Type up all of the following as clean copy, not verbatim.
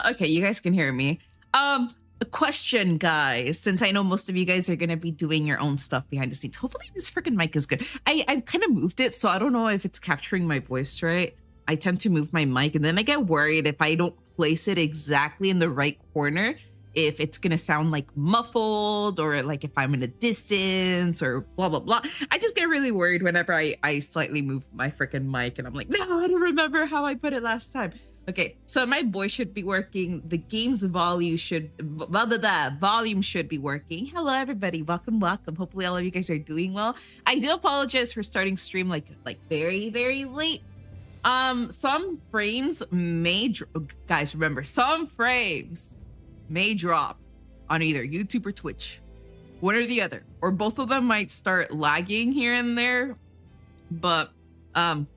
Okay, you guys can hear me. A question, guys, since I know most of you guys are gonna be doing your own stuff behind the scenes. Hopefully this freaking mic is good. I've kind of moved it, so I don't know if it's capturing my voice right. I tend to move my mic and then I get worried if I don't place it exactly in the right corner, if it's gonna sound like muffled or like if I'm in a distance or blah blah blah. I just get really worried whenever I slightly move my freaking mic and I'm like, no, I don't remember how I put it last time. Okay, so my voice should be working. The game's volume should volume should be working. Hello everybody, welcome. Hopefully all of you guys are doing well. I do apologize for starting stream like very late. Some frames may guys, remember, some frames may drop on either YouTube or Twitch, one or the other, or both of them might start lagging here and there. But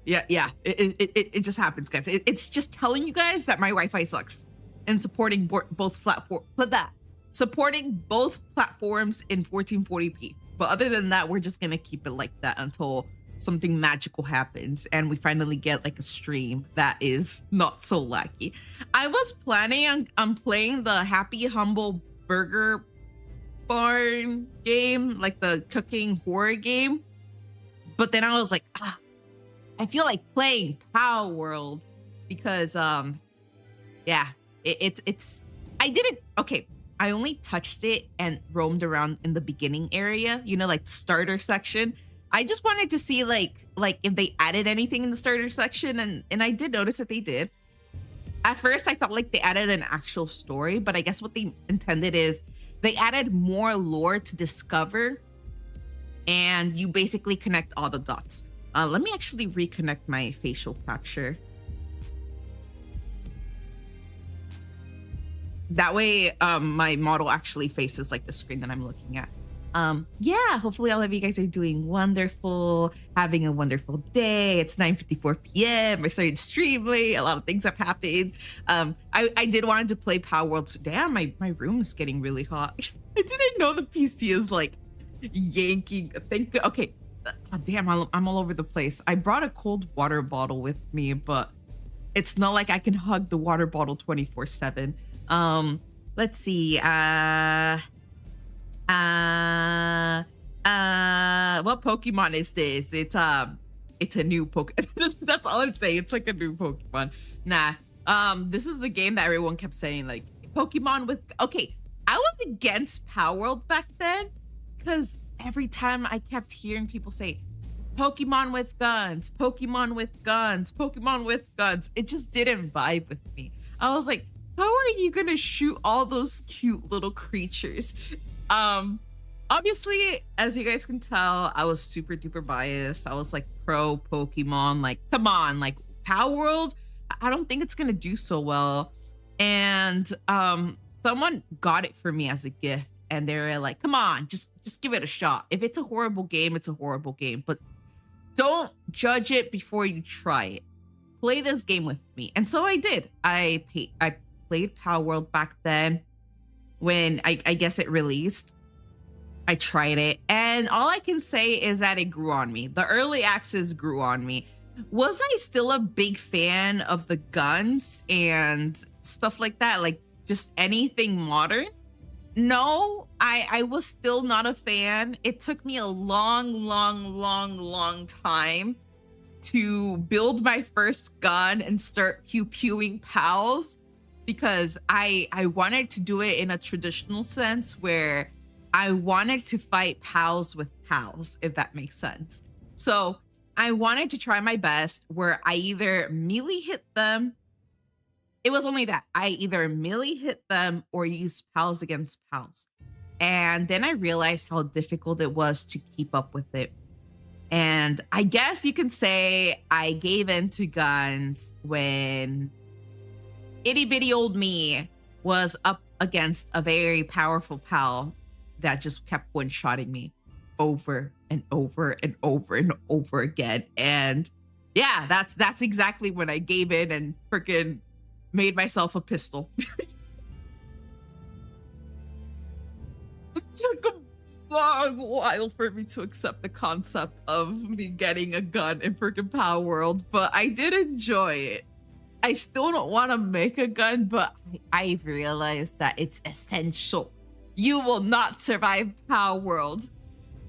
yeah, it just happens, guys. It's just telling you guys that my Wi-Fi sucks and supporting both platforms in 1440p. But other than that, we're just gonna keep it like that until something magical happens and we finally get like a stream that is not so laggy. I was planning on playing the Happy Humble Burger Barn game, like the cooking horror game, but then I was like, I feel like playing Palworld because yeah, it's I didn't, okay, I only touched it and roamed around in the beginning area, you know, like starter section. I just wanted to see like if they added anything in the starter section, and I did notice that they did. At first I thought like they added an actual story, but I guess what they intended is they added more lore to discover and you basically connect all the dots. Let me actually reconnect my facial capture. That way my model actually faces like the screen that I'm looking at. Yeah, hopefully all of you guys are doing wonderful, having a wonderful day. It's 9:54 p.m. I started stream late. A lot of things have happened. I did want to play Palworld. Damn, my room is getting really hot. I didn't know the PC is like yanking. Okay. Oh, damn, I'm all over the place. I brought a cold water bottle with me, but it's not like I can hug the water bottle 24/7. Let's see. What Pokemon is this? It's a new Pokemon. That's all I'm saying. It's like a new Pokemon. Nah. This is the game that everyone kept saying, like, Pokemon with, okay, I was against Palworld back then because every time I kept hearing people say Pokemon with guns, Pokemon with guns, Pokemon with guns. It just didn't vibe with me. I was like, how are you gonna shoot all those cute little creatures? Obviously, as you guys can tell, I was super duper biased. I was like pro Pokemon, like, come on, like Palworld, I don't think it's gonna do so well. And someone got it for me as a gift and they were like, come on, just give it a shot. If it's a horrible game, it's a horrible game, but don't judge it before you try it. Play this game with me. And so I did. I played Palworld back then when I guess it released. I tried it and all I can say is that it grew on me. The early access grew on me. Was I still a big fan of the guns and stuff like that? Like just anything modern? No, I was still not a fan. It took me a long time to build my first gun and start pew-pewing pals because I wanted to do it in a traditional sense where I wanted to fight pals with pals, if that makes sense. So I wanted to try my best where I either melee hit them. It was only that I either melee hit them or use pals against pals. And then I realized how difficult it was to keep up with it. And I guess you can say I gave in to guns when itty bitty old me was up against a very powerful pal that just kept one-shotting me over and over and over and over again. And yeah, that's exactly when I gave in and freaking made myself a pistol. It took a long while for me to accept the concept of me getting a gun in freaking Palworld, but I did enjoy it. I still don't want to make a gun, but I've realized that it's essential. You will not survive Palworld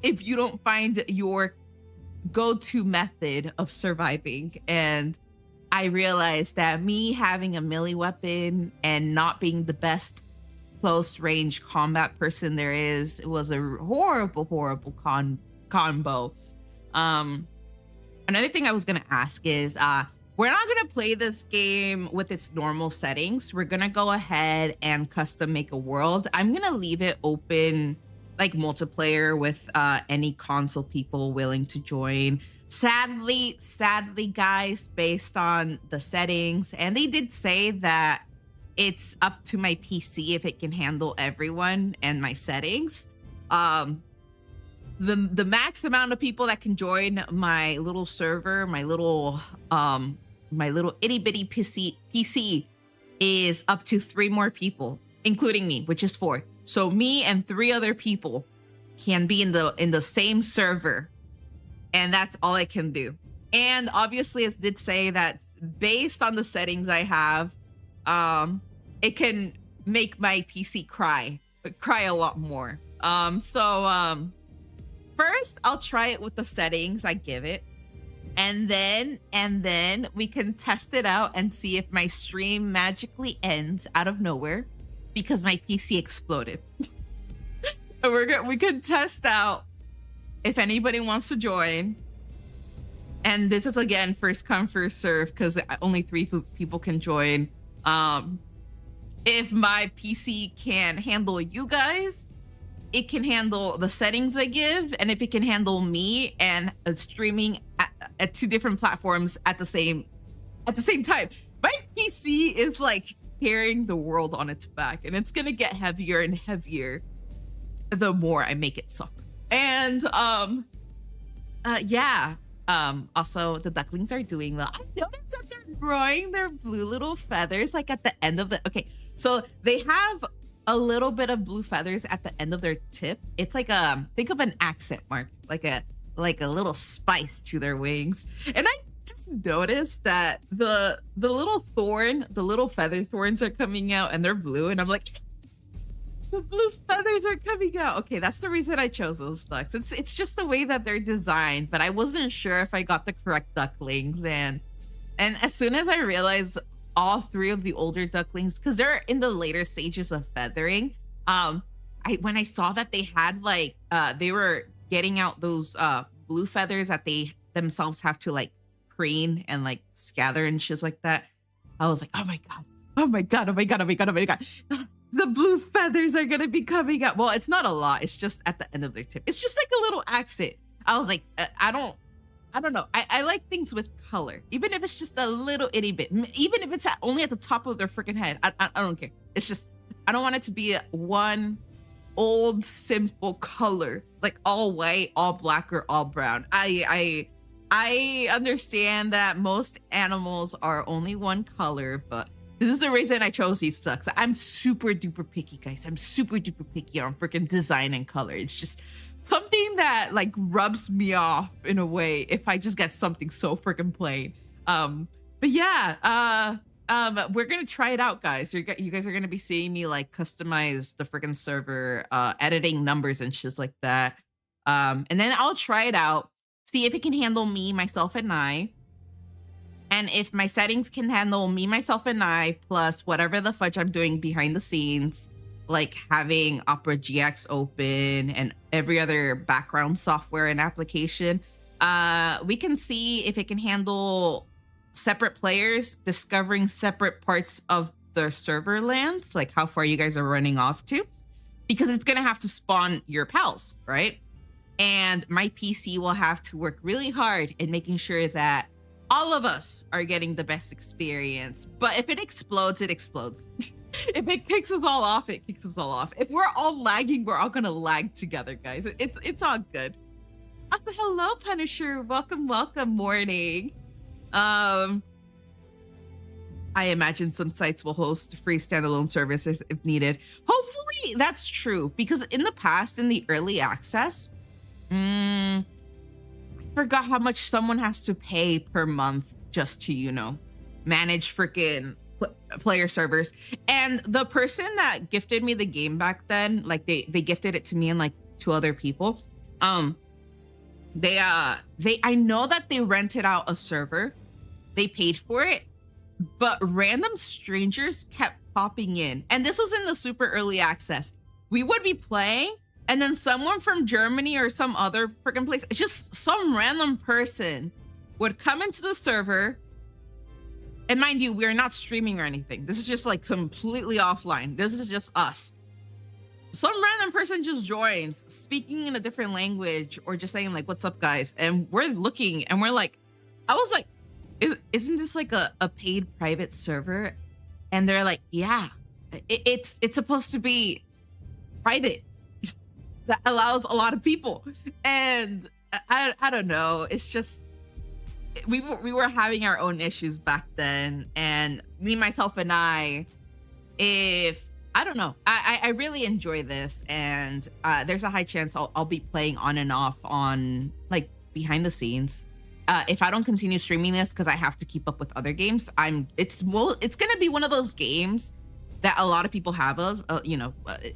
if you don't find your go-to method of surviving. And I realized that me having a melee weapon and not being the best close range combat person there is, it was a horrible, horrible combo. Another thing I was gonna ask is, we're not gonna play this game with its normal settings. We're gonna go ahead and custom make a world. I'm gonna leave it open, like multiplayer with any console people willing to join. Sadly, guys, based on the settings, and they did say that it's up to my PC if it can handle everyone and my settings. The max amount of people that can join my little server, my little itty bitty PC is up to 3 more people, including me, which is 4. So me and 3 other people can be in the same server, and that's all I can do. And obviously, it did say that based on the settings I have, it can make my PC cry a lot more. First, I'll try it with the settings I give it. And then we can test it out and see if my stream magically ends out of nowhere because my PC exploded. We can test out if anybody wants to join. And this is, again, first come, first serve, because only 3 people can join. If my PC can handle you guys, it can handle the settings I give, and if it can handle me and streaming at 2 different platforms at the same time. My PC is like carrying the world on its back, and it's gonna get heavier and heavier the more I make it suffer. And also the ducklings are doing well. I noticed that they're growing their blue little feathers like at the end of the, okay, so they have a little bit of blue feathers at the end of their tip. It's like think of an accent mark, like a little spice to their wings. And I just noticed that the little feather thorns are coming out and they're blue, and I'm like, the blue feathers are coming out. Okay, that's the reason I chose those ducks. It's just the way that they're designed, but I wasn't sure if I got the correct ducklings. And as soon as I realized all 3 of the older ducklings, because they're in the later stages of feathering, when I saw that they had like they were getting out those blue feathers that they themselves have to like preen and like scatter and shit like that, I was like, oh my god, the blue feathers are gonna be coming out. Well, it's not a lot, it's just at the end of their tip. It's just like a little accent. I was like, I don't know. I like things with color, even if it's just a little itty bit, even if it's only at the top of their freaking head. I don't care. It's just, I don't want it to be one old simple color, like all white, all black, or all brown. I understand that most animals are only one color, but this is the reason I chose these ducks. I'm super duper picky, guys. I'm super duper picky on freaking design and color. It's just something that like rubs me off in a way if I just get something so freaking plain. But yeah, we're gonna try it out, guys. You guys are gonna be seeing me like customize the freaking server, editing numbers and shit like that. And then I'll try it out, see if it can handle me, myself, and I. And if my settings can handle me, myself, and I, plus whatever the fudge I'm doing behind the scenes, like having Opera GX open and every other background software and application, we can see if it can handle separate players discovering separate parts of the server lands, like how far you guys are running off to, because it's gonna have to spawn your pals, right? And my PC will have to work really hard in making sure that all of us are getting the best experience. But if it explodes, it explodes. If it kicks us all off, it kicks us all off. If we're all lagging, we're all gonna lag together, guys. It's all good. Also, hello, Punisher. Welcome, morning. I imagine some sites will host free standalone services if needed. Hopefully that's true, because in the past, in the early access, I forgot how much someone has to pay per month just to, manage freaking player servers. And the person that gifted me the game back then, like they gifted it to me and like 2 other people. They I know that they rented out a server. They paid for it, but random strangers kept popping in. And this was in the super early access. We would be playing and then someone from Germany or some other freaking place, just some random person would come into the server. And mind you, we're not streaming or anything. This is just like completely offline. This is just us. Some random person just joins speaking in a different language or just saying like, what's up guys? And we're looking and we're like, I was like, isn't this like a paid private server? And they're like, yeah, it's supposed to be private. That allows a lot of people. And I don't know. It's just, we were having our own issues back then. And me, myself, and I don't know. I really enjoy this. And there's a high chance I'll be playing on and off on like behind the scenes. If I don't continue streaming this because I have to keep up with other games, it's gonna be one of those games that a lot of people have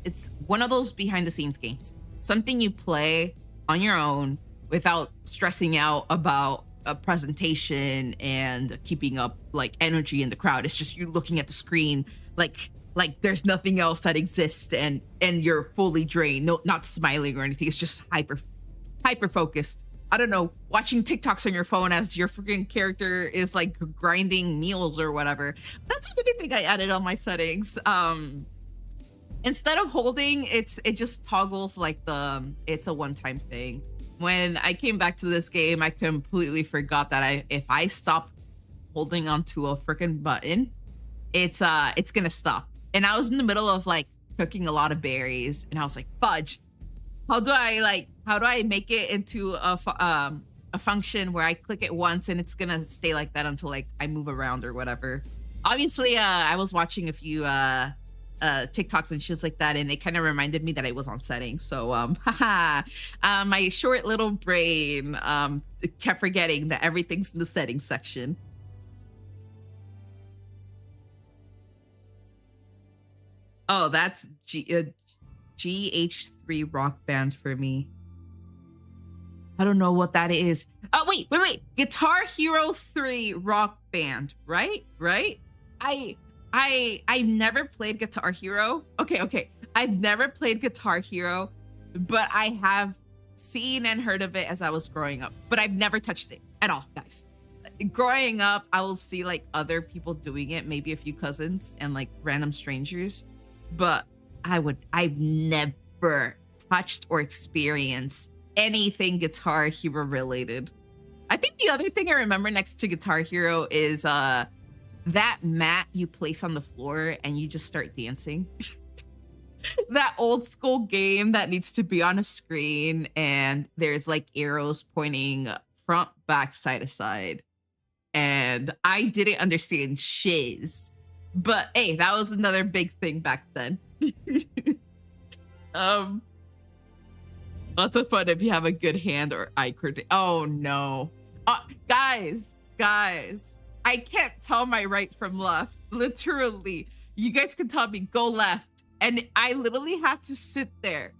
it's one of those behind the scenes games. Something you play on your own without stressing out about a presentation and keeping up like energy in the crowd. It's just you looking at the screen like there's nothing else that exists and you're fully drained, not smiling or anything. It's just hyper focused. I don't know, watching TikToks on your phone as your freaking character is like grinding meals or whatever. That's another thing I added on my settings. Instead of holding, it just toggles like it's a one-time thing. When I came back to this game, I completely forgot that if I stopped holding onto a freaking button, it's gonna stop. And I was in the middle of like cooking a lot of berries, and I was like, fudge. How do I make it into a function where I click it once and it's gonna stay like that until like I move around or whatever? Obviously, I was watching a few TikToks and shit like that, and it kind of reminded me that I was on settings. So my short little brain kept forgetting that everything's in the settings section. Oh, that's GH3 Rock Band for me. I don't know what that is. Oh, wait. Guitar Hero 3 Rock Band, right? I've never played Guitar Hero. Okay. I've never played Guitar Hero, but I have seen and heard of it as I was growing up, but I've never touched it at all, guys. Growing up, I will see like other people doing it, maybe a few cousins and like random strangers, but I've never touched or experienced anything Guitar Hero related. I think the other thing I remember next to Guitar Hero is that mat you place on the floor and you just start dancing. That old school game that needs to be on a screen and there's like arrows pointing front, back, side to side. And I didn't understand shiz. But hey, that was another big thing back then. Lots of fun if you have a good hand or eye coordination. Oh no. Guys, I can't tell my right from left. Literally, you guys can tell me go left. And I literally have to sit there,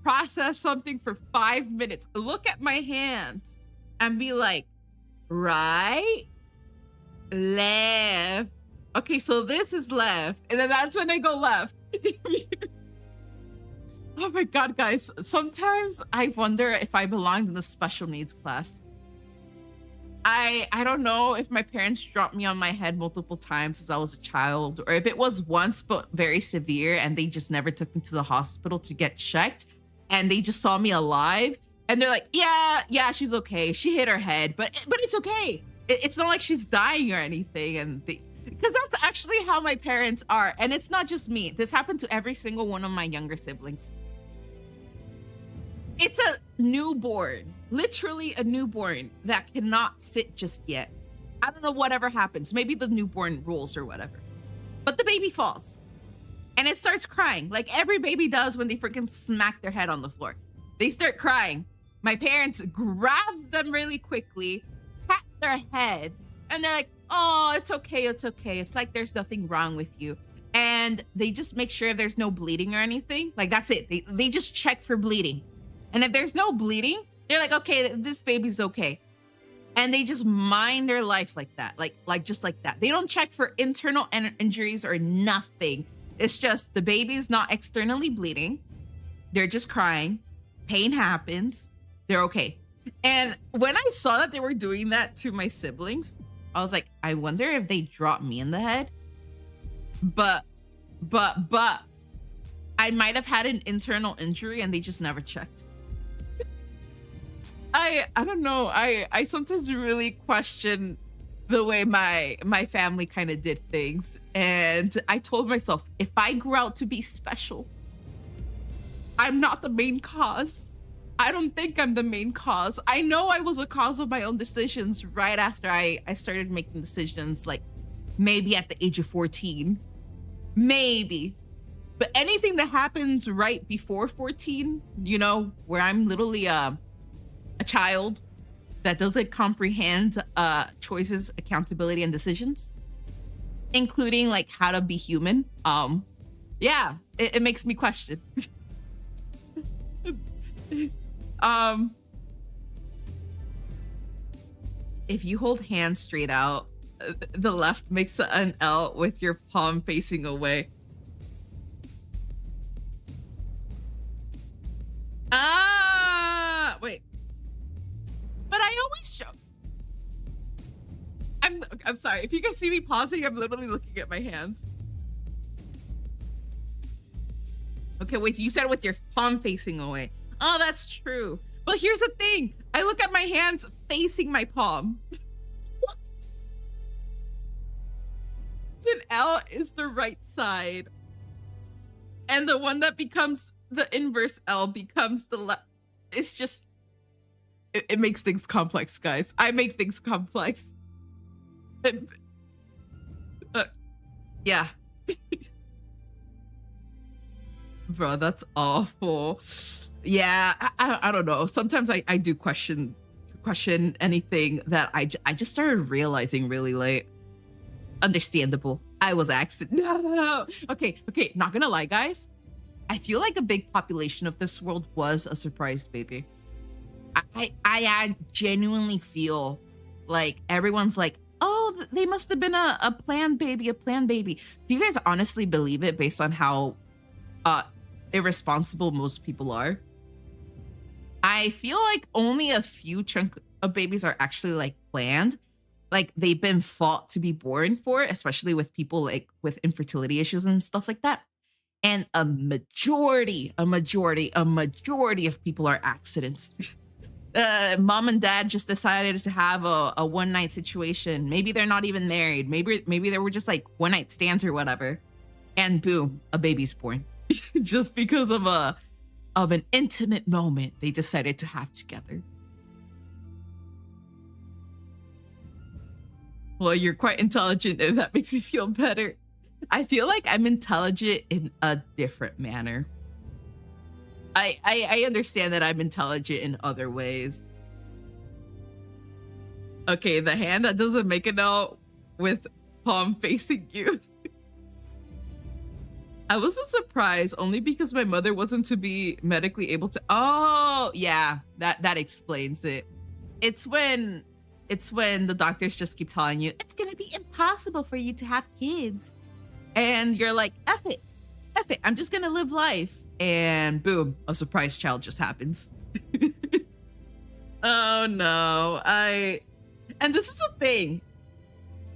process something for 5 minutes, look at my hands and be like, right, left. Okay, so this is left. And then that's when I go left. Oh my God, guys. Sometimes I wonder if I belonged in the special needs class. I don't know if my parents dropped me on my head multiple times as I was a child, or if it was once but very severe and they just never took me to the hospital to get checked and they just saw me alive and they're like, yeah, she's okay. She hit her head, but it's okay. It's not like she's dying or anything. And because that's actually how my parents are. And it's not just me. This happened to every single one of my younger siblings. It's a newborn, literally a newborn that cannot sit just yet. I don't know whatever happens. Maybe the newborn rolls or whatever. But the baby falls and it starts crying like every baby does when they freaking smack their head on the floor. They start crying. My parents grab them really quickly, pat their head, And they're like, oh, it's okay, it's okay. It's like there's nothing wrong with you. And they just make sure there's no bleeding or anything. Like, that's it. They just check for bleeding. And if there's no bleeding, they're like, okay, this baby's okay. And they just mind their life like that, like just like that. They don't check for internal injuries or nothing. It's just the baby's not externally bleeding. They're just crying. Pain happens. They're okay. And when I saw that they were doing that to my siblings, I was like, I wonder if they dropped me in the head. But I might have had an internal injury and they just never checked. I don't know. I sometimes really question the way my family kind of did things. And I told myself, if I grew out to be special, I'm not the main cause. I don't think I'm the main cause. I know I was a cause of my own decisions right after I started making decisions, like maybe at the age of 14. Maybe. But anything that happens right before 14, you know, where I'm literally a child that doesn't comprehend choices, accountability, and decisions, including like how to be human. Yeah, it makes me question. If you hold hands straight out, the left makes an L with your palm facing away. Wait. But I always show. I'm sorry. If you guys see me pausing, I'm literally looking at my hands. Okay, wait, you said with your palm facing away. Oh, that's true. But here's the thing. I look at my hands facing my palm. An L is the right side. And the one that becomes the inverse L becomes the left. It's just, it makes things complex, guys. I make things complex. Yeah. Bro, that's awful. Yeah, I don't know. Sometimes I do question anything that I just started realizing really late. Understandable. I was accident. No. Okay. Not gonna lie, guys. I feel like a big population of this world was a surprise baby. I genuinely feel like everyone's like, oh, they must have been a planned baby, a planned baby. Do you guys honestly believe it based on how irresponsible most people are? I feel like only a few chunk of babies are actually like planned. Like they've been fought to be born for, especially with people like with infertility issues and stuff like that. And a majority of people are accidents. Mom and dad just decided to have a one night situation. Maybe they're not even married. Maybe they were just like one night stands or whatever. And boom, a baby's born. Just because of an intimate moment they decided to have together. Well, you're quite intelligent if that makes you feel better. I feel like I'm intelligent in a different manner. I understand that I'm intelligent in other ways. Okay, the hand that doesn't make it out with palm facing you. I wasn't surprised only because my mother wasn't to be medically able to. Oh, yeah, that explains it. It's when the doctors just keep telling you it's gonna be impossible for you to have kids. And you're like, F it. I'm just gonna live life. And boom, a surprise child just happens. Oh no, and this is the thing.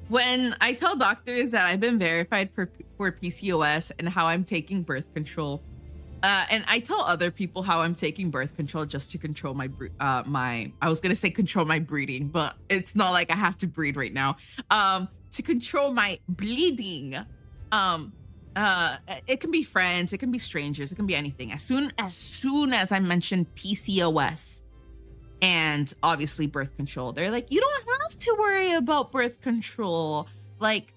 When I tell doctors that I've been verified for PCOS and how I'm taking birth control, and I tell other people how I'm taking birth control just to control I was gonna say control my breeding, but it's not like I have to breed right now. To control my bleeding. It can be friends, it can be strangers, it can be anything. As soon as I mention PCOS and obviously birth control, they're like, you don't have to worry about birth control. Like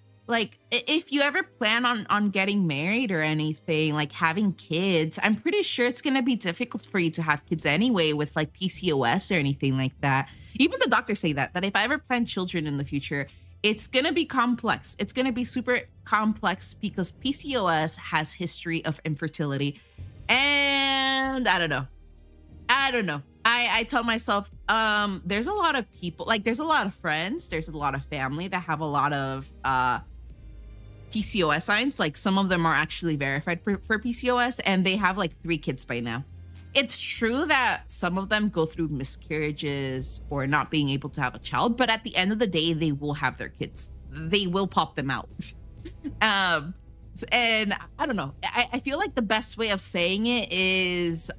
if you ever plan on getting married or anything, like having kids, I'm pretty sure it's gonna be difficult for you to have kids anyway with like PCOS or anything like that. Even the doctors say that if I ever plan children in the future, It's going to be complex. It's going to be super complex because PCOS has history of infertility. And I don't know. I don't know. I tell myself, there's a lot of people, like there's a lot of friends, there's a lot of family that have a lot of PCOS signs. Like some of them are actually verified for PCOS and they have like 3 kids by now. It's true that some of them go through miscarriages or not being able to have a child, but at the end of the day, they will have their kids. They will pop them out. And I don't know. I feel like the best way of saying it is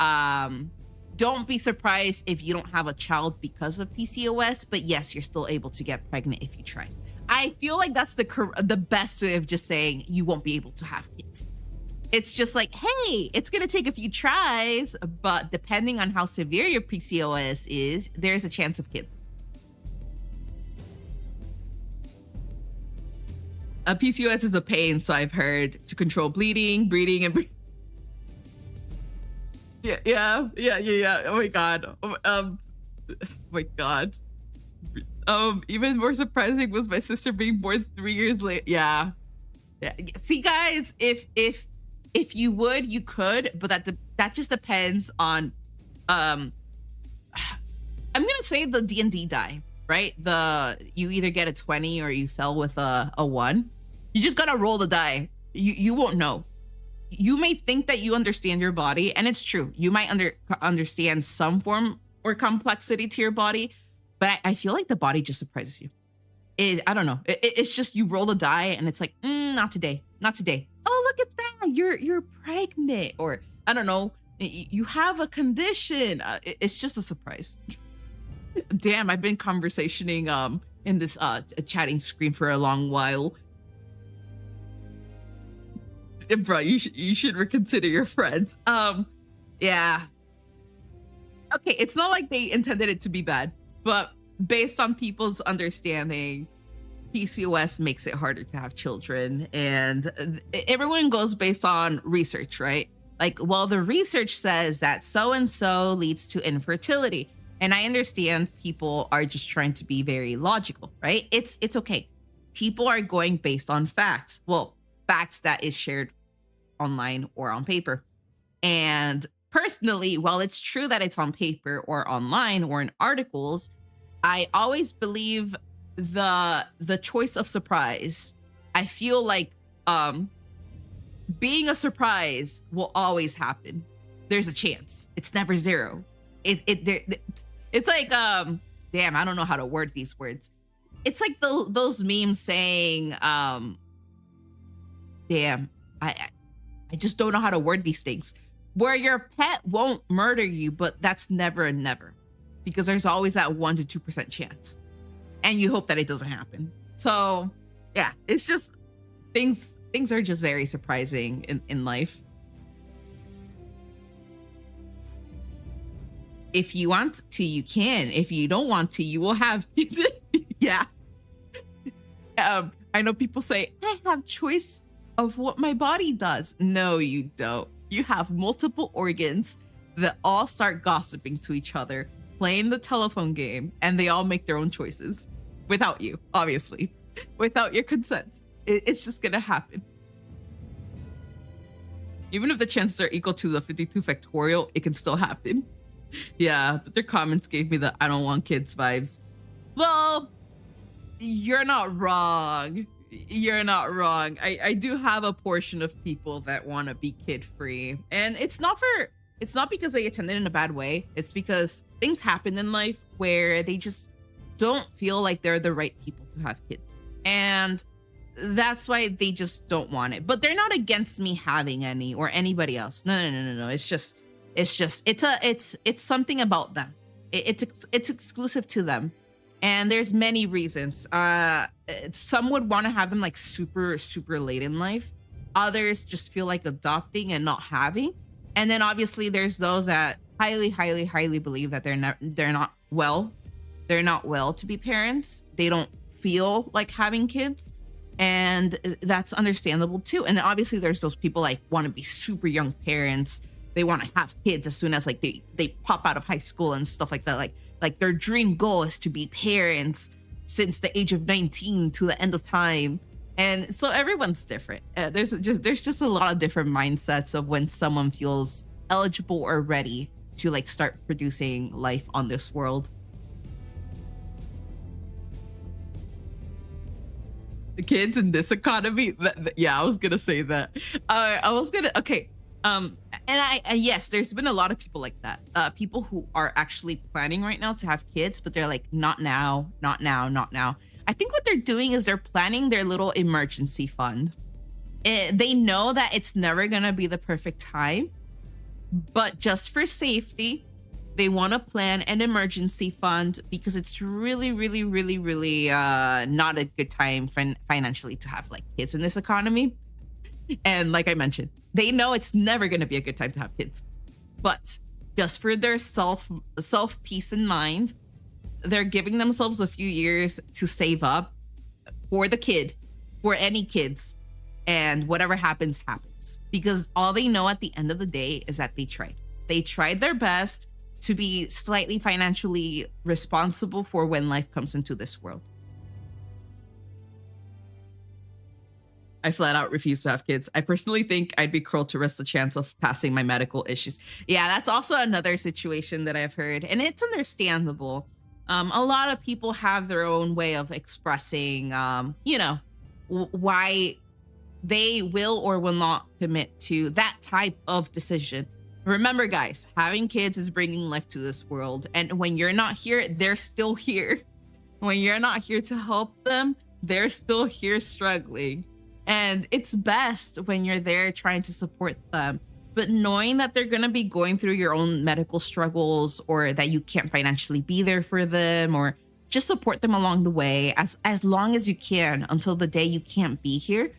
don't be surprised if you don't have a child because of PCOS, but yes, you're still able to get pregnant if you try. I feel like that's the best way of just saying you won't be able to have kids. It's just like, hey, it's going to take a few tries, but depending on how severe your PCOS is, there's a chance of kids. PCOS is a pain, so I've heard, to control bleeding, and yeah. Oh my god. Oh my god. Even more surprising was my sister being born 3 years late. Yeah. See, guys, if you would, you could, but that just depends on I'm gonna say the D&D die, right? You either get a 20 or you fell with a 1. You just gotta roll the die. You won't know. You may think that you understand your body, and it's true. You might understand some form or complexity to your body, but I feel like the body just surprises you. I don't know. It's just you roll the die and it's like, not today, not today. Oh, look at that. You're pregnant, or I don't know. You have a condition. It's just a surprise. Damn, I've been conversationing in this chatting screen for a long while. Bro, you should reconsider your friends. Yeah. Okay, it's not like they intended it to be bad, but based on people's understanding, PCOS makes it harder to have children, and everyone goes based on research, right? Like, well, the research says that so-and-so leads to infertility. And I understand people are just trying to be very logical, right? It's okay. People are going based on facts. Well, facts that is shared online or on paper. And personally, while it's true that it's on paper or online or in articles, I always believe the choice of surprise. I feel like being a surprise will always happen. There's a chance. It's never zero. It's like damn, I don't know how to word these words. It's like those memes saying damn, I just don't know how to word these things. Where your pet won't murder you, but that's never a never. Because there's always that 1 to 2% chance. And you hope that it doesn't happen. So yeah, it's just things are just very surprising in life. If you want to, you can. If you don't want to, you will have. Yeah. I know people say, I have choice of what my body does. No, you don't. You have multiple organs that all start gossiping to each other, playing the telephone game, and they all make their own choices without you, obviously, without your consent. It's just gonna happen. Even if the chances are equal to the 52 factorial, it can still happen. Yeah, but their comments gave me the I don't want kids vibes. Well, you're not wrong. You're not wrong. I do have a portion of people that want to be kid-free. And it's not because they attended in a bad way. It's because things happen in life where they just don't feel like they're the right people to have kids. And that's why they just don't want it. But they're not against me having any or anybody else. No. It's something about them. It's exclusive to them. And there's many reasons. Some would want to have them like super, super late in life. Others just feel like adopting and not having. And then obviously there's those that highly, highly, highly believe that they're not well. They're not well to be parents. They don't feel like having kids. And that's understandable too. And then obviously there's those people like want to be super young parents. They want to have kids as soon as like they pop out of high school and stuff like that. Like their dream goal is to be parents since the age of 19 to the end of time. And so everyone's different. There's just a lot of different mindsets of when someone feels eligible or ready to like start producing life on this world. The kids in this economy, yeah, I was gonna say that. I was gonna okay. And yes, there's been a lot of people like that. People who are actually planning right now to have kids, but they're like, not now, not now, not now. I think what they're doing is they're planning their little emergency fund. They know that it's never gonna be the perfect time, but just for safety, they want to plan an emergency fund because it's really, really, really, really not a good time financially to have like kids in this economy. And like I mentioned, they know it's never going to be a good time to have kids, but just for their self peace in mind, they're giving themselves a few years to save up for the kid, for any kids, and whatever happens, happens. Because all they know at the end of the day is that they tried. They tried their best to be slightly financially responsible for when life comes into this world. I flat out refuse to have kids. I personally think I'd be cruel to risk the chance of passing my medical issues. Yeah, that's also another situation that I've heard, and it's understandable. A lot of people have their own way of expressing, why they will or will not commit to that type of decision. Remember, guys, having kids is bringing life to this world. And when you're not here, they're still here. When you're not here to help them, they're still here struggling. And it's best when you're there trying to support them. But knowing that they're going to be going through your own medical struggles, or that you can't financially be there for them, or just support them along the way as long as you can until the day you can't be here,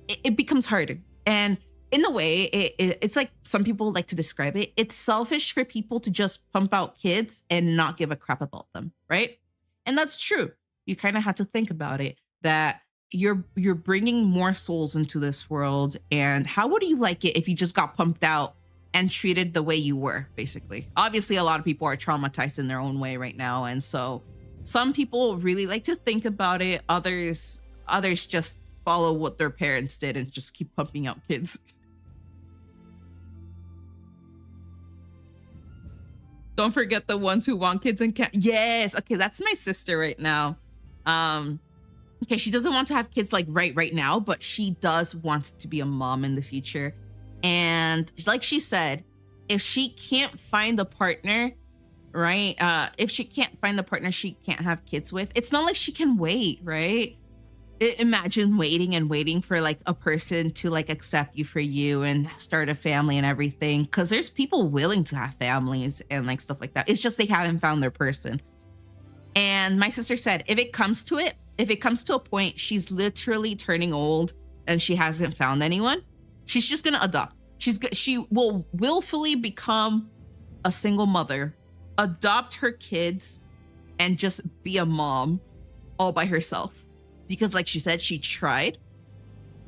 it becomes harder. And in a way, it's like some people like to describe it. It's selfish for people to just pump out kids and not give a crap about them, right? And that's true. You kind of have to think about it, that you're bringing more souls into this world. And how would you like it if you just got pumped out and treated the way you were, basically? Obviously, a lot of people are traumatized in their own way right now. And so some people really like to think about it. Others just follow what their parents did and just keep pumping out kids. Don't forget the ones who want kids and can't. Yes. Okay, that's my sister right now. Okay, she doesn't want to have kids like right now, but she does want to be a mom in the future. And like she said, if she can't find a partner, right? If she can't find the partner she can't have kids with, it's not like she can wait, right? Imagine waiting and waiting for like a person to like accept you for you and start a family and everything. Cause there's people willing to have families and like stuff like that. It's just they haven't found their person. And my sister said, if it comes to a point she's literally turning old and she hasn't found anyone, she's just gonna adopt. She will willfully become a single mother, adopt her kids, and just be a mom all by herself. Because like she said, she tried.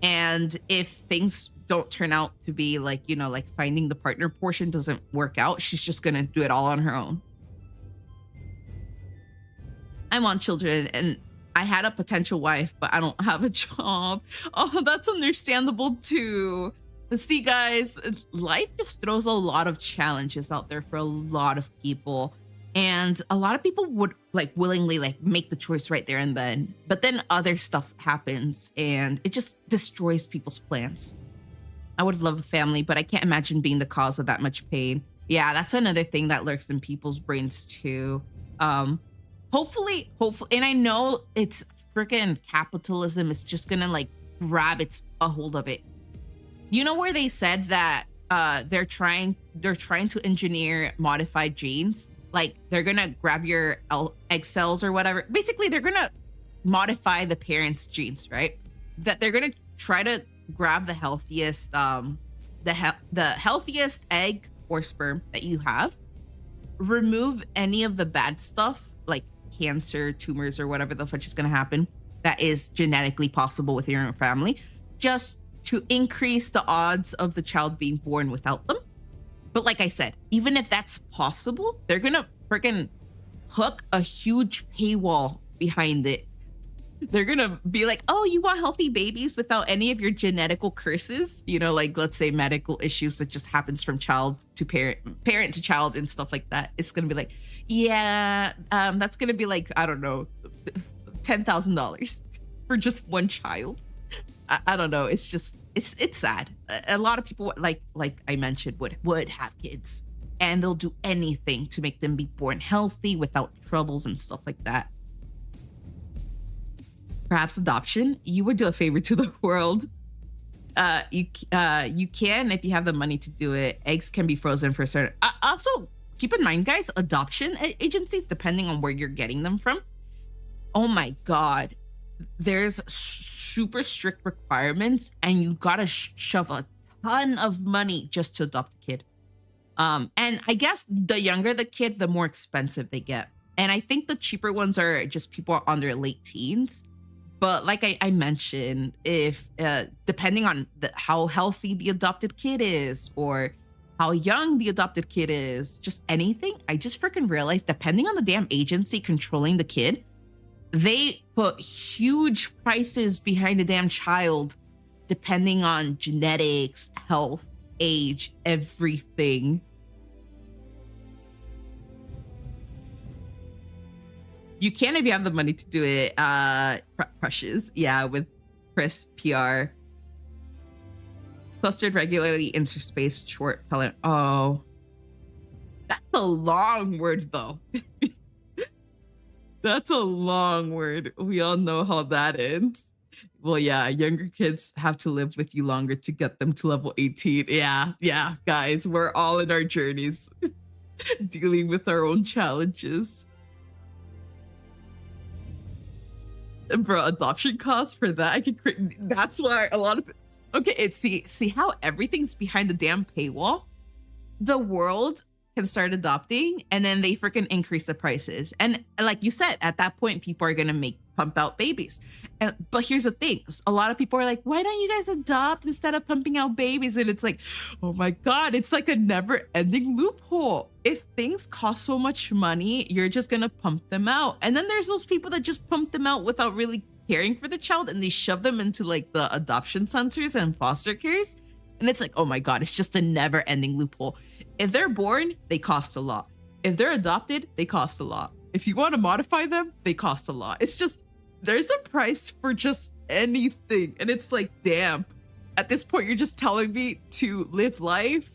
And if things don't turn out to be like, like finding the partner portion doesn't work out, she's just gonna do it all on her own. I want children, and I had a potential wife, but I don't have a job. Oh, that's understandable too. See, guys, life just throws a lot of challenges out there for a lot of people. And a lot of people would like willingly like make the choice right there and then. But then other stuff happens and it just destroys people's plans. I would love a family, but I can't imagine being the cause of that much pain. Yeah, that's another thing that lurks in people's brains too. Hopefully, and I know it's freaking capitalism is just gonna like grab a hold of it. You know where they said that they're trying to engineer modified genes? Like they're gonna grab your egg cells or whatever. Basically, they're gonna modify the parents' genes, right? That they're gonna try to grab the healthiest, the healthiest egg or sperm that you have, remove any of the bad stuff like cancer, tumors, or whatever the fuck is gonna happen that is genetically possible with your own family, just to increase the odds of the child being born without them. But like I said, even if that's possible, they're gonna freaking hook a huge paywall behind it. They're gonna be like, oh, you want healthy babies without any of your genetical curses, you know, like let's say medical issues that just happens from child to parent to child and stuff like that. It's gonna be like, yeah, that's gonna be like, I don't know, $10,000 for just one child. I don't know. It's just it's sad. A lot of people, like I mentioned, would have kids, and they'll do anything to make them be born healthy without troubles and stuff like that. Perhaps adoption, you would do a favor to the world. You can, if you have the money to do it. Eggs can be frozen for certain. Also, keep in mind, guys, adoption agencies, depending on where you're getting them from, oh my God, there's super strict requirements, and you gotta shove a ton of money just to adopt a kid. And I guess the younger the kid, the more expensive they get. And I think the cheaper ones are just people on their late teens. But like I mentioned, if depending on how healthy the adopted kid is, or how young the adopted kid is, just anything, I just freaking realized, depending on the damn agency controlling the kid, they put huge prices behind the damn child, depending on genetics, health, age, everything. You can if you have the money to do it. Crushes, yeah, with Chris PR. Clustered regularly interspaced short pellet. Oh, that's a long word though. That's a long word. We all know how that ends. Well, yeah, younger kids have to live with you longer to get them to level 18. Yeah, guys, we're all in our journeys, dealing with our own challenges. Bro, adoption costs for that, I could create. That's why a lot of, okay, it's see how everything's behind the damn paywall. The world can start adopting, and then they freaking increase the prices. And like you said, at that point, people are gonna pump out babies. But here's the thing: a lot of people are like, "Why don't you guys adopt instead of pumping out babies?" And it's like, oh my God, it's like a never-ending loophole. If things cost so much money, you're just gonna pump them out. And then there's those people that just pump them out without really caring for the child, and they shove them into like the adoption centers and foster cares. And it's like, oh my God, it's just a never-ending loophole. If they're born, they cost a lot. If they're adopted, they cost a lot. If you want to modify them, they cost a lot. It's just, there's a price for just anything. And it's like, damn, at this point, you're just telling me to live life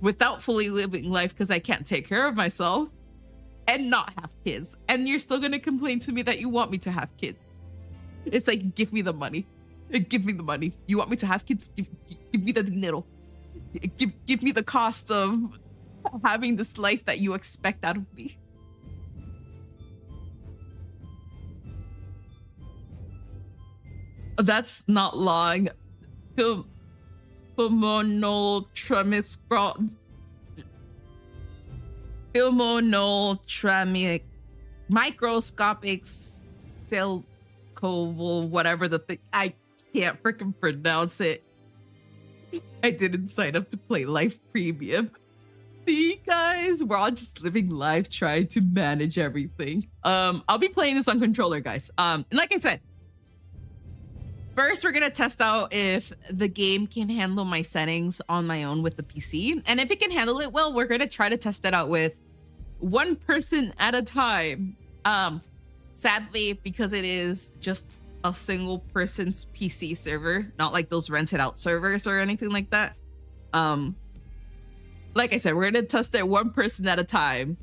without fully living life because I can't take care of myself and not have kids. And you're still going to complain to me that you want me to have kids. It's like, give me the money. Give me the money. You want me to have kids? Give me the dinero. Give me the cost of having this life that you expect out of me. That's not long. Pulmonotramic microscopic cell coval, whatever the thing. I can't freaking pronounce it. I didn't sign up to play Life Premium. See, guys, we're all just living life trying to manage everything. I'll be playing this on controller, guys. And like I said, first we're gonna test out if the game can handle my settings on my own with the PC. And if it can handle it well, we're gonna try to test it out with one person at a time. Sadly, because it is just a single person's PC server, not like those rented out servers or anything like that. Like I said, we're gonna test it one person at a time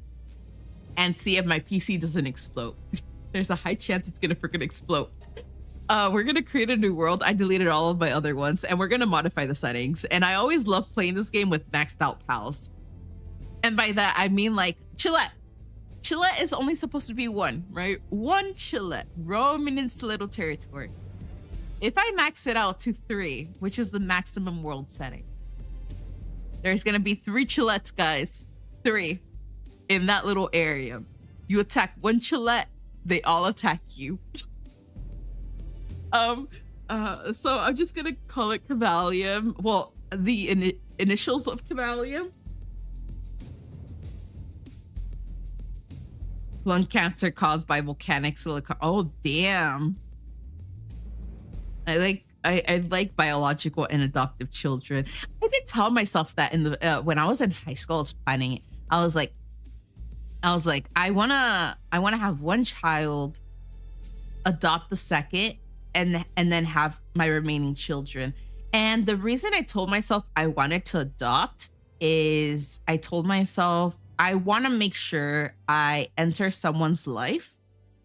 and see if my PC doesn't explode. There's a high chance it's gonna freaking explode. We're gonna create a new world. I deleted all of my other ones, and we're gonna modify the settings. And I always love playing this game with maxed out pals. And by that, I mean like Chillette. Chillette is only supposed to be one, right? One Chillette roaming in its little territory. If I max it out to 3, which is the maximum world setting, there's gonna be 3 Chillettes, guys. 3 in that little area. You attack one Chillette, they all attack you. So I'm just gonna call it Cavalium. Well, the initials of Cavalium. Lung cancer caused by volcanic silicon. Oh, damn. I like biological and adoptive children. I did tell myself that in the when I was in high school, I was planning it. I was like, I wanna have one child, adopt the second, and then have my remaining children. And the reason I told myself I wanted to adopt is I told myself I want to make sure I enter someone's life,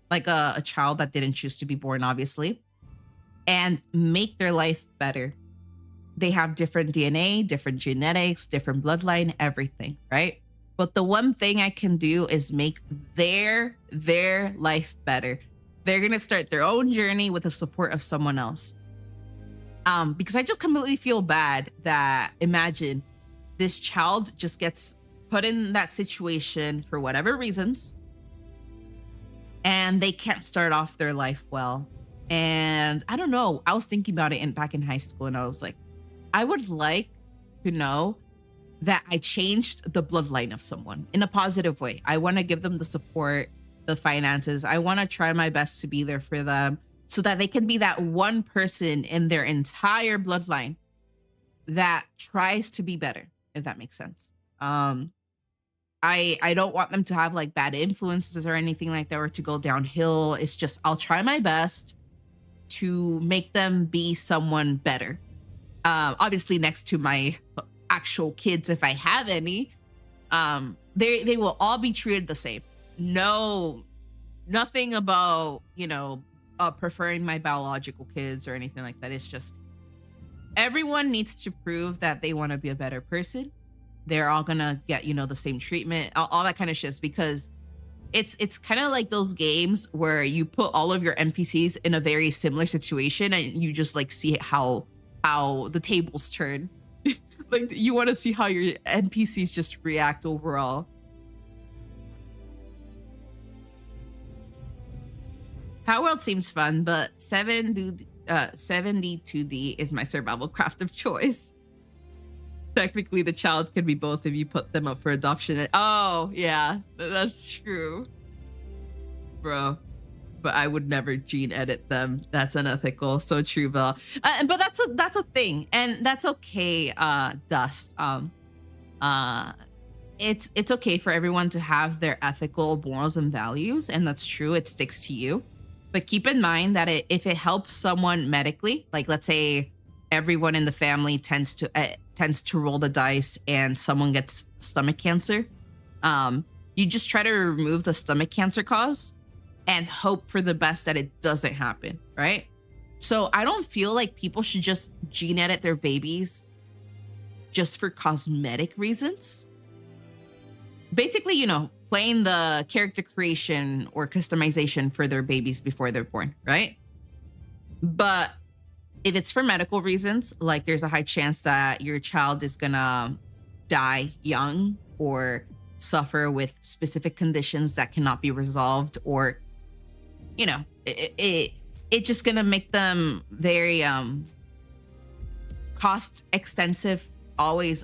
like a child that didn't choose to be born, obviously, and make their life better. They have different DNA, different genetics, different bloodline, everything, right? But the one thing I can do is make their life better. They're gonna start their own journey with the support of someone else. Because I just completely feel bad that imagine this child just gets put in that situation for whatever reasons, and they can't start off their life well. And I don't know. I was thinking about it back in high school, and I was like, I would like to know that I changed the bloodline of someone in a positive way. I want to give them the support, the finances. I want to try my best to be there for them so that they can be that one person in their entire bloodline that tries to be better, if that makes sense. I don't want them to have like bad influences or anything like that, or to go downhill. It's just I'll try my best to make them be someone better. Obviously next to my actual kids, if I have any, they will all be treated the same. No, nothing about, preferring my biological kids or anything like that. It's just everyone needs to prove that they want to be a better person. They're all gonna get, the same treatment, all that kind of shit, because it's kind of like those games where you put all of your NPCs in a very similar situation and you just like see how the tables turn. Like you want to see how your NPCs just react overall. Palworld seems fun, but 72D is my survival craft of choice. Technically, the child could be both if you put them up for adoption. Oh, yeah, that's true. Bro. But I would never gene edit them. That's unethical. So true, Belle. But that's a thing, and that's okay, Dust. It's okay for everyone to have their ethical morals and values, and that's true. It sticks to you. But keep in mind that if it helps someone medically, like let's say everyone in the family tends to roll the dice and someone gets stomach cancer, you just try to remove the stomach cancer cause and hope for the best that it doesn't happen, right? So I don't feel like people should just gene edit their babies just for cosmetic reasons. Basically, playing the character creation or customization for their babies before they're born, right? But if it's for medical reasons, like there's a high chance that your child is gonna die young or suffer with specific conditions that cannot be resolved, or it's just gonna make them very cost extensive, always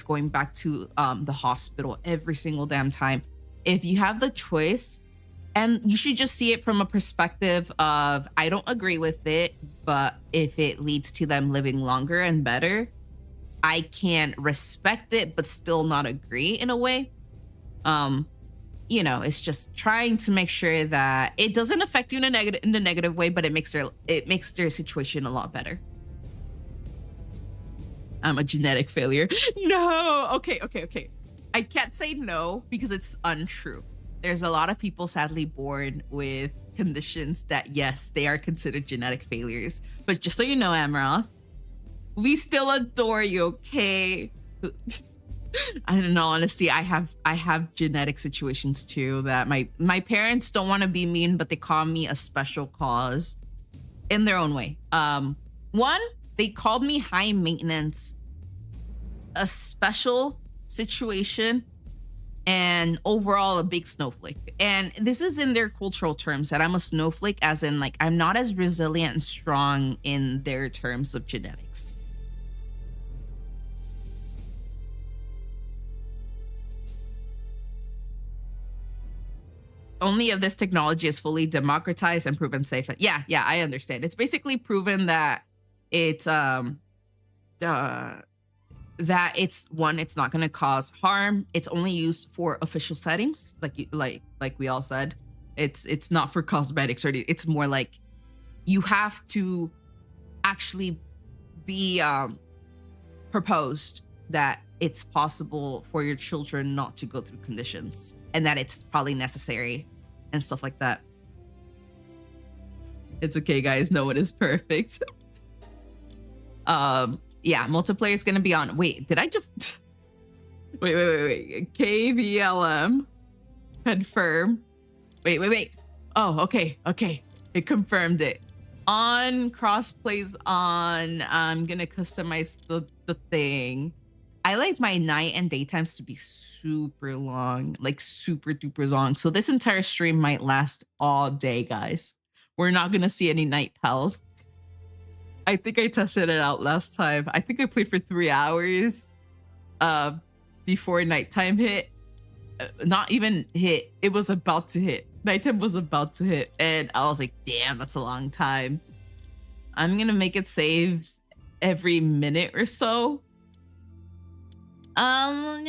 going back to the hospital every single damn time. If you have the choice, and you should just see it from a perspective of, I don't agree with it, but if it leads to them living longer and better, I can respect it but still not agree in a way. It's just trying to make sure that it doesn't affect you in a negative way, but it makes their situation a lot better. I'm a genetic failure. No. Okay. I can't say no because it's untrue. There's a lot of people sadly born with conditions that, yes, they are considered genetic failures. But just so you know, Amaroth, we still adore you, okay? I don't know, honestly, I have genetic situations too that my parents don't want to be mean, but they call me a special cause in their own way. One, they called me high maintenance, a special situation, and overall a big snowflake. And this is in their cultural terms, that I'm a snowflake, as in like I'm not as resilient and strong in their terms of genetics. only if this technology is fully democratized and proven safe. Yeah, I understand. It's basically proven that it's that it's not going to cause harm. It's only used for official settings, like we all said. It's not for cosmetics or anything. It's more like you have to actually be proposed that it's possible for your children not to go through conditions and that it's probably necessary and stuff like that. It's okay, guys. No one is perfect. Yeah, multiplayer is going to be on. Wait, did I just... Wait. KVLM. Confirm. Wait. Oh, okay. It confirmed it. On crossplays on. I'm going to customize the thing. I like my night and daytimes to be super long, like super duper long. So this entire stream might last all day, guys. We're not going to see any night pals. I think I tested it out last time. I think I played for 3 hours before nighttime hit. Not even hit. It was about to hit. Nighttime was about to hit. And I was like, damn, that's a long time. I'm going to make it save every minute or so. Normal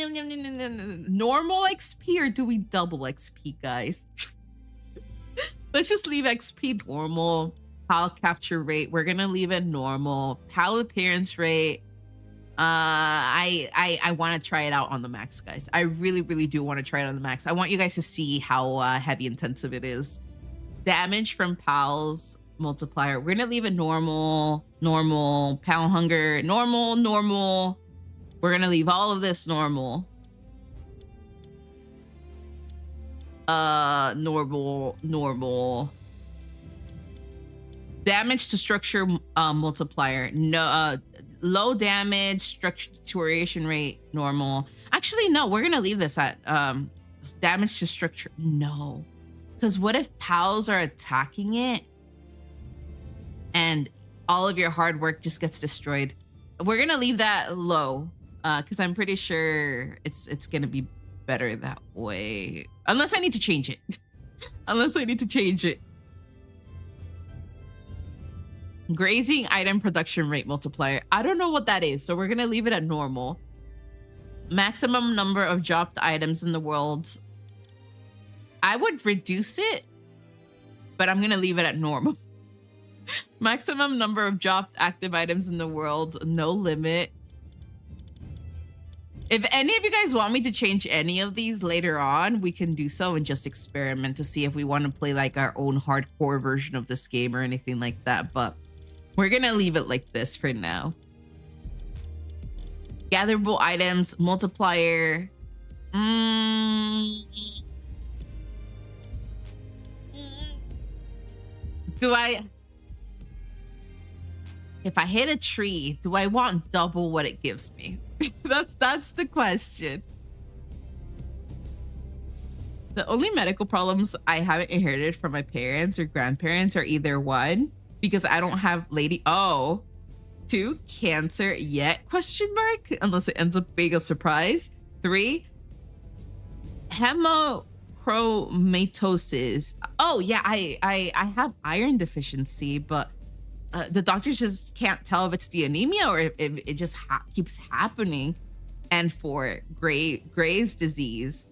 XP or do we double XP, guys? Let's just leave XP normal. PAL capture rate, we're gonna leave it normal. PAL appearance rate, I want to try it out on the max, guys. I really do want to try it on the max. I want you guys to see how heavy intensive it is. Damage from PAL's multiplier, we're gonna leave it normal. PAL hunger, normal. We're gonna leave all of this normal. Normal. Damage to structure multiplier, no. Low damage, structure deterioration rate, normal. Actually, no, we're gonna leave this at damage to structure, no. Because what if pals are attacking it and all of your hard work just gets destroyed? We're gonna leave that low because I'm pretty sure it's gonna be better that way. Unless I need to change it. Grazing item production rate multiplier. I don't know what that is, so we're gonna leave it at normal. Maximum number of dropped items in the world. I would reduce it, but I'm gonna leave it at normal. Maximum number of dropped active items in the world, no limit. If any of you guys want me to change any of these later on, we can do so and just experiment to see if we want to play like our own hardcore version of this game or anything like that. But we're gonna leave it like this for now. Gatherable items, multiplier. If I hit a tree, do I want double what it gives me? That's the question. The only medical problems I haven't inherited from my parents or grandparents are either 1, because I don't have 2, cancer yet, ? Unless it ends up being a surprise. 3, hemochromatosis. Oh yeah, I have iron deficiency, but the doctors just can't tell if it's the anemia or if it just keeps happening. And for Graves' disease.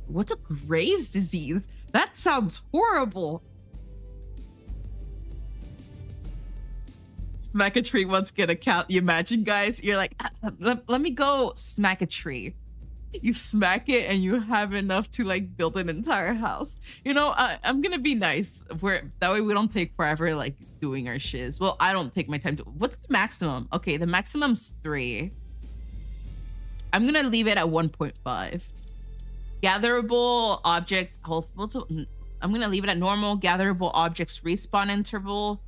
What's a Graves' disease? That sounds horrible. Smack a tree once get a count. You imagine, guys? You're like, let me go smack a tree. You smack it and you have enough to like build an entire house. You know, I'm gonna be nice. That way we don't take forever like doing our shiz. Well, I don't take my time to. What's the maximum? Okay, the maximum's 3. I'm gonna leave it at 1.5. Gatherable objects health multiple. I'm gonna leave it at normal. Gatherable objects respawn interval.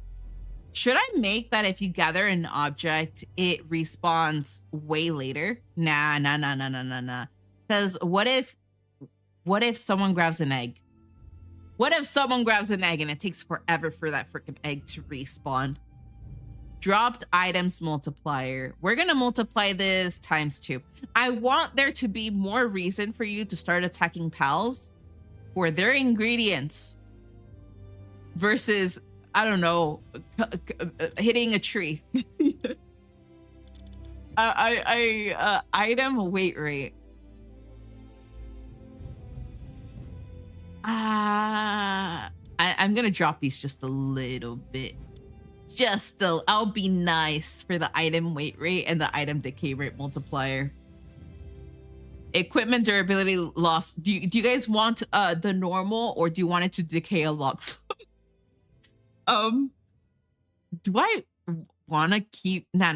Should I make that if you gather an object, it respawns way later? Nah. Because what if someone grabs an egg? What if someone grabs an egg and it takes forever for that freaking egg to respawn? Dropped items multiplier. We're gonna multiply this times 2. I want there to be more reason for you to start attacking pals for their ingredients versus, I don't know, hitting a tree. Item weight rate. I'm gonna drop these just a little bit. I'll be nice for the item weight rate and the item decay rate multiplier. Equipment durability loss. Do you guys want the normal, or do you want it to decay a lot? Do I want to keep? No.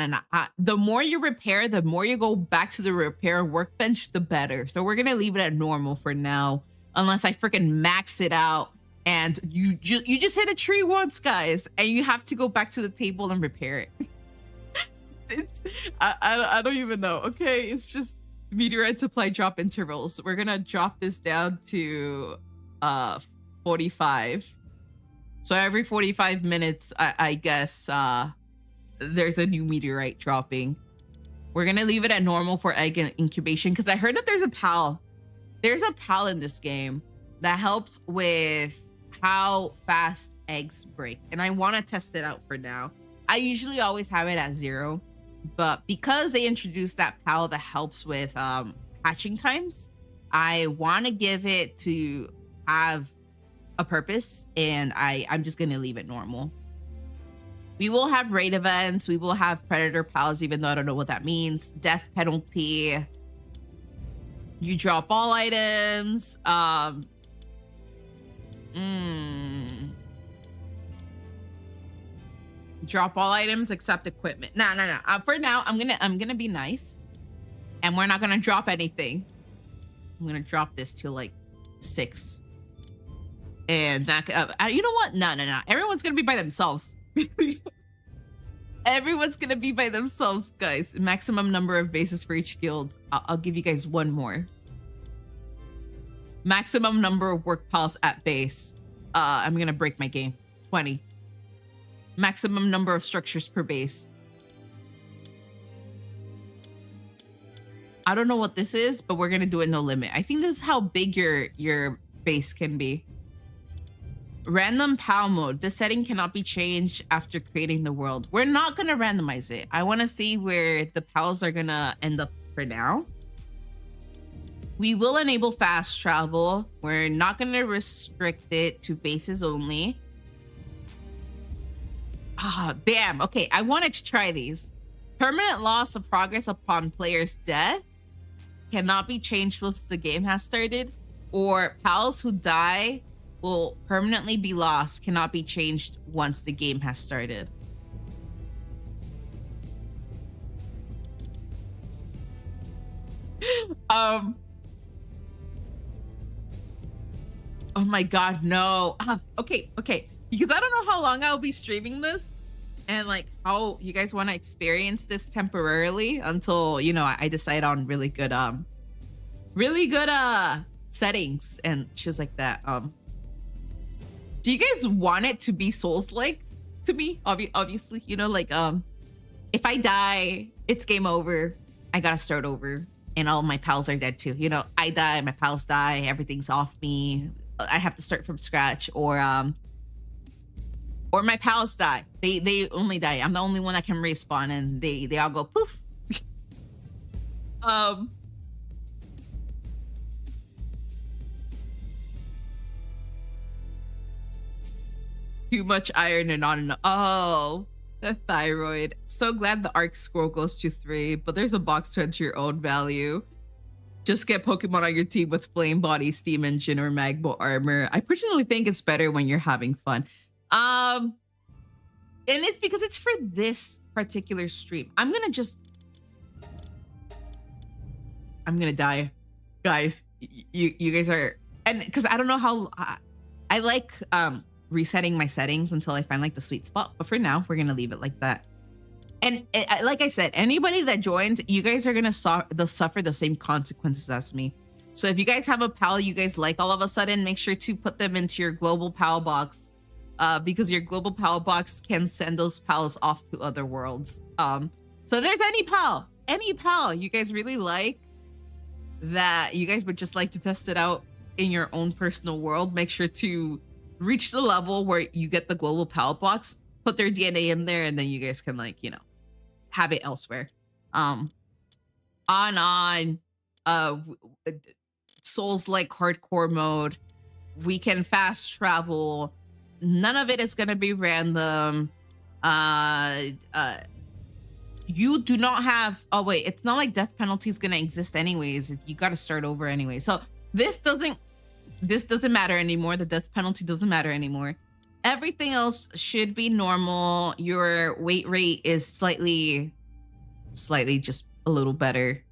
The more you repair, the more you go back to the repair workbench, the better. So we're gonna leave it at normal for now, unless I freaking max it out and you just hit a tree once, guys, and you have to go back to the table and repair it. I don't even know. Okay, it's just meteorite supply drop intervals. We're gonna drop this down to 45. So every 45 minutes, I guess there's a new meteorite dropping. We're gonna leave it at normal for egg incubation because I heard that there's a PAL. There's a PAL in this game that helps with how fast eggs break, and I want to test it out for now. I usually always have it at 0, but because they introduced that PAL that helps with hatching times, I want to give it to have a purpose, and I'm just gonna leave it normal. We will have raid events. We will have predator PALs, even though I don't know what that means. Death penalty. You drop all items. Drop all items except equipment. No. For now, I'm gonna be nice, and we're not gonna drop anything. I'm gonna drop this to like 6. And that, you know what? No. Everyone's gonna be by themselves. Everyone's gonna be by themselves, guys. Maximum number of bases for each guild. I'll give you guys one more. Maximum number of work pals at base. I'm gonna break my game. 20. Maximum number of structures per base. I don't know what this is, but we're gonna do it no limit. I think this is how big your base can be. Random PAL mode. This setting cannot be changed after creating the world. We're not gonna randomize it. I want to see where the PALs are gonna end up for now. We will enable fast travel. We're not gonna restrict it to bases only. Damn. Okay, I wanted to try these. Permanent loss of progress upon player's death cannot be changed once the game has started, or PALs who die will permanently be lost, cannot be changed once the game has started. Oh my god, no. Okay, because I don't know how long I'll be streaming this, and like how you guys want to experience this temporarily until, you know, I decide on really good settings and shit like that. Do you guys want it to be Souls-like to me? Obviously, you know, like if I die, it's game over. I gotta start over, and all my pals are dead too. You know, I die, my pals die, everything's off me. I have to start from scratch, or my pals die. They only die. I'm the only one that can respawn, and they all go poof. Too much iron and not enough. Oh, the thyroid. So glad the arc scroll goes to 3, but there's a box to enter your own value. Just get Pokemon on your team with Flame Body, Steam Engine, or Magma Armor. I personally think it's better when you're having fun. And it's because it's for this particular stream. I'm gonna die, guys. You guys are, and because I don't know how I like resetting my settings until I find like the sweet spot. But for now, we're gonna leave it like that. And like I said, anybody that joins, you guys are gonna suffer the same consequences as me. So if you guys have a pal you guys like all of a sudden, make sure to put them into your global pal box, because your global pal box can send those pals off to other worlds. So if there's any pal you guys really like that you guys would just like to test it out in your own personal world, make sure to reach the level where you get the global palette box, put their DNA in there, and then you guys can, like, you know, have it elsewhere. Um, on Souls like hardcore mode, we can fast travel. None of it is gonna be random. You do not have, oh wait, it's not like death penalty is gonna exist anyways. You gotta start over anyway. So this doesn't matter anymore. The death penalty doesn't matter anymore. Everything else should be normal. Your weight rate is slightly just a little better.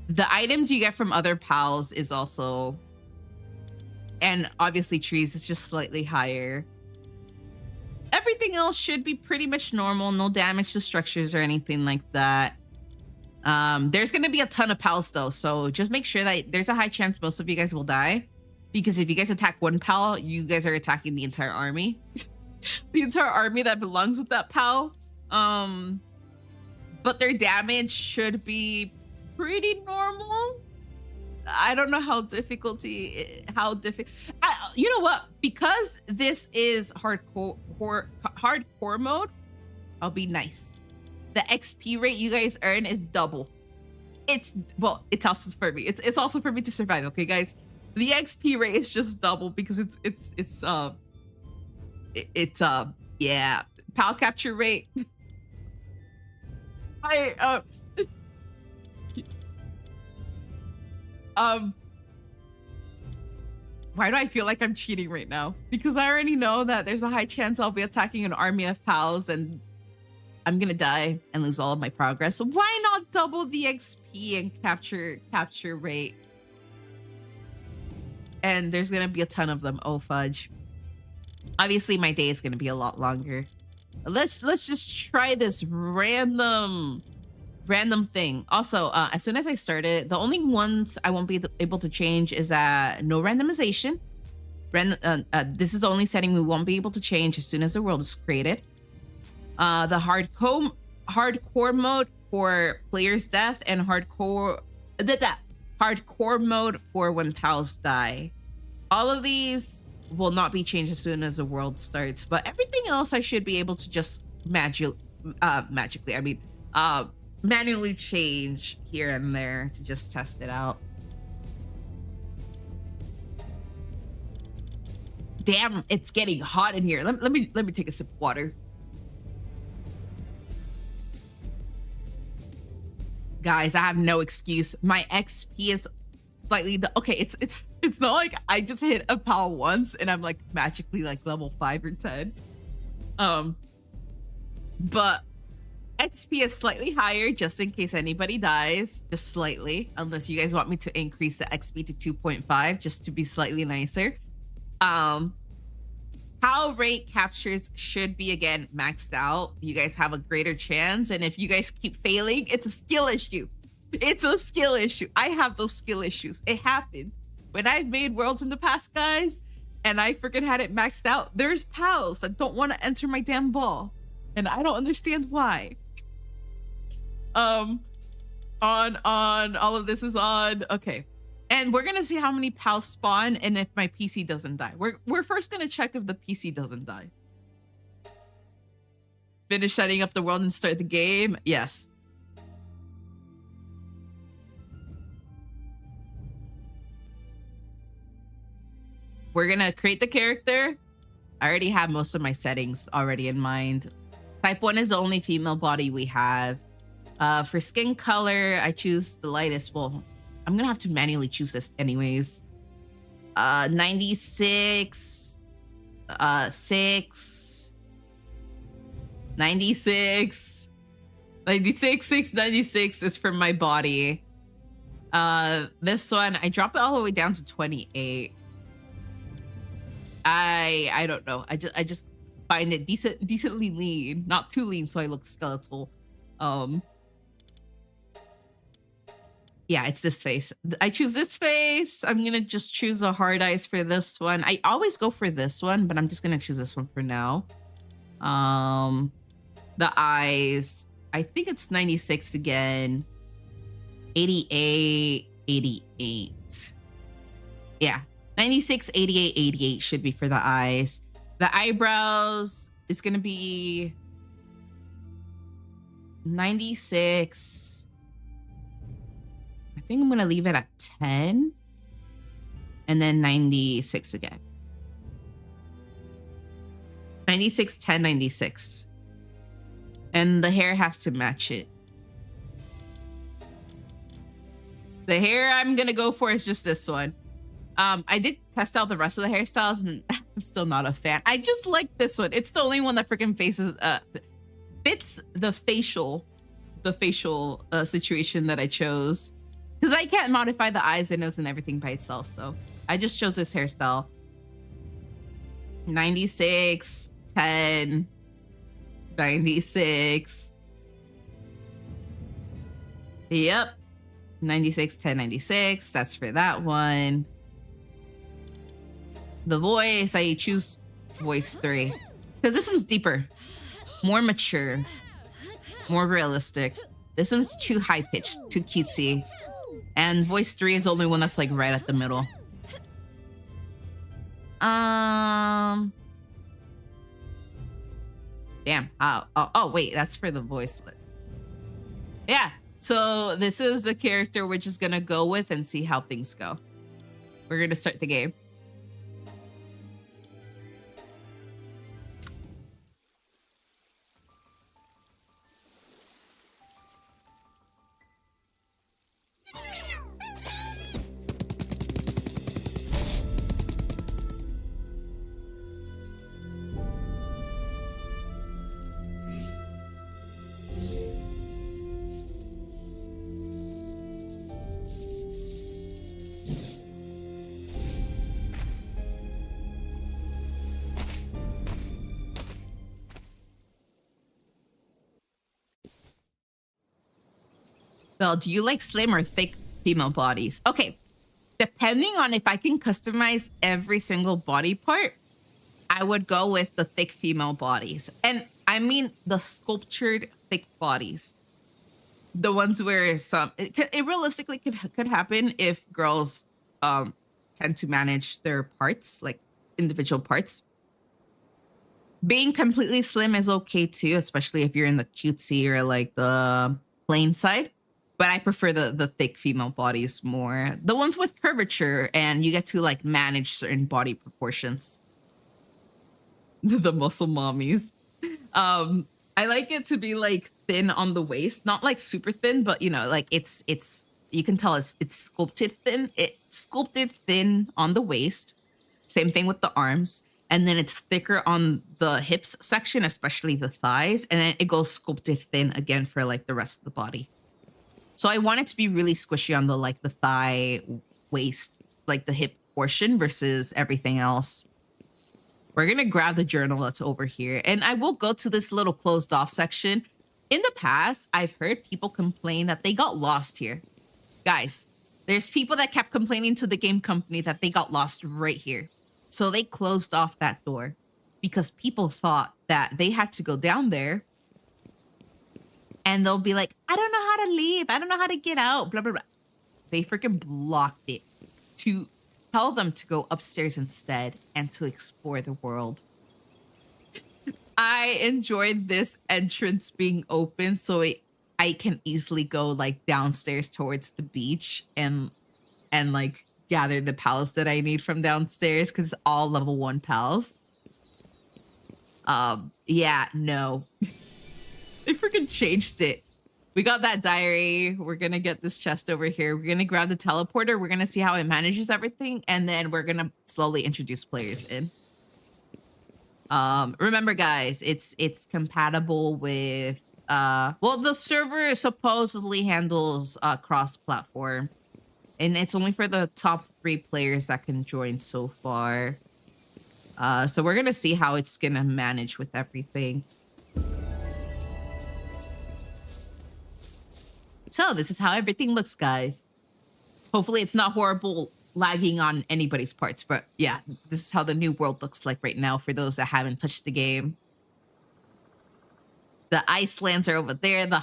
The items you get from other pals is also, and obviously trees is just slightly higher. Everything else should be pretty much normal. No damage to structures or anything like that. There's going to be a ton of pals though, so just make sure that there's a high chance most of you guys will die, because if you guys attack one pal, you guys are attacking the entire army. The entire army that belongs with that pal. But their damage should be pretty normal. I don't know how difficult. You know what? Because this is hardcore mode, I'll be nice. The XP rate you guys earn is double. It's also for me. It's also for me to survive. Okay, guys. The XP rate is just double because yeah, pal capture rate. Why do I feel like I'm cheating right now? Because I already know that there's a high chance I'll be attacking an army of pals and I'm gonna die and lose all of my progress. So why not double the XP and capture rate? And there's gonna be a ton of them. Oh fudge. Obviously my day is gonna be a lot longer. Let's just try this random thing. Also, as soon as I start it, the only ones I won't be able to change is no randomization. This is the only setting we won't be able to change as soon as the world is created. The hardcore mode for player's death and hardcore mode for when pals die. All of these will not be changed as soon as the world starts, but everything else I should be able to just manually change here and there to just test it out. Damn, it's getting hot in here. Let me take a sip of water. Guys, I have no excuse. My XP is slightly okay. It's not like I just hit a pal once and I'm like magically like level 5 or 10. But XP is slightly higher just in case anybody dies, just slightly, unless you guys want me to increase the XP to 2.5 just to be slightly nicer. Pal rate captures should be again maxed out. You guys have a greater chance, and if you guys keep failing, it's a skill issue. It's a skill issue. I have those skill issues. It happened when I've made worlds in the past, guys, and I freaking had it maxed out. There's pals that don't want to enter my damn ball, and I don't understand why. On all of this is on. Okay. And we're gonna see how many pals spawn and if my PC doesn't die. We're first gonna check if the PC doesn't die. Finish setting up the world and start the game. Yes. We're gonna create the character. I already have most of my settings already in mind. Type 1 is the only female body we have. For skin color, I choose the lightest. Well, I'm gonna have to manually choose this anyways. 96, 6, 96, 96 is for my body. This one, I drop it all the way down to 28. I don't know. I just find it decently lean, not too lean, so I look skeletal. Yeah, it's this face. I choose this face. I'm gonna just choose a hard eyes for this one. I always go for this one, but I'm just gonna choose this one for now. The eyes, I think it's 96 again. 88, 88. Yeah, 96, 88, 88 should be for the eyes. The eyebrows is going to be 96. I think I'm going to leave it at 10. And then 96 again. 96, 10, 96. And the hair has to match it. The hair I'm going to go for is just this one. I did test out the rest of the hairstyles and I'm still not a fan. I just like this one. It's the only one that freaking fits the facial situation that I chose. Because I can't modify the eyes and nose and everything by itself. So I just chose this hairstyle. 96, 10, 96. Yep. 96, 10, 96. That's for that one. The voice, I choose voice 3. Because this one's deeper. More mature. More realistic. This one's too high-pitched, too cutesy. And voice 3 is the only one that's like right at the middle. Damn. Oh, wait, that's for the voice. Yeah. So this is the character we're just gonna go with and see how things go. We're gonna start the game. Well, do you like slim or thick female bodies? Okay, depending on if I can customize every single body part, I would go with the thick female bodies. And I mean the sculptured thick bodies. The ones where it realistically could happen if girls tend to manage their parts, like individual parts. Being completely slim is okay too, especially if you're in the cutesy or like the plain side. But I prefer the thick female bodies more. The ones with curvature and you get to like manage certain body proportions. The muscle mommies. I like it to be like thin on the waist, not like super thin, but you know, like it's you can tell it's sculpted thin. It's sculpted thin on the waist. Same thing with the arms. And then it's thicker on the hips section, especially the thighs. And then it goes sculpted thin again for like the rest of the body. So I want it to be really squishy on the like the thigh, waist, like the hip portion versus everything else. We're going to grab the journal that's over here. And I will go to this little closed off section. In the past, I've heard people complain that they got lost here. Guys, there's people that kept complaining to the game company that they got lost right here. So they closed off that door because people thought that they had to go down there and they'll be like, I don't know how to leave. I don't know how to get out, blah, blah, blah. They freaking blocked it to tell them to go upstairs instead and to explore the world. I enjoyed this entrance being open so I can easily go like downstairs towards the beach and like gather the pals that I need from downstairs because it's all level 1 pals. Yeah, no. They freaking changed it. We got that diary. We're going to get this chest over here. We're going to grab the teleporter. We're going to see how it manages everything. And then we're going to slowly introduce players in. Remember, guys, it's compatible with... well, the server supposedly handles cross-platform. And it's only for the top 3 players that can join so far. So we're going to see how it's going to manage with everything. So this is how everything looks, guys. Hopefully it's not horrible lagging on anybody's parts. But yeah, this is how the new world looks like right now for those that haven't touched the game. The Icelands are over there. The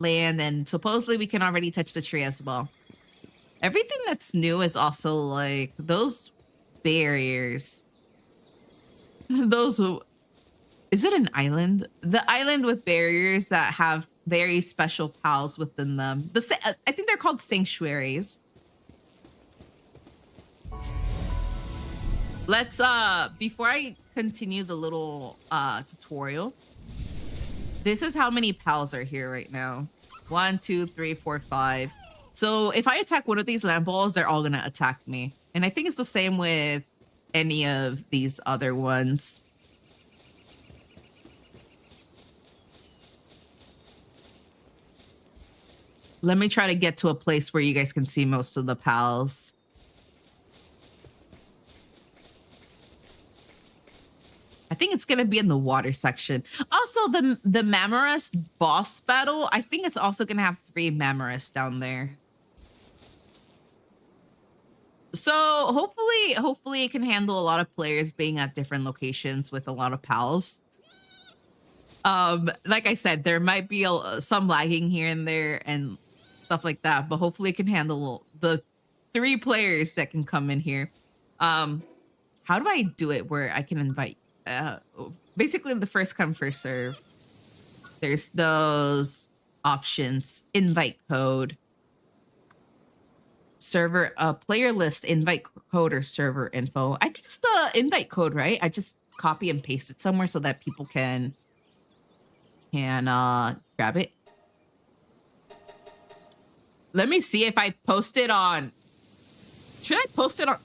land, and supposedly we can already touch the tree as well. Everything that's new is also like those barriers. Those, is it an island? The island with barriers that have very special pals within them. I think they're called sanctuaries. Let's before I continue the little tutorial, this is how many pals are here right now. 1, 2, 3, 4, 5. So if I attack one of these land balls, they're all gonna attack me. And I think it's the same with any of these other ones. Let me try to get to a place where you guys can see most of the pals. I think it's gonna be in the water section. Also, the Mamorous boss battle, I think it's also gonna have 3 Mamorous down there. So hopefully it can handle a lot of players being at different locations with a lot of pals. Like I said, there might be some lagging here and there and stuff like that, but hopefully it can handle the 3 players that can come in here. How do I do it where I can invite? Basically the first come first serve. There's those options: invite code, server, player list, invite code, or server info. I think it's the invite code, right? I just copy and paste it somewhere so that people can grab it. Let me see if I post it on, should I post it on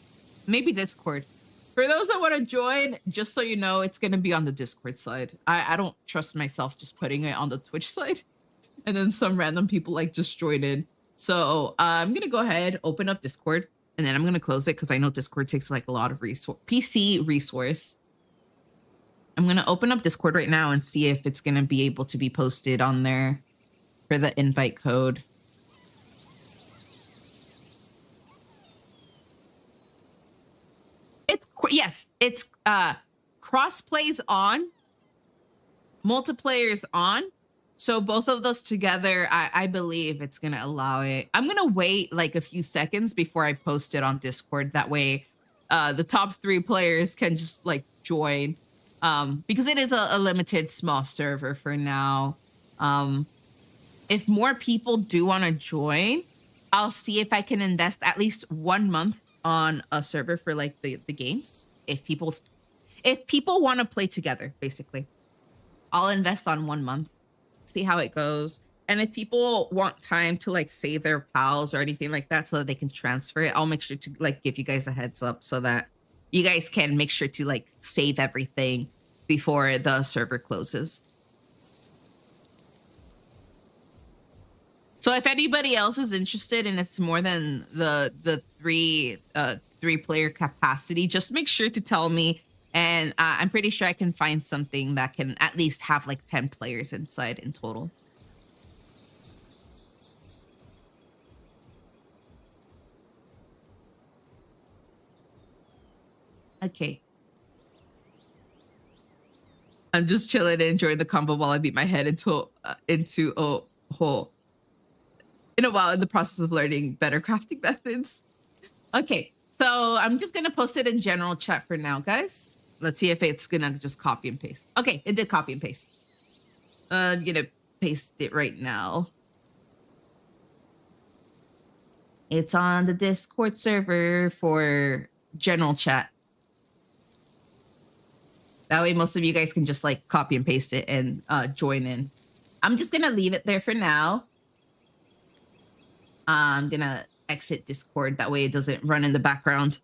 maybe Discord? For those that want to join, just so you know, it's going to be on the Discord side. I don't trust myself just putting it on the Twitch side and then some random people like just join in. So I'm going to go ahead, open up Discord, and then I'm going to close it because I know Discord takes like a lot of PC resource. I'm going to open up Discord right now and see if it's going to be able to be posted on there for the invite code. It's cross plays on, multiplayer's on. So both of those together, I believe it's gonna allow it. I'm gonna wait like a few seconds before I post it on Discord. That way, the top 3 players can just like join, because it is a limited small server for now. If more people do want to join, I'll see if I can invest at least 1 month on a server for like the games. If people want to play together, basically, I'll invest on 1 month, see how it goes. And if people want time to like save their pals or anything like that so that they can transfer it, I'll make sure to like give you guys a heads up so that you guys can make sure to like save everything before the server closes. So if anybody else is interested and it's more than the 3 player capacity, just make sure to tell me, and I'm pretty sure I can find something that can at least have like 10 players inside in total. Okay. I'm just chilling and enjoying the combo while I beat my head into a hole. In a while, in the process of learning better crafting methods. Okay, so I'm just gonna post it in general chat for now, guys. Let's see if it's gonna just copy and paste. Okay, it did copy and paste. I'm gonna paste it right now. It's on the Discord server for general chat. That way most of you guys can just like copy and paste it and join in. I'm just gonna leave it there for now. I'm gonna exit Discord. That way it doesn't run in the background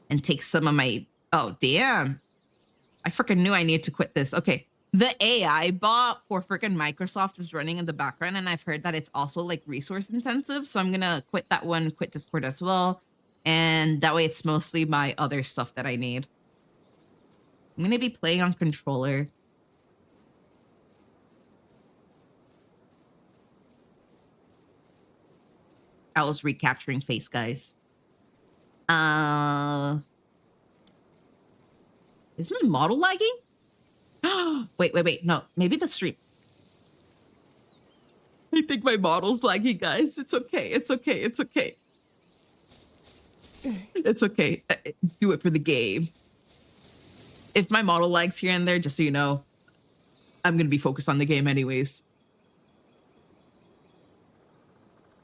and take some of my, oh, damn. I freaking knew I needed to quit this. Okay. The AI bot for freaking Microsoft was running in the background, and I've heard that it's also like resource intensive. So I'm gonna quit that one, quit Discord as well. And that way it's mostly my other stuff that I need. I'm gonna be playing on controller. I was recapturing face, guys. Is my model lagging? Wait. No, maybe the stream. think my model's laggy, guys. It's okay. It's okay. It's okay. It's okay. Do it for the game. If my model lags here and there, just so you know, I'm going to be focused on the game anyways.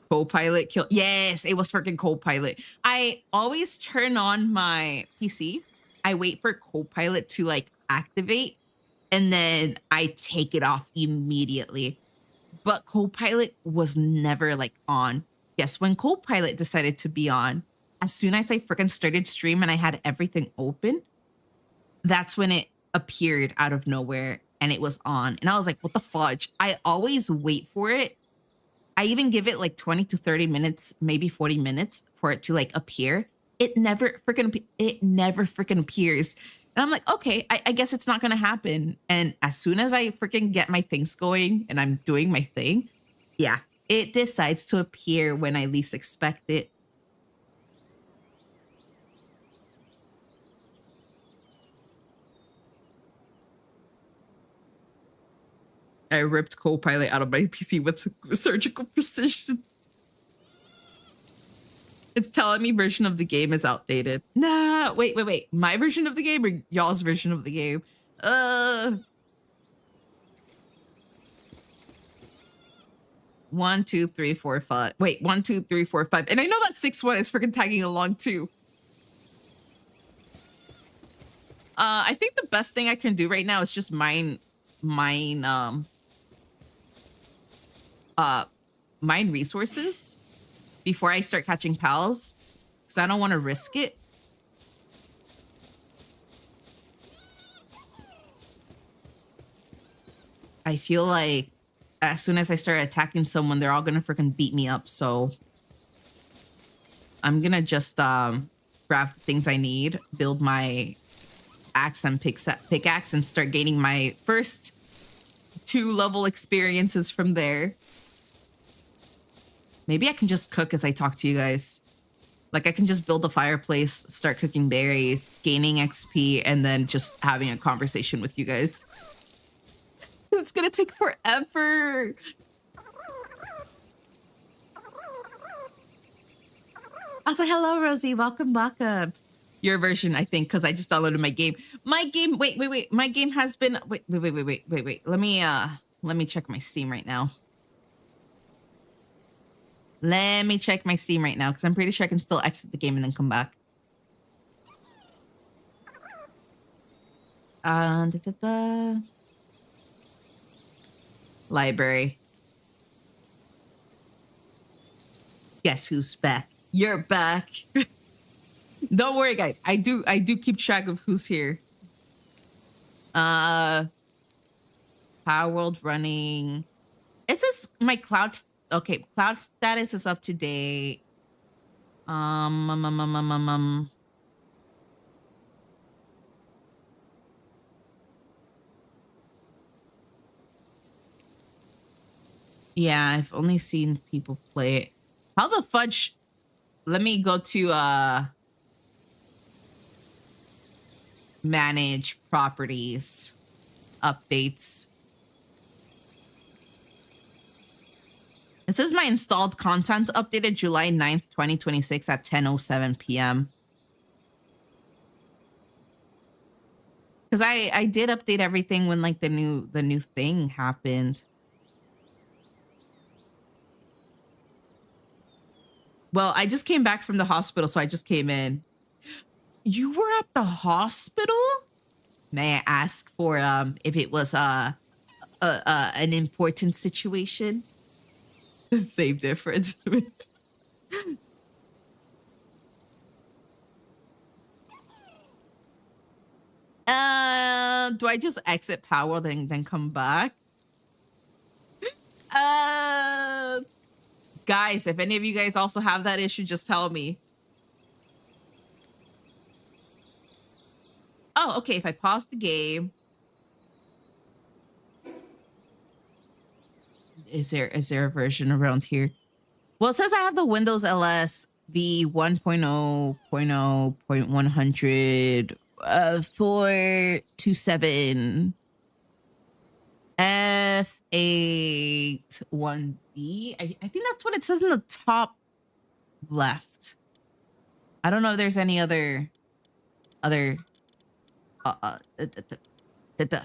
Copilot kill. Yes, it was freaking Copilot. I always turn on my PC. I wait for Copilot to like activate and then I take it off immediately. But Copilot was never like on. Yes, when Copilot decided to be on, as soon as I freaking started stream and I had everything open, that's when it appeared out of nowhere and it was on. And I was like, what the fudge? I always wait for it. I even give it like 20 to 30 minutes, maybe 40 minutes for it to like appear. It never freaking appears. And I'm like, okay, I guess it's not going to happen. And as soon as I freaking get my things going and I'm doing my thing, yeah, it decides to appear when I least expect it. I ripped Copilot out of my PC with surgical precision. It's telling me version of the game is outdated. Nah, wait. My version of the game or y'all's version of the game? 1, 2, 3, 4, 5. Wait, 1, 2, 3, 4, 5. And I know that 6-1 is freaking tagging along too. I think the best thing I can do right now is just mine resources before I start catching pals, because I don't want to risk it. I feel like as soon as I start attacking someone, they're all gonna freaking beat me up. So I'm gonna just grab the things I need, build my axe and pickaxe, and start gaining my first 2-level experiences from there. Maybe I can just cook as I talk to you guys. Like I can just build a fireplace, start cooking berries, gaining XP, and then just having a conversation with you guys. It's gonna take forever. I was like, hello, Rosie. Welcome. Your version, I think, because I just downloaded my game. My game, wait. My game has been, wait. Let me check my Steam right now. Let me check my Steam right now, because I'm pretty sure I can still exit the game and then come back. Library. Guess who's back? You're back. Don't worry, guys. I do keep track of who's here. Palworld running. Is this my cloud? Okay, cloud status is up to date. Yeah, I've only seen people play it. How the fudge? Let me go to manage properties updates. It says my installed content updated July 9th, 2026 at 10:07 p.m. Because I did update everything when like the new thing happened. Well, I just came back from the hospital, so I just came in. You were at the hospital? May I ask for if it was an important situation? Same difference. Do I just exit Palworld and then come back? Guys, if any of you guys also have that issue, just tell me. Oh, okay. If I pause the game, is there a version around here? Well, it says I have the Windows LS v1.0.0.100 427 F8 181D. I think that's what it says in the top left. I don't know if there's any other uh, uh, uh, uh, uh,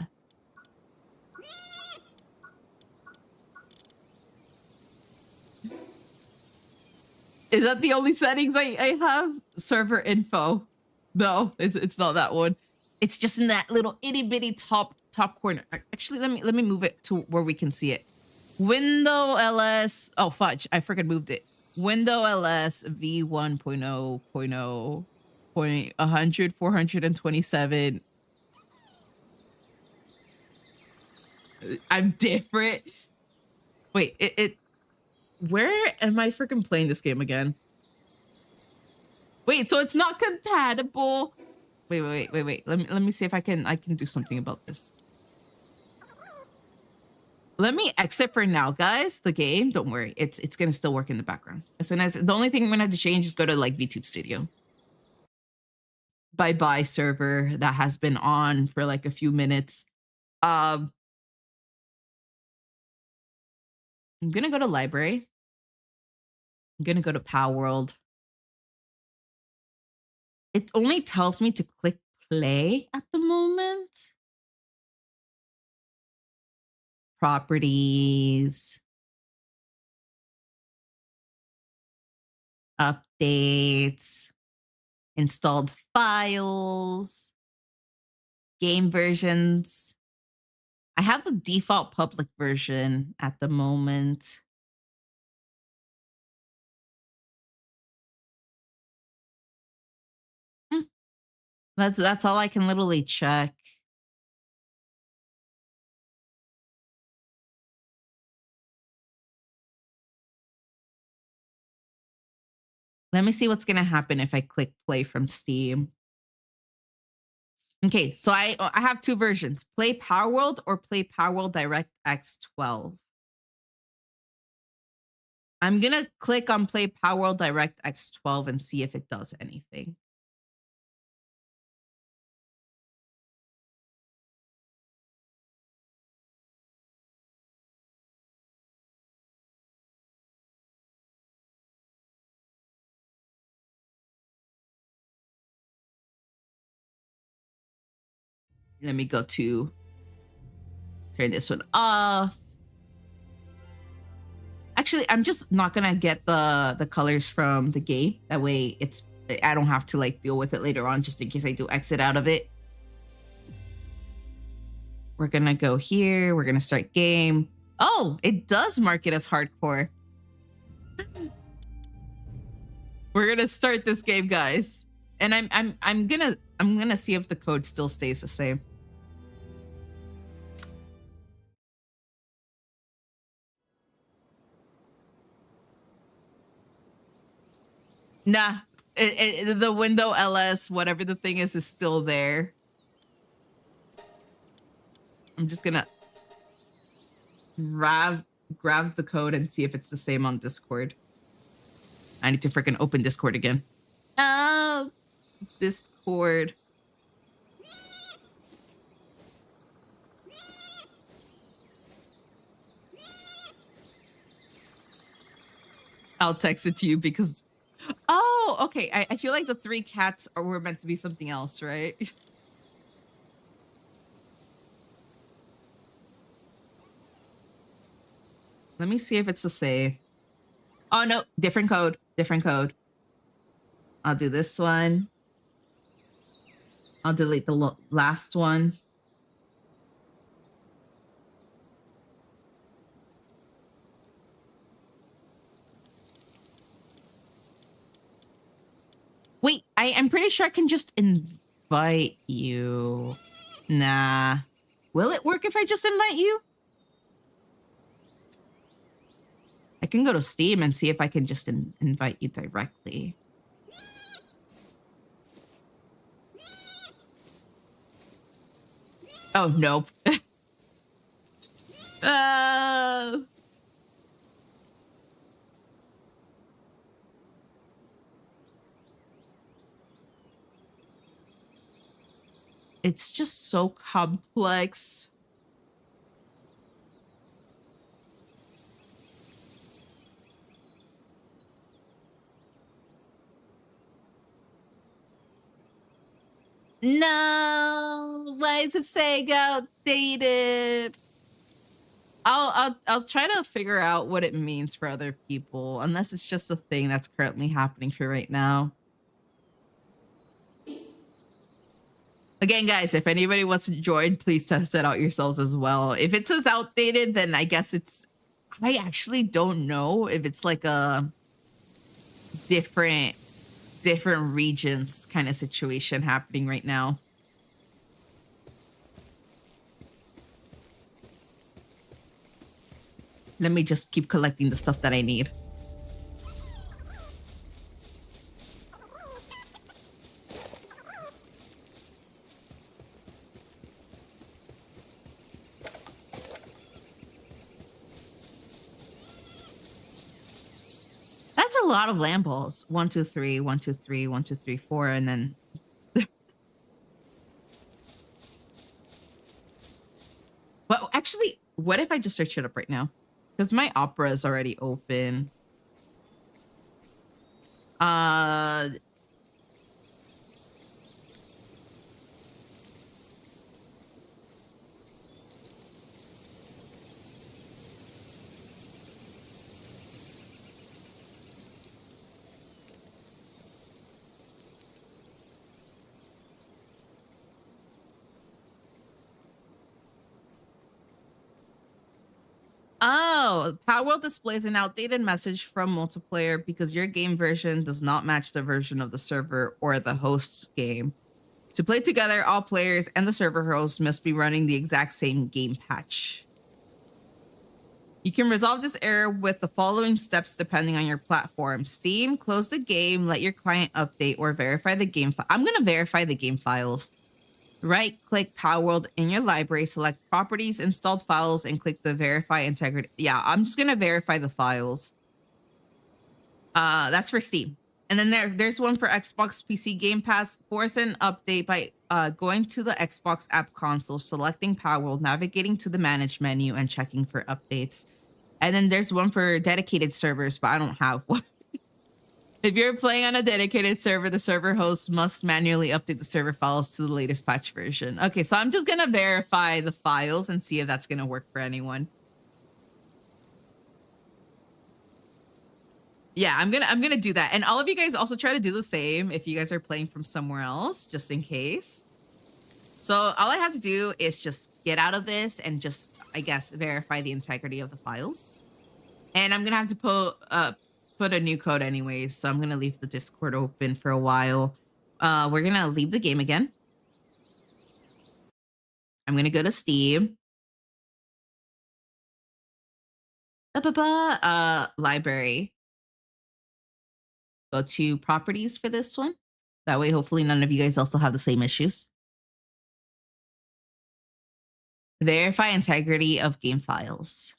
Is that the only settings I have? Server info. No, it's not that one. It's just in that little itty bitty top corner. Actually, let me move it to where we can see it. Window LS. Oh fudge! I freaking moved it. Window LS V1.0.0 point 100 427. I'm different. Wait, it where am I freaking playing this game again? Wait, so it's not compatible. Wait. Let me see if I can do something about this. Let me exit for now, guys. The game, don't worry. It's gonna still work in the background. As soon as the only thing I'm gonna have to change is go to like VTube Studio. Bye server that has been on for like a few minutes. I'm gonna go to library. I'm gonna go to Palworld. It only tells me to click play at the moment. Properties. Updates. Installed files. Game versions. I have the default public version at the moment. That's all I can literally check. Let me see what's gonna happen if I click play from Steam. Okay, so I have two versions: play Palworld or play Palworld DirectX 12. I'm gonna click on play Palworld DirectX 12 and see if it does anything. Let me go to turn this one off. Actually, I'm just not gonna get the colors from the game. That way I don't have to like deal with it later on, just in case I do exit out of it. We're gonna go here. We're gonna start game. Oh, it does mark it as hardcore. We're gonna start this game, guys. And I'm gonna see if the code still stays the same. Nah, the window LS, whatever the thing is still there. I'm just gonna grab the code and see if it's the same on Discord. I need to freaking open Discord again. Oh, Discord. I'll text it to you because... Oh, okay. I feel like the three cats were meant to be something else, right? Let me see if it's the same. Oh, no. Different code. Different code. I'll do this one. I'll delete the last one. Wait, I'm pretty sure I can just invite you. Nah. Will it work if I just invite you? I can go to Steam and see if I can just invite you directly. Oh, nope. It's just so complex. No, why is it saying outdated? I'll try to figure out what it means for other people, unless it's just a thing that's currently happening for right now. Again, guys, if anybody wants to join, please test it out yourselves as well. If it says outdated, then I guess it's, I actually don't know if it's like a different regions kind of situation happening right now. Let me just keep collecting the stuff that I need. That's a lot of lamp balls. 1, 2, 3, 1, 2, 3, 1, 2, 3, 4, and then. Well, actually, what if I just search it up right now? Because my opera is already open. Oh, Palworld displays an outdated message from multiplayer because your game version does not match the version of the server or the host's game. To play together, all players and the server host must be running the exact same game patch. You can resolve this error with the following steps depending on your platform. Steam, close the game, let your client update, or verify the game. I'm going to verify the game files. Right-click Palworld in your library, select Properties, Installed Files, and click the Verify Integrity. Yeah, I'm just going to verify the files. That's for Steam. And then there's one for Xbox PC Game Pass. Force an update by going to the Xbox App Console, selecting Palworld, navigating to the Manage menu, and checking for updates. And then there's one for dedicated servers, but I don't have one. If you're playing on a dedicated server, the server host must manually update the server files to the latest patch version. Okay, so I'm just gonna verify the files and see if that's gonna work for anyone. Yeah, I'm gonna do that. And all of you guys also try to do the same if you guys are playing from somewhere else, just in case. So all I have to do is just get out of this and just, I guess, verify the integrity of the files. And I'm gonna have to put a new code anyways, so I'm gonna leave the Discord open for a while. We're gonna leave the game again. I'm gonna go to Steam. Library. Go to properties for this one. That way, hopefully none of you guys also have the same issues. Verify integrity of game files.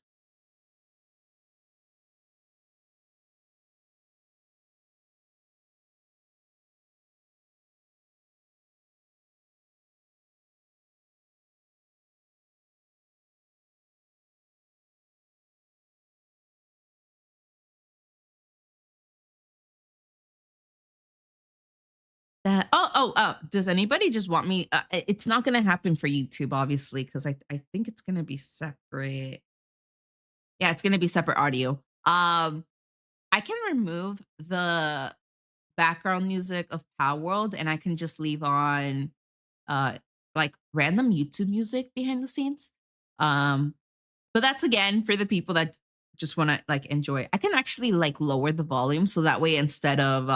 Does anybody just want me? It's not going to happen for YouTube, obviously, because I think it's going to be separate. Yeah, it's going to be separate audio. I can remove the background music of Palworld and I can just leave on like random YouTube music behind the scenes. But that's again for the people that just want to like enjoy. I can actually like lower the volume so that way instead of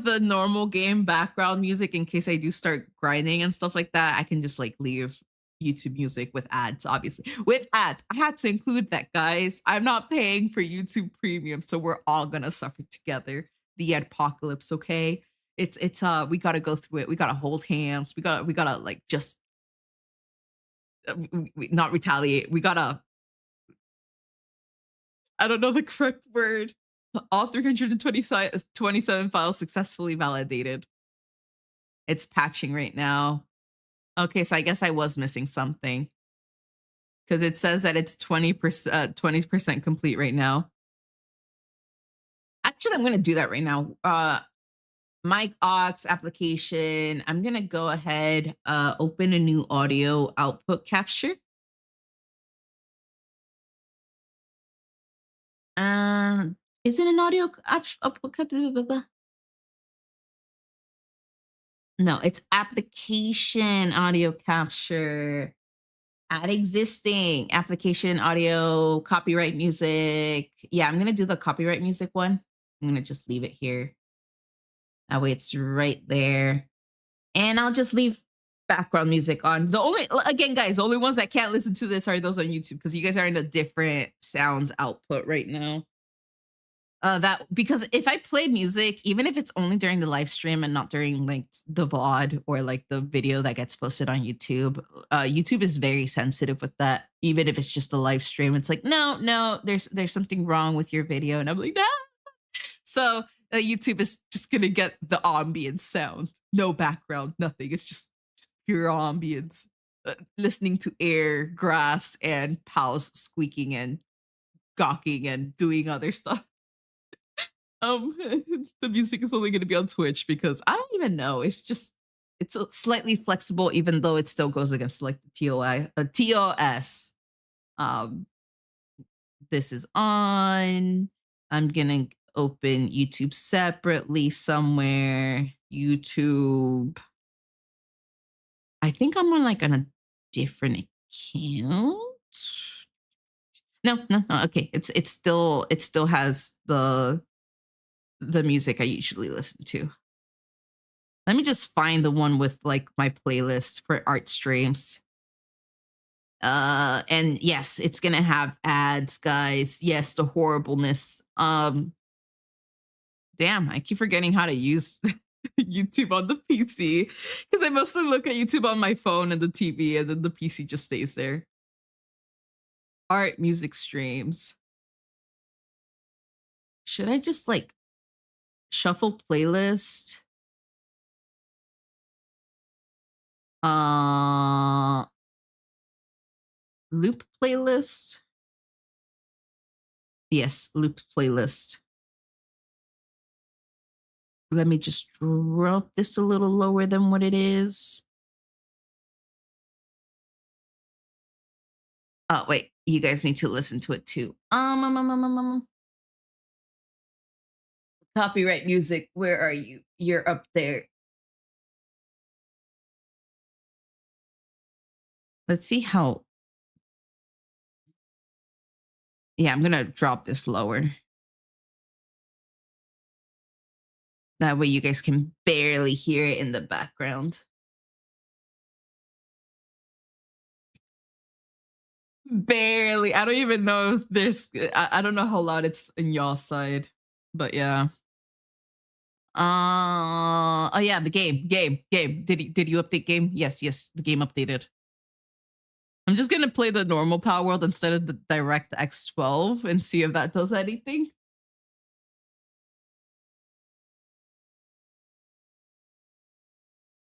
the normal game background music, in case I do start grinding and stuff like that, I can just like leave YouTube music with ads, obviously. With ads, I had to include that, guys. I'm not paying for YouTube Premium, so we're all gonna suffer together. The apocalypse, okay? It's we gotta go through it. We gotta hold hands. We gotta like just not retaliate. We gotta. I don't know the correct word. All 327 files successfully validated. It's patching right now. Okay, so I guess I was missing something because it says that it's 20% complete right now. Actually, I'm going to do that right now. Mic aux application. I'm gonna go ahead, open a new audio output capture. Is it an audio output capture? No, it's application audio capture. Add existing application audio, copyright music. Yeah, I'm gonna do the copyright music one. I'm gonna just leave it here. That way it's right there. And I'll just leave background music on. The only, again, guys, the only ones that can't listen to this are those on YouTube because you guys are in a different sound output right now. That because if I play music, even if it's only during the live stream and not during like the VOD or like the video that gets posted on YouTube, YouTube is very sensitive with that. Even if it's just a live stream, it's like, no, there's something wrong with your video, and I'm like, nah. So YouTube is just gonna get the ambient sound, no background, nothing. It's just pure ambience, listening to air, grass, and pals squeaking and gawking and doing other stuff. The music is only going to be on Twitch because I don't even know. It's slightly flexible, even though it still goes against like the TOS. Um, this is on. I'm gonna open YouTube separately somewhere. YouTube. I think I'm on a different account. No. Okay, it still has the music I usually listen to. Let me just find the one with like my playlist for art streams. And yes, it's gonna have ads, guys. Yes, the horribleness. Damn, I keep forgetting how to use YouTube on the PC because I mostly look at YouTube on my phone and the TV, and then the PC just stays there. Art music streams. Should I just like shuffle playlist? Loop playlist. Yes, loop playlist. Let me just drop this a little lower than what it is. Oh, wait, you guys need to listen to it too. Copyright music, where are you? You're up there. Let's see how. Yeah, I'm gonna drop this lower. That way you guys can barely hear it in the background. Barely. I don't even know if there's, I don't know how loud it's in y'all side, but yeah. Oh yeah, the game. Did you update game? Yes, the game updated. I'm just gonna play the normal Palworld instead of the DirectX 12 and see if that does anything.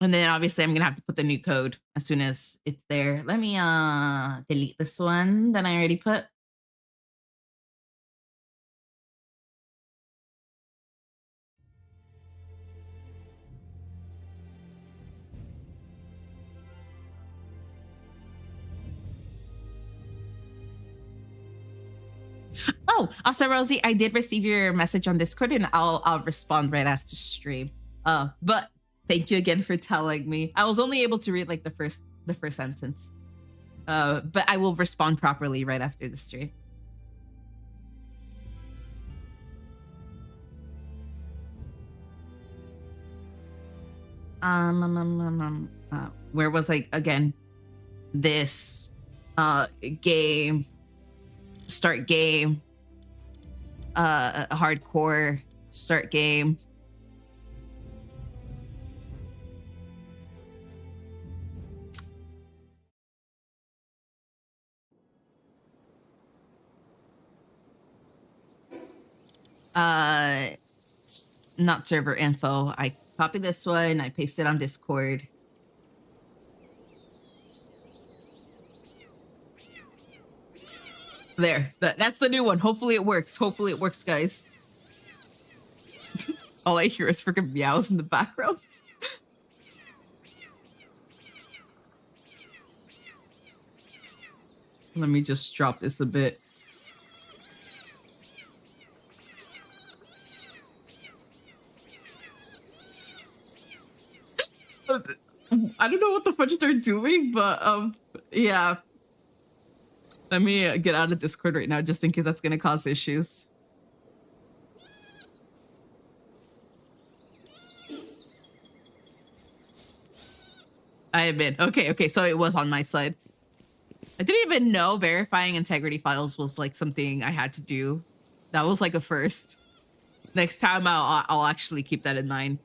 And then obviously I'm gonna have to put the new code as soon as it's there. Let me delete this one that I already put. Oh, also Rosie, I did receive your message on Discord and I'll respond right after stream. But thank you again for telling me. I was only able to read like the first sentence. But I will respond properly right after the stream. Where was I again? This game, start game, hardcore, start game. Not server info. I copy this one, I paste it on Discord. There, that's the new one. Hopefully it works. Hopefully it works, guys. All I hear is freaking meows in the background. Let me just drop this a bit. I don't know what the fudge they're doing, but yeah. Let me get out of Discord right now just in case that's gonna cause issues. I admit. Okay, so it was on my side. I didn't even know verifying integrity files was like something I had to do. That was like a first. Next time I'll actually keep that in mind.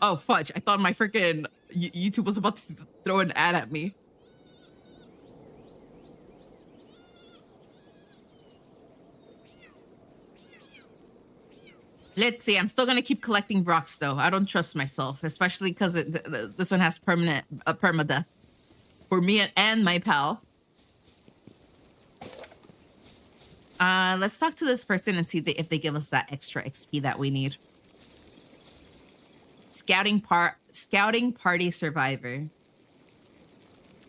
Oh, fudge. I thought my freaking YouTube was about to throw an ad at me. Let's see. I'm still going to keep collecting rocks, though. I don't trust myself, especially because this one has permadeath for me and my pal. Let's talk to this person and see if they give us that extra XP that we need. Scouting party survivor.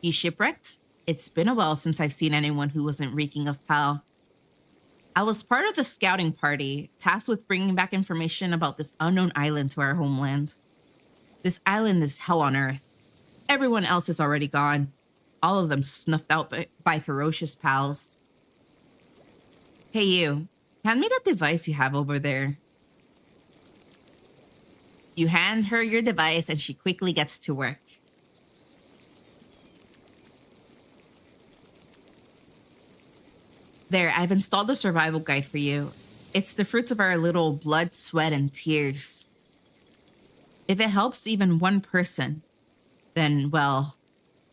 You shipwrecked? It's been a while since I've seen anyone who wasn't reeking of pal. I was part of the scouting party, tasked with bringing back information about this unknown island to our homeland. This island is hell on earth. Everyone else is already gone. All of them snuffed out by ferocious pals. Hey you, hand me that device you have over there. You hand her your device and she quickly gets to work. There, I've installed a survival guide for you. It's the fruits of our little blood, sweat, and tears. If it helps even one person, then, well,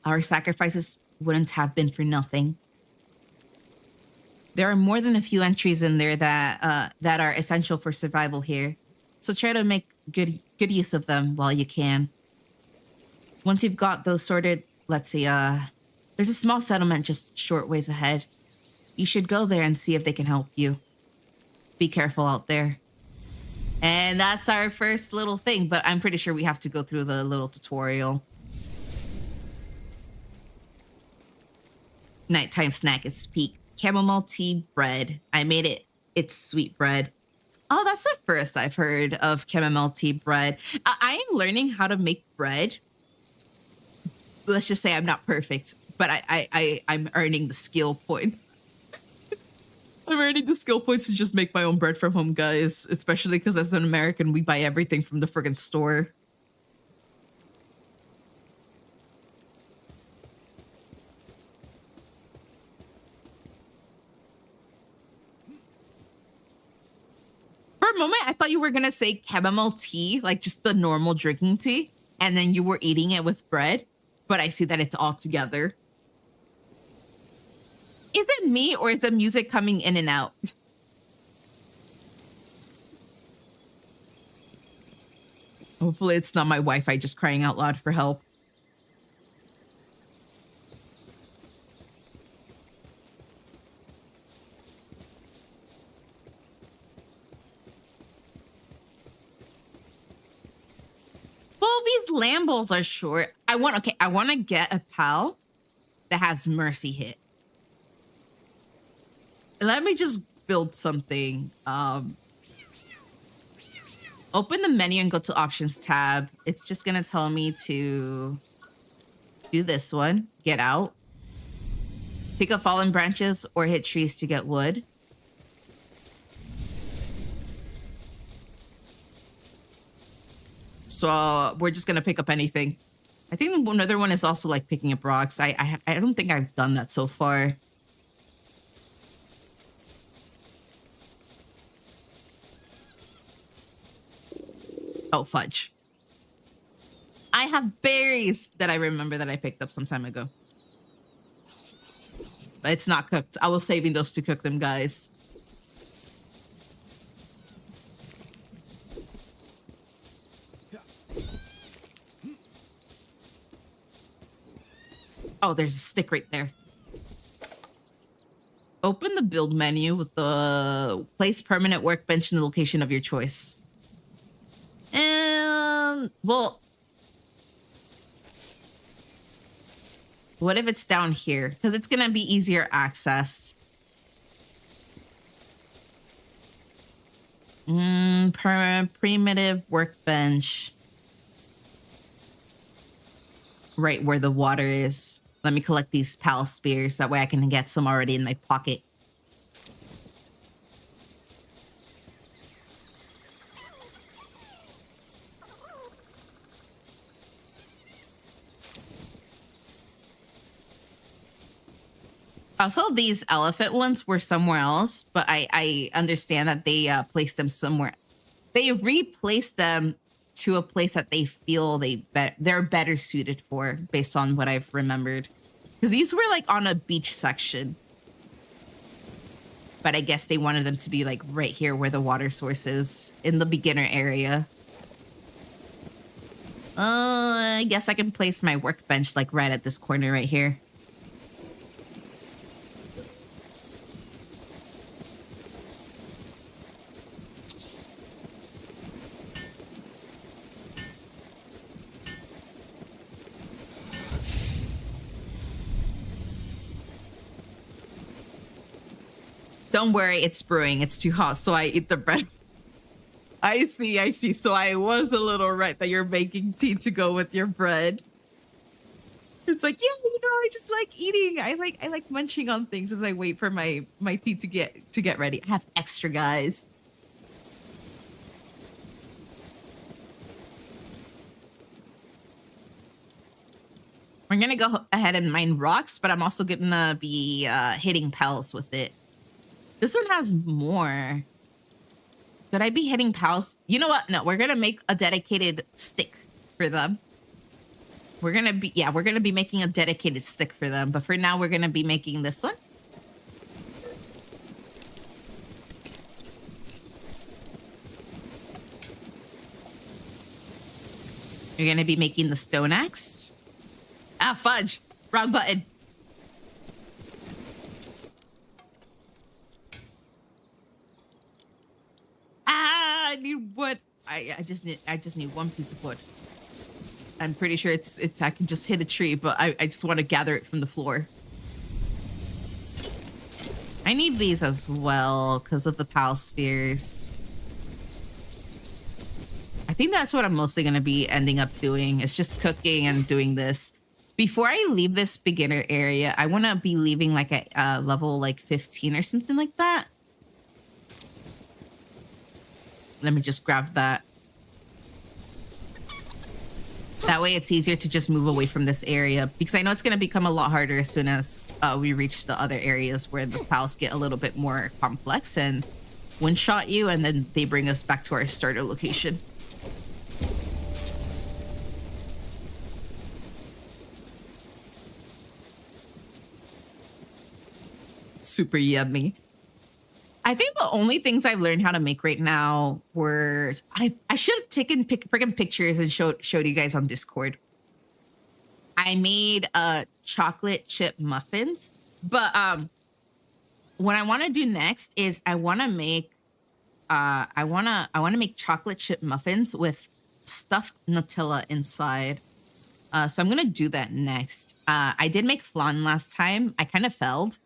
our sacrifices wouldn't have been for nothing. There are more than a few entries in there that are essential for survival here, so try to make good use of them while you can. Once you've got those sorted, let's see, there's a small settlement just short ways ahead. You should go there and see if they can help you. Be careful out there. And that's our first little thing, but I'm pretty sure we have to go through the little tutorial. Nighttime snack is peak. Chamomile tea bread. I made it. It's sweet bread. Oh, that's the first I've heard of chamomile tea bread. I am learning how to make bread. Let's just say I'm not perfect, but I'm earning the skill points. I'm earning the skill points to just make my own bread from home, guys. Especially because as an American, we buy everything from the friggin' store. For a moment, I thought you were gonna say chamomile tea, like just the normal drinking tea, and then you were eating it with bread. But I see that it's all together. Is it me or is the music coming in and out? Hopefully it's not my Wi-Fi just crying out loud for help. Well, these Lambos are short. I want to get a pal that has mercy hit. Let me just build something. Open the menu and go to options tab. It's just gonna tell me to do this one. Get out. Pick up fallen branches or hit trees to get wood. So we're just gonna pick up anything. I think another one is also like picking up rocks. I don't think I've done that so far. Oh, fudge. I have berries that I remember that I picked up some time ago. But it's not cooked. I was saving those to cook them, guys. Oh, there's a stick right there. Open the build menu with the place permanent workbench in the location of your choice. And, well, what if it's down here? Because it's going to be easier access. Primitive workbench. Right where the water is. Let me collect these pal spears. That way I can get some already in my pocket. Also, these elephant ones were somewhere else, but I understand that they placed them somewhere. They replaced them to a place that they feel they're better suited for, based on what I've remembered. Because these were like on a beach section. But I guess they wanted them to be like right here where the water source is, in the beginner area. I guess I can place my workbench like right at this corner right here. Don't worry, it's brewing. It's too hot, so I eat the bread. I see. So I was a little right that you're making tea to go with your bread. It's like, yeah, I just like eating. I like munching on things as I wait for my tea to get ready. I have extra, guys. We're gonna go ahead and mine rocks, but I'm also gonna be hitting pals with it. This one has more. Should I be hitting pals? You know what? No, we're gonna make a dedicated stick for them. We're gonna be making a dedicated stick for them. But for now, we're gonna be making this one. You're gonna be making the stone axe. Ah, fudge. Wrong button. I need wood. I just need one piece of wood. I'm pretty sure it's I can just hit a tree, but I just want to gather it from the floor. I need these as well because of the pal spheres. I think that's what I'm mostly going to be ending up doing. It's just cooking and doing this. Before I leave this beginner area, I want to be leaving like a level like 15 or something like that. Let me just grab that. That way it's easier to just move away from this area, because I know it's going to become a lot harder as soon as we reach the other areas where the pals get a little bit more complex and one-shot you, and then they bring us back to our starter location. Super yummy. I think the only things I've learned how to make right now were I should have taken freaking pictures and showed you guys on Discord. I made chocolate chip muffins, but what I want to do next is I want to make chocolate chip muffins with stuffed Nutella inside. So I'm gonna do that next. I did make flan last time. I kind of failed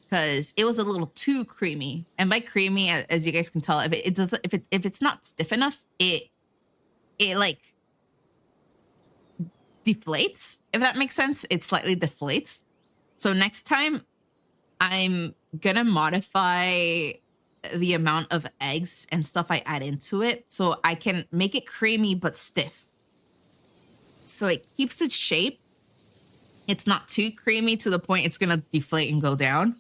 because it was a little too creamy, and by creamy, as you guys can tell, if it's not stiff enough, it like deflates. If that makes sense, it slightly deflates. So next time, I'm gonna modify the amount of eggs and stuff I add into it so I can make it creamy but stiff. So it keeps its shape. It's not too creamy to the point it's gonna deflate and go down.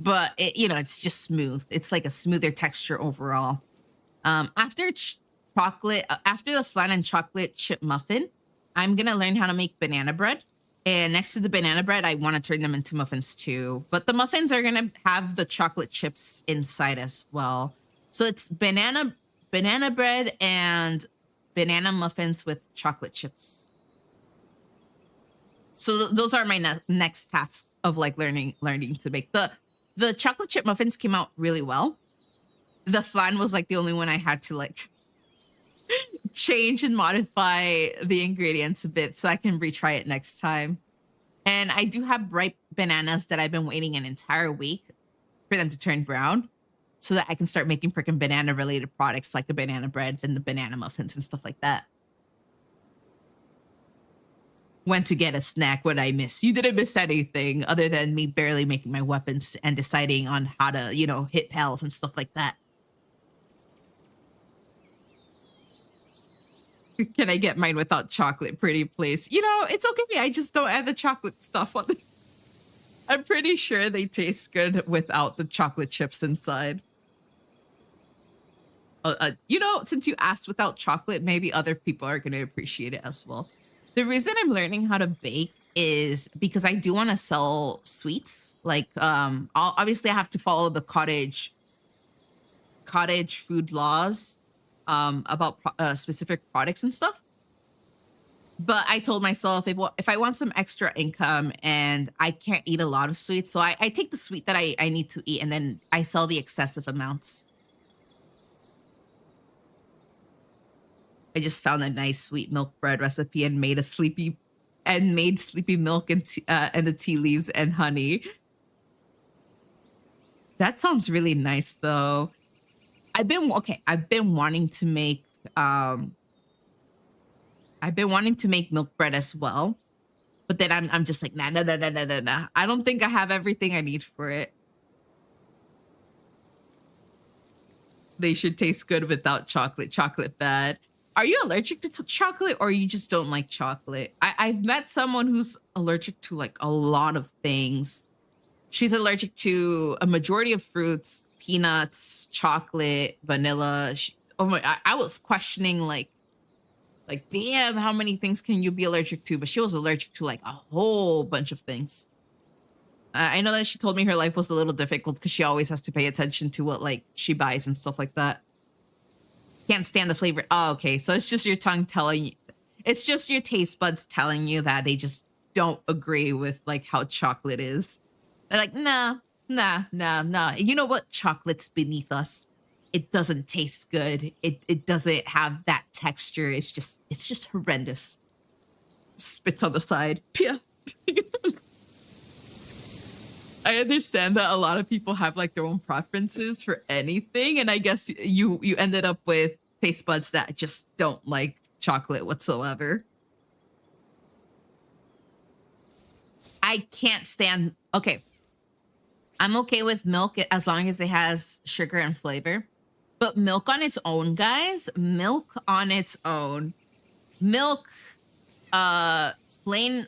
But it's just smooth. It's like a smoother texture overall. After the flan and chocolate chip muffin, I'm gonna learn how to make banana bread. And next to the banana bread, I want to turn them into muffins too. But the muffins are gonna have the chocolate chips inside as well. So it's banana bread and banana muffins with chocolate chips. So those are my next tasks of like learning to make. The chocolate chip muffins came out really well. The flan was like the only one I had to like change and modify the ingredients a bit so I can retry it next time. And I do have ripe bananas that I've been waiting an entire week for them to turn brown so that I can start making freaking banana related products like the banana bread and the banana muffins and stuff like that. Went to get a snack. What I miss? You didn't miss anything other than me barely making my weapons and deciding on how to, hit pals and stuff like that. Can I get mine without chocolate? Pretty please. It's okay. I just don't add the chocolate stuff on. I'm pretty sure they taste good without the chocolate chips inside. Since you asked without chocolate, maybe other people are going to appreciate it as well. The reason I'm learning how to bake is because I do want to sell sweets. Like, obviously I have to follow the cottage food laws about specific products and stuff. But I told myself if I want some extra income and I can't eat a lot of sweets, so I take the sweet that I need to eat and then I sell the excessive amounts. I just found a nice sweet milk bread recipe and made sleepy milk and the tea leaves and honey. That sounds really nice though. I've been wanting to make milk bread as well. But then I'm just like, nah. I don't think I have everything I need for it. They should taste good without chocolate. Chocolate bad. Are you allergic to chocolate or you just don't like chocolate? I've met someone who's allergic to like a lot of things. She's allergic to a majority of fruits, peanuts, chocolate, vanilla. I was questioning like, damn, how many things can you be allergic to? But she was allergic to like a whole bunch of things. I know that she told me her life was a little difficult because she always has to pay attention to what like she buys and stuff like that. Can't stand the flavor. Oh, okay. So it's just your tongue telling you. It's just your taste buds telling you that they just don't agree with like how chocolate is. They're like, nah. You know what? Chocolate's beneath us. It doesn't taste good. It doesn't have that texture. It's just horrendous. Spits on the side. Yeah. I understand that a lot of people have like their own preferences for anything. And I guess you ended up with taste buds that just don't like chocolate whatsoever. I can't stand, okay. I'm okay with milk as long as it has sugar and flavor. But milk on its own, guys, milk on its own. Milk, plain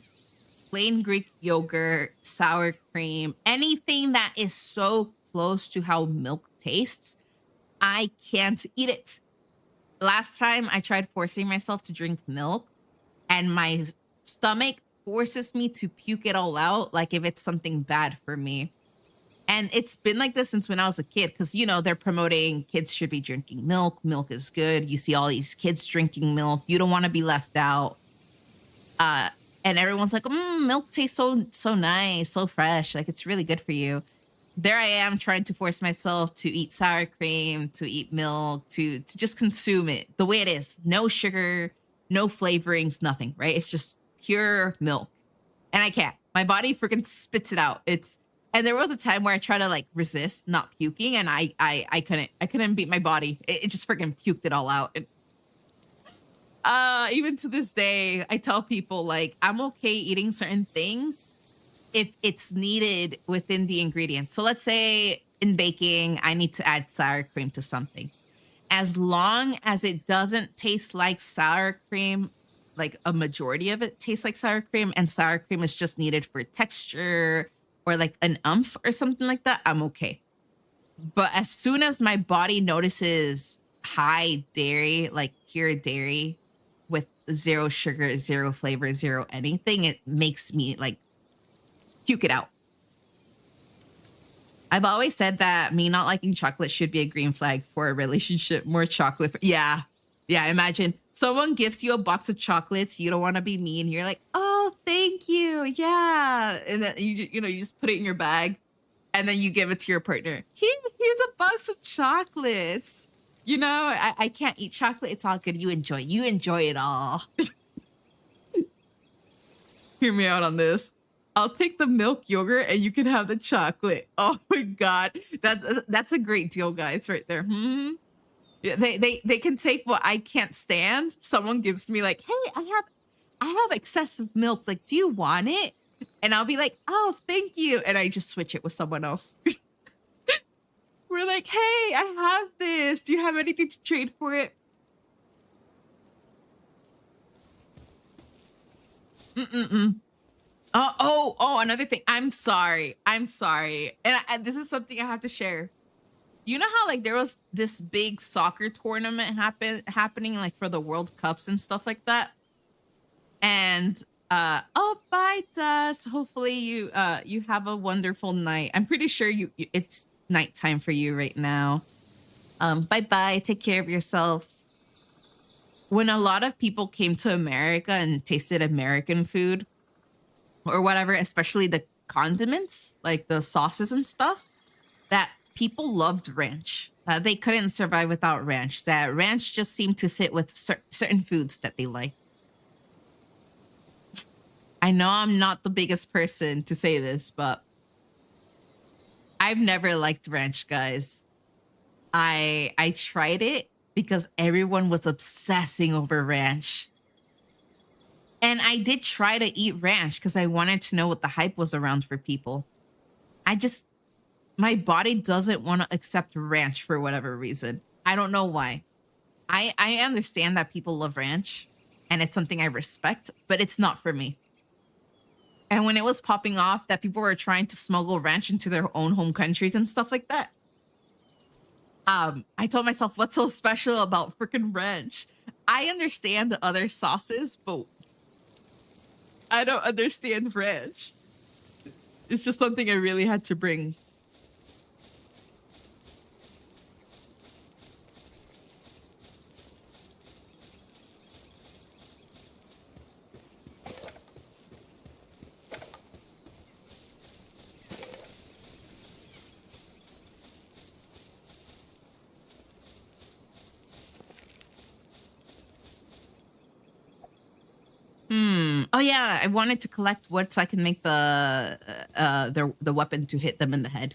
Greek yogurt, sour cream, anything that is so close to how milk tastes, I can't eat it. Last time I tried forcing myself to drink milk and my stomach forces me to puke it all out like if it's something bad for me. And it's been like this since when I was a kid because, they're promoting kids should be drinking milk. Milk is good. You see all these kids drinking milk. You don't want to be left out. And everyone's like, milk tastes so nice, so fresh. Like, it's really good for you. There I am trying to force myself to eat sour cream, to eat milk, to just consume it the way it is. No sugar, no flavorings, nothing, right? It's just pure milk. And I can't. My body freaking spits it out. And there was a time where I tried to like resist not puking and I couldn't beat my body. It just freaking puked it all out. And even to this day, I tell people like I'm okay eating certain things if it's needed within the ingredients. So let's say in baking, I need to add sour cream to something. As long as it doesn't taste like sour cream, like a majority of it tastes like sour cream and sour cream is just needed for texture or like an umph or something like that, I'm okay. But as soon as my body notices high dairy, like pure dairy with zero sugar, zero flavor, zero anything, it makes me like puke it out. I've always said that me not liking chocolate should be a green flag for a relationship. More chocolate. Yeah. Imagine someone gives you a box of chocolates. You don't want to be mean. You're like, oh, thank you. Yeah. And then you just put it in your bag. And then you give it to your partner. Here's a box of chocolates. You know, I can't eat chocolate. It's all good. You enjoy it all. Hear me out on this. I'll take the milk yogurt and you can have the chocolate. Oh my God. That's a great deal, guys, right there. Hmm. Yeah, they can take what I can't stand. Someone gives me like, hey, I have excessive milk. Like, do you want it? And I'll be like, oh, thank you. And I just switch it with someone else. We're like, hey, I have this. Do you have anything to trade for it? Mm-mm-mm. Oh, another thing. I'm sorry. And this is something I have to share. You know how like there was this big soccer tournament happening like for the World Cups and stuff like that? And oh, bye, Dust. Hopefully you have a wonderful night. I'm pretty sure it's nighttime for you right now. Bye. Take care of yourself. When a lot of people came to America and tasted American food or whatever, especially the condiments, like the sauces and stuff, that people loved ranch. They couldn't survive without ranch. That ranch just seemed to fit with certain foods that they liked. I know I'm not the biggest person to say this, but I've never liked ranch, guys. I tried it because everyone was obsessing over ranch. And I did try to eat ranch because I wanted to know what the hype was around for people. My body doesn't want to accept ranch for whatever reason. I don't know why. I understand that people love ranch and it's something I respect, but it's not for me. And when it was popping off that people were trying to smuggle ranch into their own home countries and stuff like that, I told myself, what's so special about freaking ranch? I understand the other sauces, but I don't understand ranch. It's just something I really had to bring. Oh yeah, I wanted to collect wood so I can make the weapon to hit them in the head.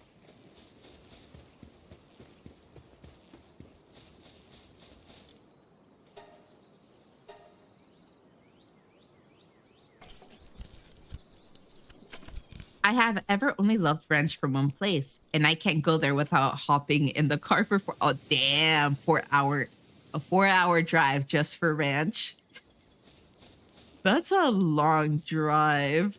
I have ever only loved ranch from one place, and I can't go there without hopping in the car for oh damn, a 4 hour drive just for ranch. That's a long drive.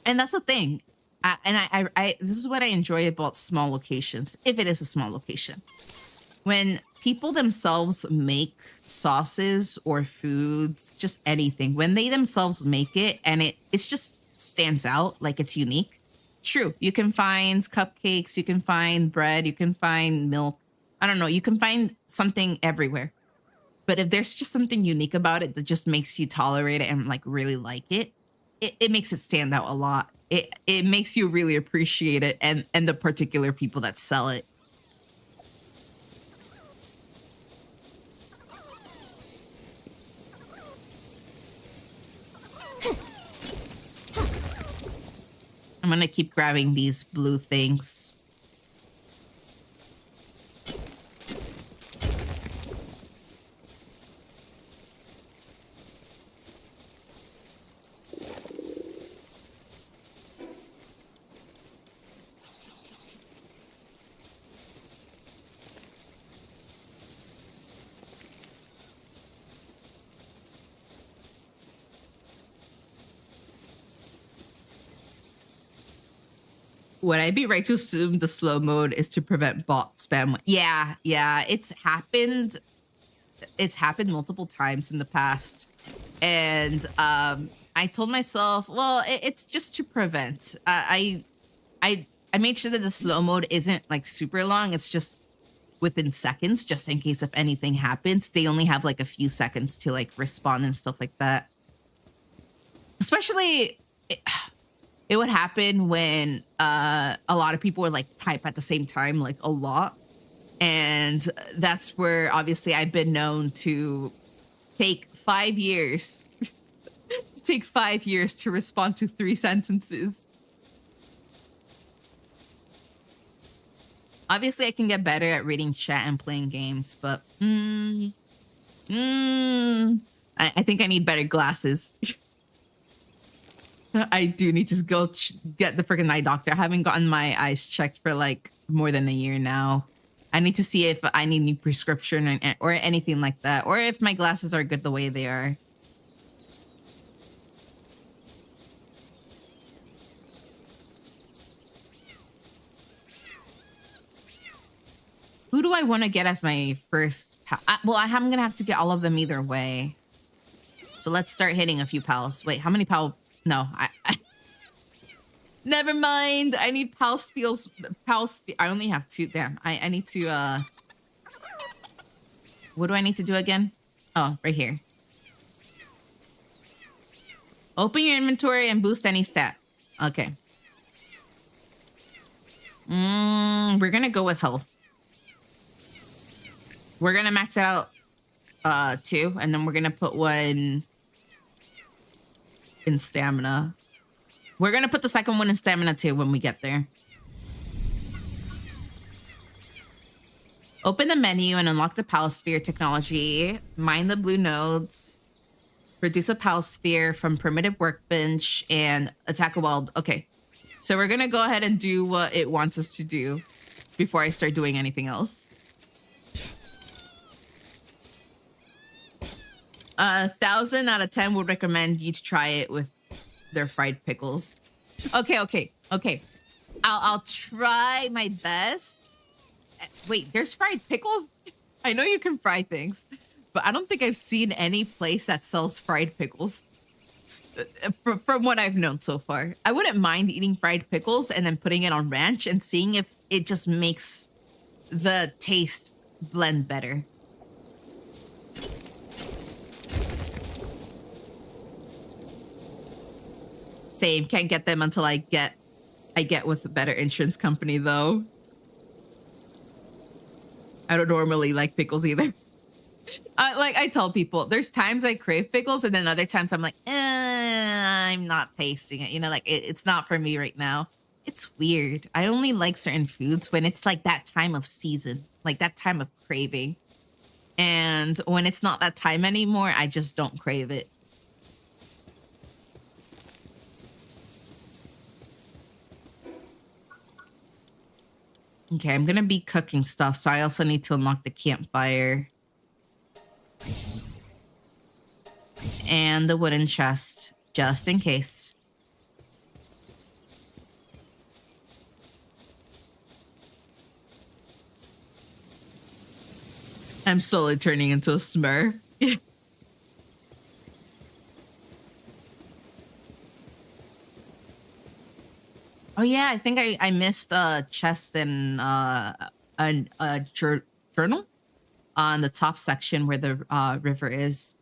And that's the thing. This is what I enjoy about small locations, if it is a small location. When people themselves make sauces or foods, just anything, when they themselves make it and it's just stands out, like it's unique. True, you can find cupcakes, you can find bread, you can find milk. I don't know, you can find something everywhere. But if there's just something unique about it that just makes you tolerate it and like really like it, it makes it stand out a lot. It makes you really appreciate it and the particular people that sell it. I'm gonna keep grabbing these blue things. Would I be right to assume the slow mode is to prevent bot spam? Yeah, it's happened. It's happened multiple times in the past. And I told myself, well, it's just to prevent. I made sure that the slow mode isn't like super long. It's just within seconds, just in case if anything happens. They only have like a few seconds to like respond and stuff like that. Especially it would happen when a lot of people would like type at the same time, like a lot. And that's where obviously I've been known to take 5 years take 5 years to respond to 3 sentences. Obviously, I can get better at reading chat and playing games, but I think I need better glasses. I do need to go get the freaking eye doctor. I haven't gotten my eyes checked for like more than a year now. I need to see if I need new prescription or anything like that, or if my glasses are good the way they are. Who do I want to get as my first pal? Well, I'm going to have to get all of them either way. So let's start hitting a few pals. Wait, how many pal? No, never mind. I need pal spiels. I only have 2. Damn, I need to, what do I need to do again? Oh, right here. Open your inventory and boost any stat. Okay. We're going to go with health. We're going to max it out 2, and then we're going to put 1 in stamina. We're going to put the second one in stamina too when we get there. Open the menu and unlock the Palsphere technology. Mine the blue nodes. Produce a Palsphere from primitive workbench and attack a wild. Okay, so we're going to go ahead and do what it wants us to do before I start doing anything else. 1,000 out of 10 would recommend you to try it with their fried pickles. Okay. I'll try my best. Wait, there's fried pickles? I know you can fry things, but I don't think I've seen any place that sells fried pickles. From what I've known so far. I wouldn't mind eating fried pickles and then putting it on ranch and seeing if it just makes the taste blend better. Same, can't get them until I get with a better insurance company though. I don't normally like pickles either. Like I tell people, there's times I crave pickles and then other times I'm like, I'm not tasting it. You know, like it's not for me right now. It's weird. I only like certain foods when it's like that time of season, like that time of craving. And when it's not that time anymore, I just don't crave it. Okay, I'm going to be cooking stuff, so I also need to unlock the campfire. And the wooden chest, just in case. I'm slowly turning into a Smurf. Oh yeah, I think I missed a chest and a journal on the top section where the river is.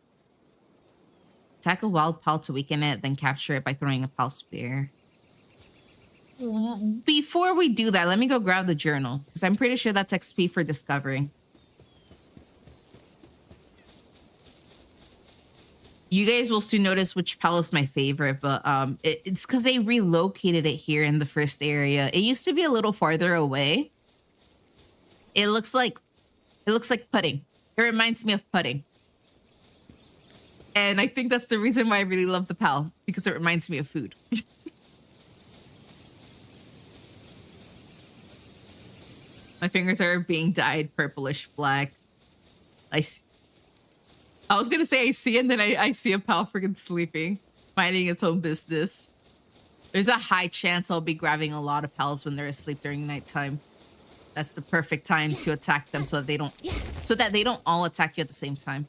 Attack a wild pal to weaken it, then capture it by throwing a pal spear. Before we do that, let me go grab the journal because I'm pretty sure that's XP for discovering. You guys will soon notice which pal is my favorite, but it's because they relocated it here in the first area. It used to be a little farther away. It looks like pudding. It reminds me of pudding. And I think that's the reason why I really love the pal, because it reminds me of food. My fingers are being dyed purplish black. I was gonna say I see, and then I see a pal freaking sleeping, minding its own business. There's a high chance I'll be grabbing a lot of pals when they're asleep during nighttime. That's the perfect time to attack them so that they don't all attack you at the same time.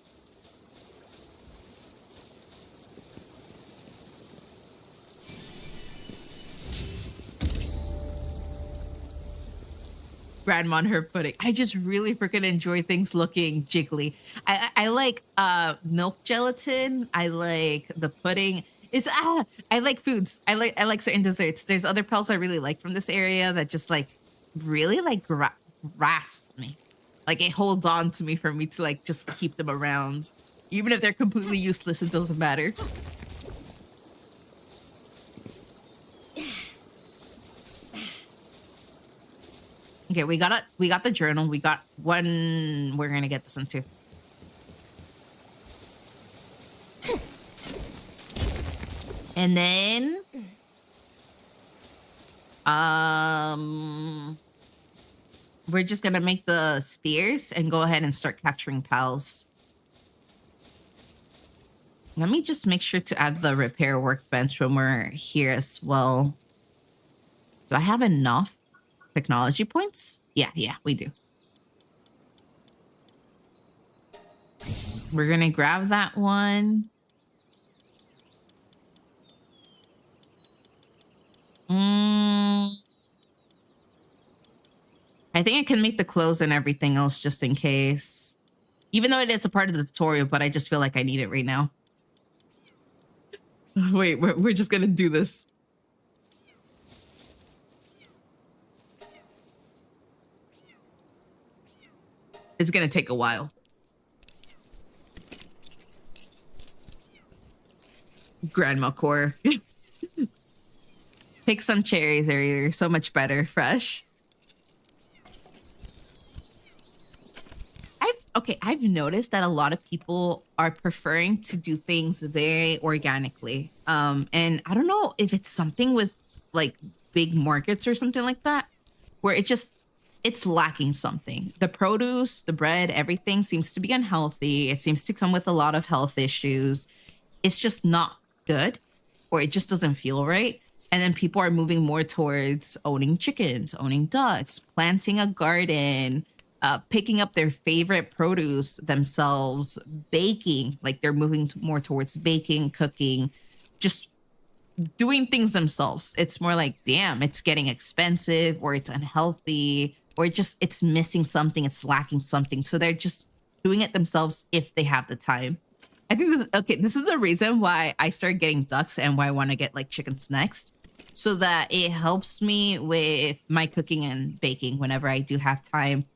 Grandma and her pudding. I just really freaking enjoy things looking jiggly. I like milk gelatin. I like the pudding. It's I like foods. I like certain desserts. There's other pals I really like from this area that just like really like grasp me. Like it holds on to me for me to like just keep them around. Even if they're completely useless, it doesn't matter. Okay, we got the journal. We got one. We're gonna get this one too. And then we're just gonna make the spears and go ahead and start capturing pals. Let me just make sure to add the repair workbench when we're here as well. Do I have enough technology points? Yeah, we do. We're gonna grab that one. I think I can make the clothes and everything else just in case. Even though it is a part of the tutorial, but I just feel like I need it right now. Wait, we're just gonna do this. It's gonna take a while. Grandma core. Pick some cherries earlier. So much better. Fresh. I've noticed that a lot of people are preferring to do things very organically. And I don't know if it's something with like big markets or something like that, where it's lacking something. The produce, the bread, everything seems to be unhealthy. It seems to come with a lot of health issues. It's just not good, or it just doesn't feel right. And then people are moving more towards owning chickens, owning ducks, planting a garden, picking up their favorite produce themselves, baking. Like they're moving more towards baking, cooking, just doing things themselves. It's more like, damn, it's getting expensive, or it's unhealthy, or it's missing something, it's lacking something. So they're just doing it themselves if they have the time. I think this is the reason why I started getting ducks and why I want to get like chickens next. So that it helps me with my cooking and baking whenever I do have time.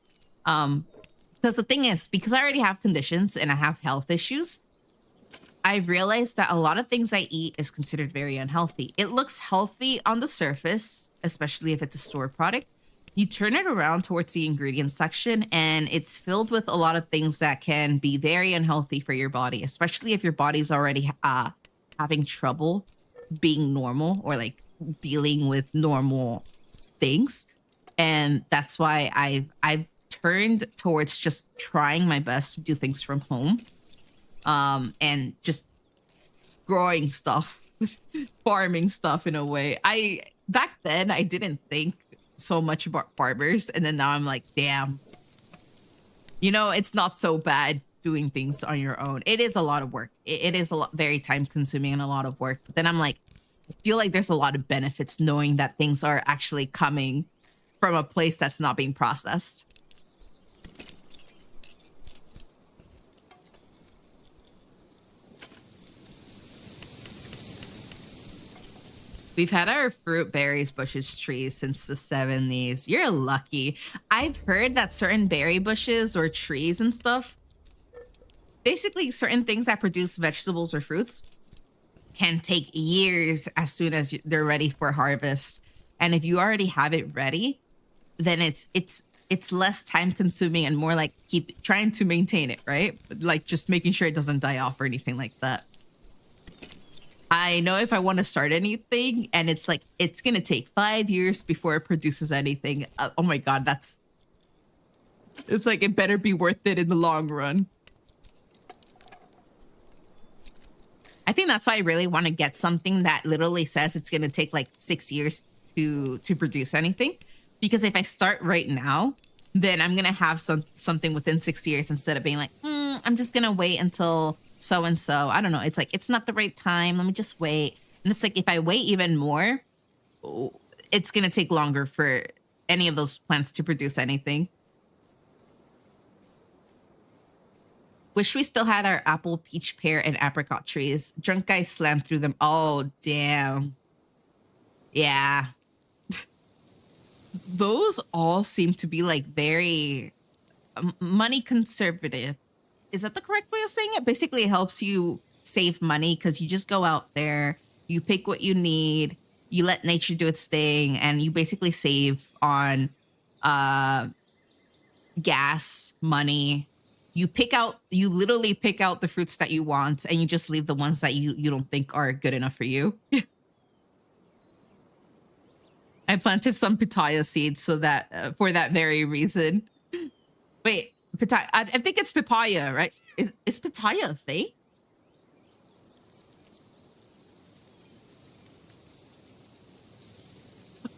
Because the thing is, because I already have conditions and I have health issues, I've realized that a lot of things I eat is considered very unhealthy. It looks healthy on the surface, especially if it's a store product. You turn it around towards the ingredients section and it's filled with a lot of things that can be very unhealthy for your body, especially if your body's already having trouble being normal or like dealing with normal things. And that's why I've turned towards just trying my best to do things from home, and just growing stuff, farming stuff in a way. Back then I didn't think so much about farmers, and then now I'm like, damn, it's not so bad doing things on your own. It is a lot of work. It is very time consuming and a lot of work. But then I'm like, I feel like there's a lot of benefits knowing that things are actually coming from a place that's not being processed. We've had our fruit, berries, bushes, trees since the 70s. You're lucky. I've heard that certain berry bushes or trees and stuff, basically certain things that produce vegetables or fruits, can take years as soon as they're ready for harvest. And if you already have it ready, then it's less time consuming and more like keep trying to maintain it, right? Like just making sure it doesn't die off or anything like that. I know if I want to start anything and it's like, it's going to take 5 years before it produces anything. Oh my God, it's like, it better be worth it in the long run. I think that's why I really want to get something that literally says it's going to take like 6 years to produce anything. Because if I start right now, then I'm going to have something within 6 years instead of being like, I'm just going to wait until so-and-so. I don't know. It's like, it's not the right time. Let me just wait. And it's like, if I wait even more, it's going to take longer for any of those plants to produce anything. Wish we still had our apple, peach, pear, and apricot trees. Drunk guy slammed through them. Oh, damn. Yeah. Those all seem to be like very money conservative. Is that the correct way of saying it? Basically, it helps you save money because you just go out there, you pick what you need, you let nature do its thing, and you basically save on gas, money. You literally pick out the fruits that you want, and you just leave the ones that you don't think are good enough for you. I planted some pitaya seeds so that for that very reason. Wait, pitaya? I think it's papaya, right? Is pitaya a thing?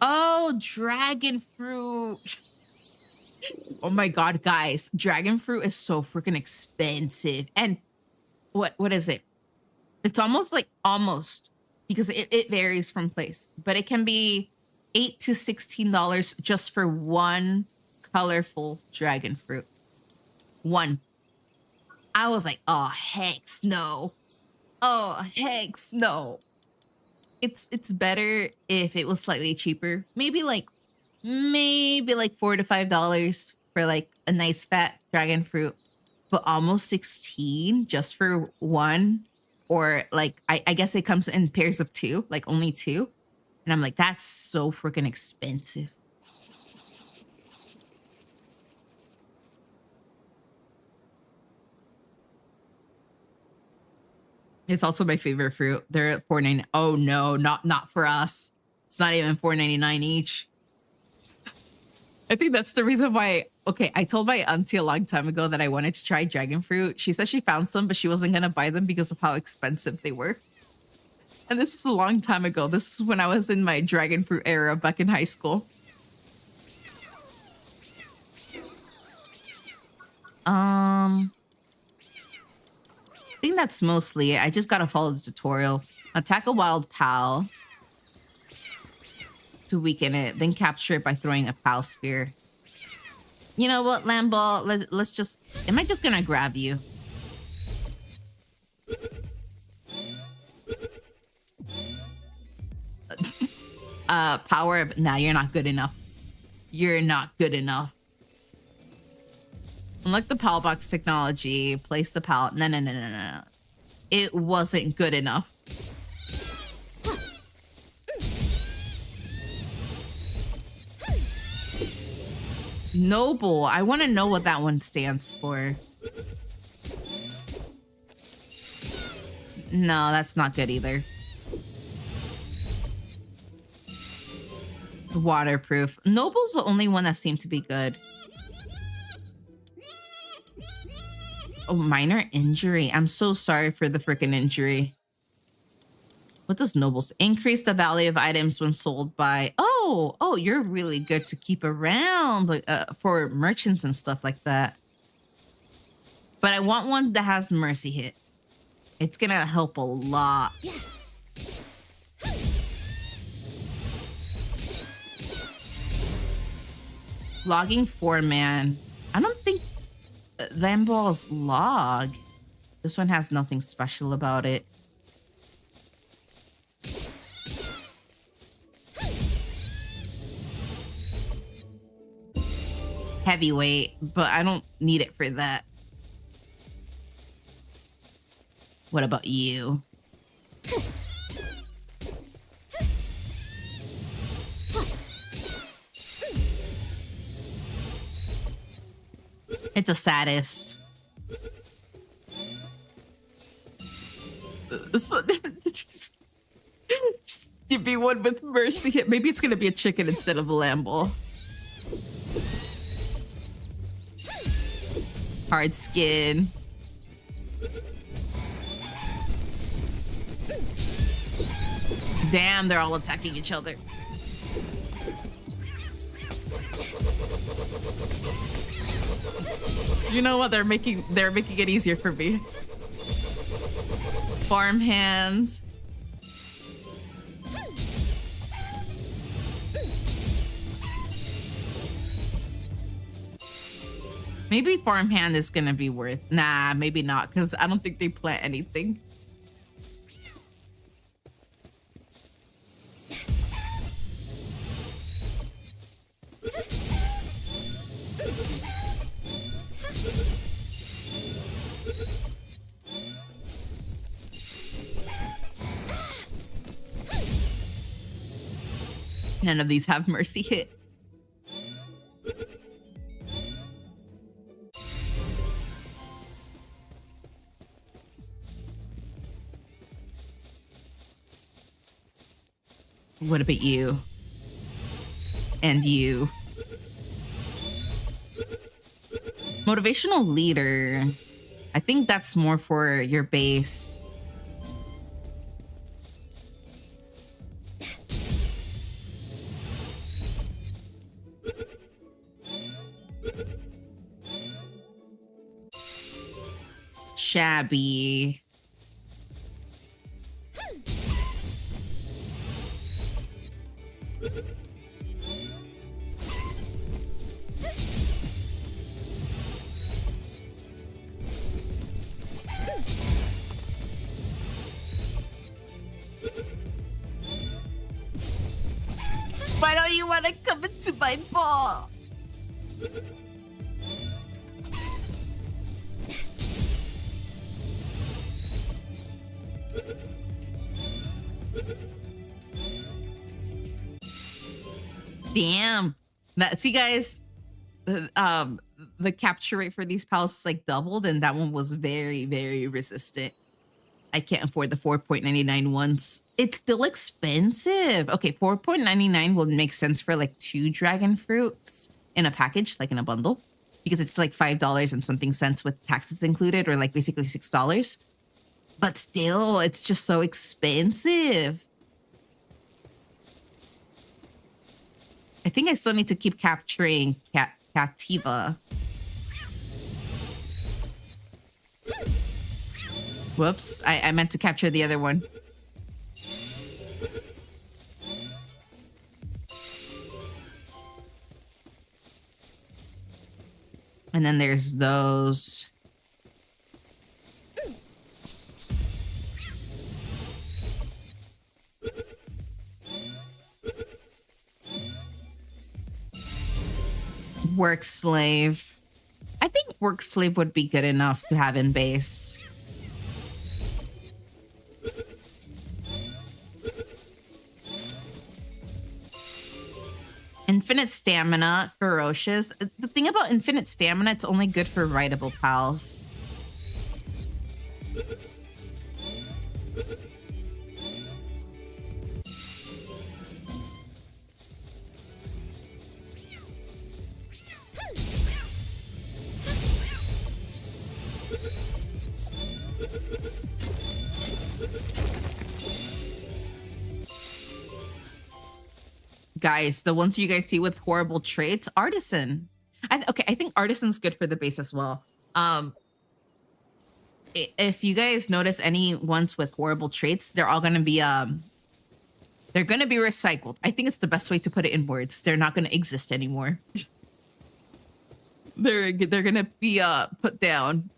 Oh, dragon fruit. Oh my god, guys, dragon fruit is so freaking expensive. And what is it? It's almost because it varies from place, but it can be $8 to $16 just for one colorful dragon fruit. One. I was like, oh heck no. Oh heck no. It's better if it was slightly cheaper. Maybe like $4 to $5 for like a nice fat dragon fruit, but almost 16 just for one. Or like I guess it comes in pairs of two, like only two. And I'm like, that's so freaking expensive. It's also my favorite fruit. They're at $4.99. Oh no, not for us. It's not even $4.99 each. I think that's the reason why. Okay, I told my auntie a long time ago that I wanted to try dragon fruit. She said she found some, but she wasn't gonna buy them because of how expensive they were. And this is a long time ago. This is when I was in my dragon fruit era back in high school. I think that's mostly it. I just gotta follow the tutorial. Attack a wild pal to weaken it, then capture it by throwing a pal sphere. You know what, Lamball? Let's just... Am I just gonna grab you? Power of... Nah, you're not good enough. You're not good enough. Unlock the pal box technology. Place the pal... No. It wasn't good enough. Noble. I want to know what that one stands for. No, that's not good either. Waterproof. Noble's the only one that seemed to be good. Oh, minor injury. I'm so sorry for the freaking injury. What does Nobles? Increase the value of items when sold by... Oh, you're really good to keep around, like for merchants and stuff like that. But I want one that has mercy hit. It's gonna help a lot. Logging 4-man. I don't think Lamball's log. This one has nothing special about it. Heavyweight, but I don't need it for that. What about you? It's a sadist. So, just give me one with mercy. Maybe it's gonna be a chicken instead of a Lambo. Hard skin. Damn, they're all attacking each other. You know what? They're making it easier for me. Farmhand. Maybe farmhand is gonna be worth. Nah, maybe not, because I don't think they plant anything. None of these have mercy hit. What about you? And you? Motivational leader. I think that's more for your base. Shabby. Why don't you want to come into my ball? Damn. See, guys, the capture rate for these pals is like doubled, and that one was very, very resistant. I can't afford the 4.99 ones. It's still expensive. Okay, 4.99 will make sense for like 2 dragon fruits in a package, like in a bundle, because it's like $5 and something cents with taxes included, or like basically $6. But still, it's just so expensive. I think I still need to keep capturing Cativa. Whoops, I meant to capture the other one. And then there's those. Work slave. I think work slave would be good enough to have in base. Infinite stamina, ferocious. The thing about infinite stamina, it's only good for rideable pals. Guys, the ones you guys see with horrible traits, artisan. Okay, I think artisan's good for the base as well. If you guys notice any ones with horrible traits, they're all gonna be they're gonna be recycled. I think it's the best way to put it in words. They're not gonna exist anymore. they're gonna be put down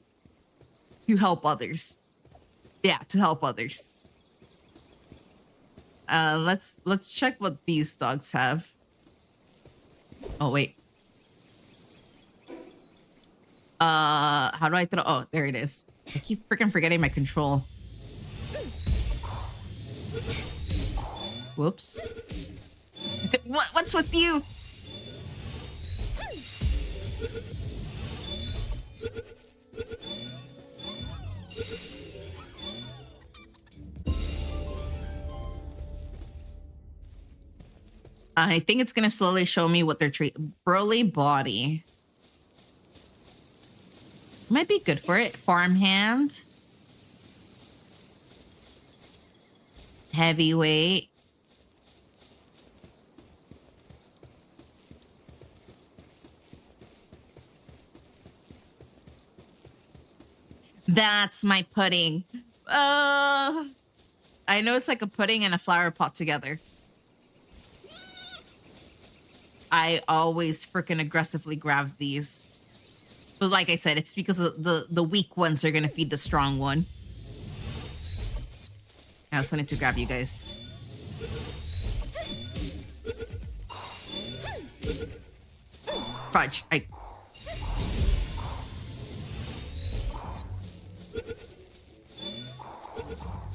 to help others. Yeah, to help others. Let's check what these dogs have. Oh wait. How do I throw? Oh, there it is. I keep freaking forgetting my control. Whoops. What's with you? I think it's gonna slowly show me what they're Burly body. Might be good for it. Farmhand. Heavyweight. That's my pudding. I know it's like a pudding and a flower pot together. I always freaking aggressively grab these. But like I said, it's because the weak ones are gonna feed the strong one. I also need to grab you guys. Fudge.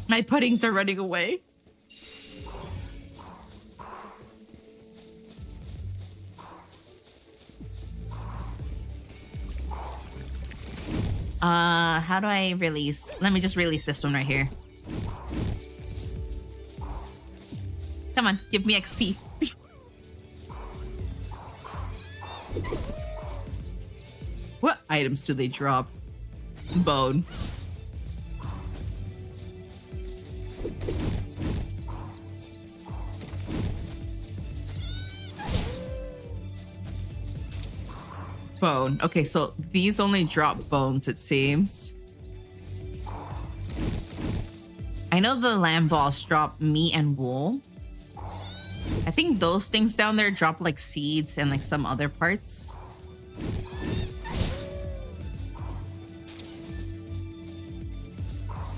My puddings are running away. How do I release? Let me just release this one right here. Come on, give me XP. What items do they drop? Bone. Bone. Okay, so these only drop bones, it seems. I know the lamb balls drop meat and wool. I think those things down there drop like seeds and like some other parts.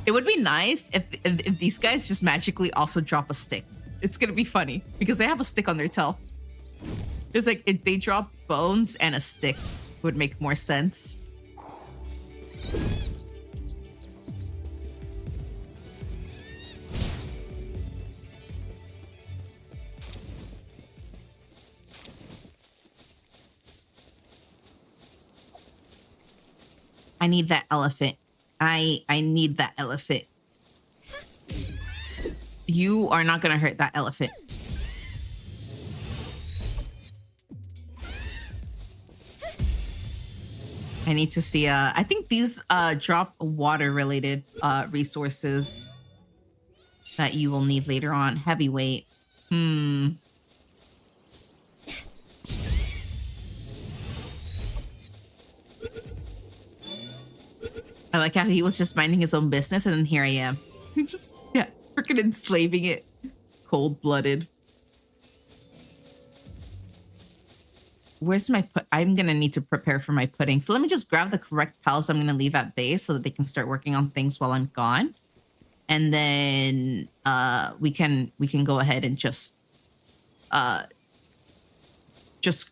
It would be nice if these guys just magically also drop a stick. It's gonna be funny because they have a stick on their tail. It's like if they drop bones and a stick, it would make more sense. I need that elephant. I need that elephant. You are not gonna hurt that elephant. I need to see, I think these drop water related resources that you will need later on. Heavyweight. I like how he was just minding his own business and then here I am. Just, yeah, freaking enslaving it. Cold-blooded. Where's my I'm gonna need to prepare for my pudding. So let me just grab the correct pals I'm gonna leave at base so that they can start working on things while I'm gone. And then we can go ahead and just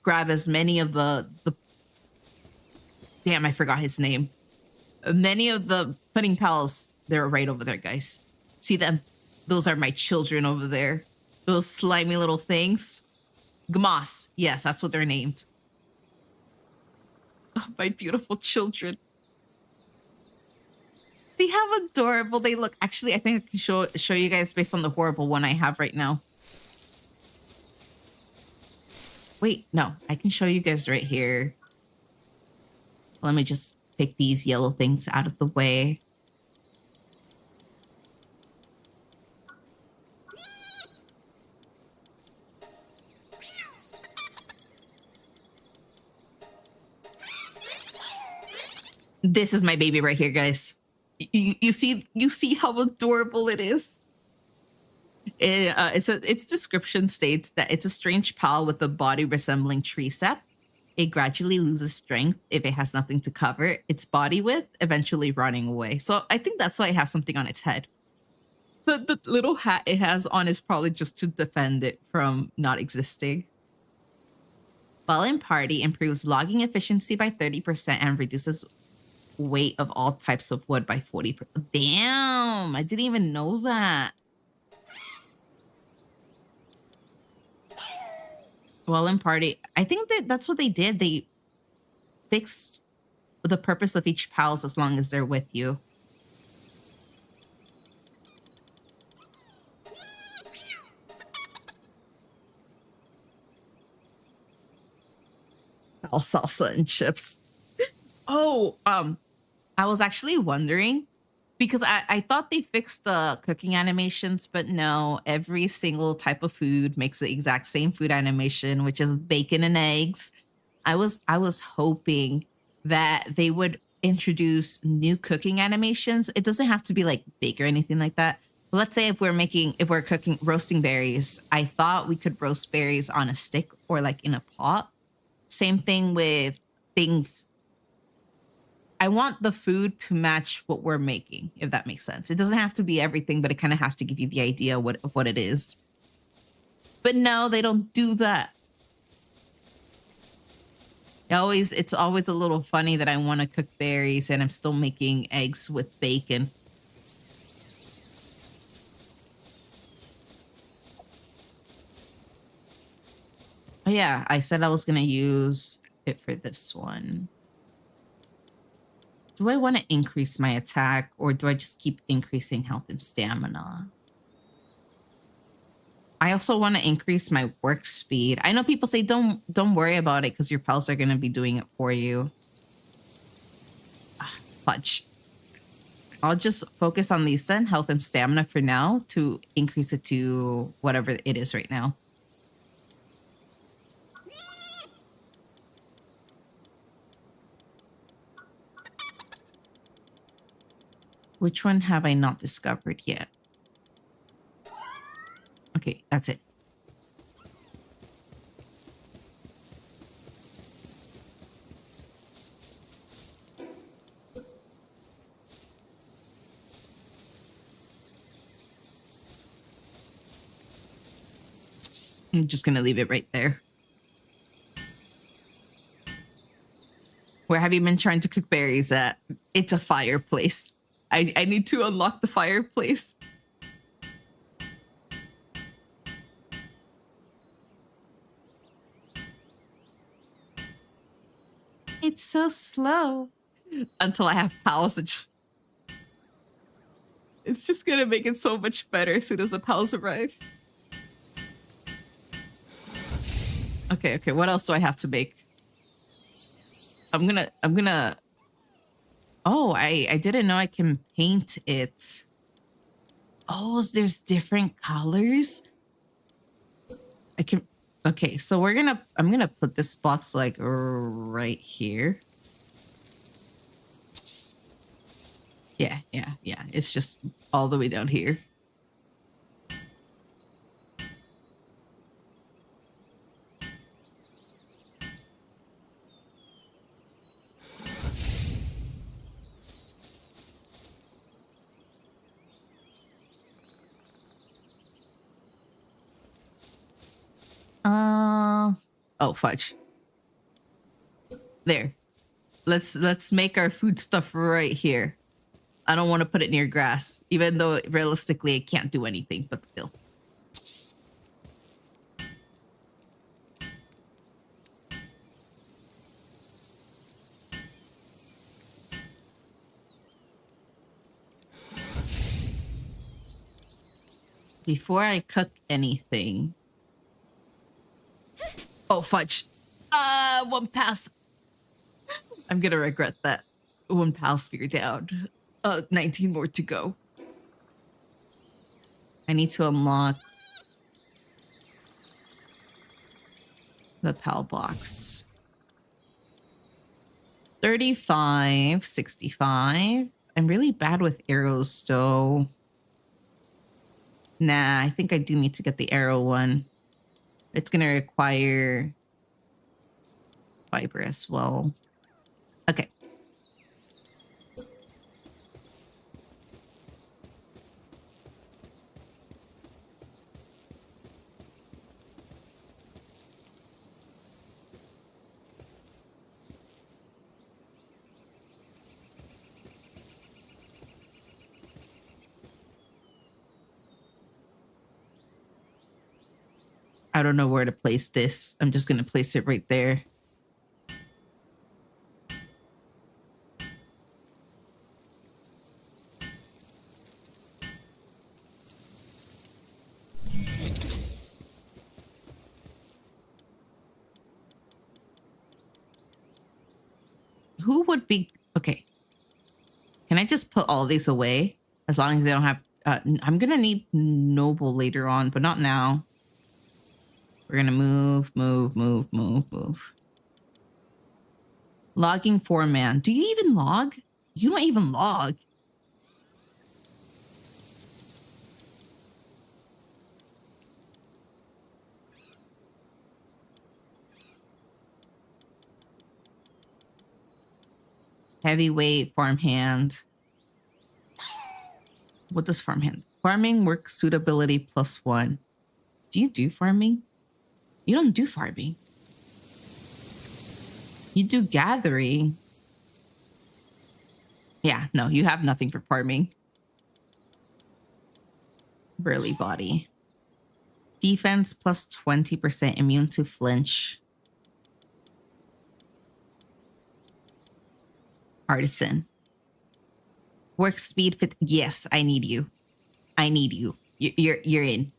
grab as many of the damn, I forgot his name. Many of the pudding pals, they're right over there, guys. See them? Those are my children over there. Those slimy little things. Gmas. Yes, that's what they're named. Oh, my beautiful children. See how adorable they look. Actually, I think I can show you guys based on the horrible one I have right now. Wait, no. I can show you guys right here. Let me just take these yellow things out of the way. This is my baby right here, guys. You see how adorable it is. Its description states that it's a strange pal with a body resembling tree sap. It gradually loses strength if it has nothing to cover its body with, eventually rotting away. So I think that's why it has something on its head. The little hat it has on is probably just to defend it from not existing. While in party, improves logging efficiency by 30% and reduces weight of all types of wood by 40%. Damn, I didn't even know that. While in party, I think that's what they did. They fixed the purpose of each pals as long as they're with you. All salsa and chips. Oh, I was actually wondering because I thought they fixed the cooking animations, but no, every single type of food makes the exact same food animation, which is bacon and eggs. I was hoping that they would introduce new cooking animations. It doesn't have to be like bake or anything like that. But let's say if we're cooking, roasting berries, I thought we could roast berries on a stick or like in a pot. Same thing with things I want the food to match what we're making, if that makes sense. It doesn't have to be everything, but it kind of has to give you the idea of what it is. But no, they don't do that. It's always a little funny that I want to cook berries and I'm still making eggs with bacon. Oh yeah, I said I was gonna use it for this one. Do I want to increase my attack or do I just keep increasing health and stamina? I also want to increase my work speed. I know people say don't worry about it because your pals are gonna be doing it for you. Fudge. I'll just focus on these then, health and stamina for now, to increase it to whatever it is right now. Which one have I not discovered yet? Okay, that's it. I'm just gonna leave it right there. Where have you been trying to cook berries at? It's a fireplace. I need to unlock the fireplace. It's so slow. Until I have pals. It's just gonna make it so much better as soon as the pals arrive. Okay, what else do I have to make? I'm gonna Oh, I didn't know I can paint it. Oh, there's different colors. I can Okay, so I'm gonna put this box like right here. Yeah. It's just all the way down here. Oh, fudge. There. Let's make our food stuff right here. I don't want to put it near grass, even though realistically it can't do anything, but still. Before I cook anything. Oh, fudge. One pass. I'm gonna regret that. One pass figured out. 19 more to go. I need to unlock the pal box. 35, 65. I'm really bad with arrows, though. Nah, I think I do need to get the arrow one. It's gonna require fiber as well. Okay. I don't know where to place this. I'm just gonna place it right there. Who would be okay? Can I just put all these away as long as they don't have? I'm gonna need noble later on, but not now. We're gonna move. Logging 4-man. Do you even log? You don't even log. heavyweight, farmhand. What does farmhand? Farming work suitability +1. Do you do farming? You don't do farming. You do gathering. Yeah, no, you have nothing for farming. Burly body. Defense +20%, immune to flinch. Artisan. Work speed fit. Yes, I need you. I need you. You're in.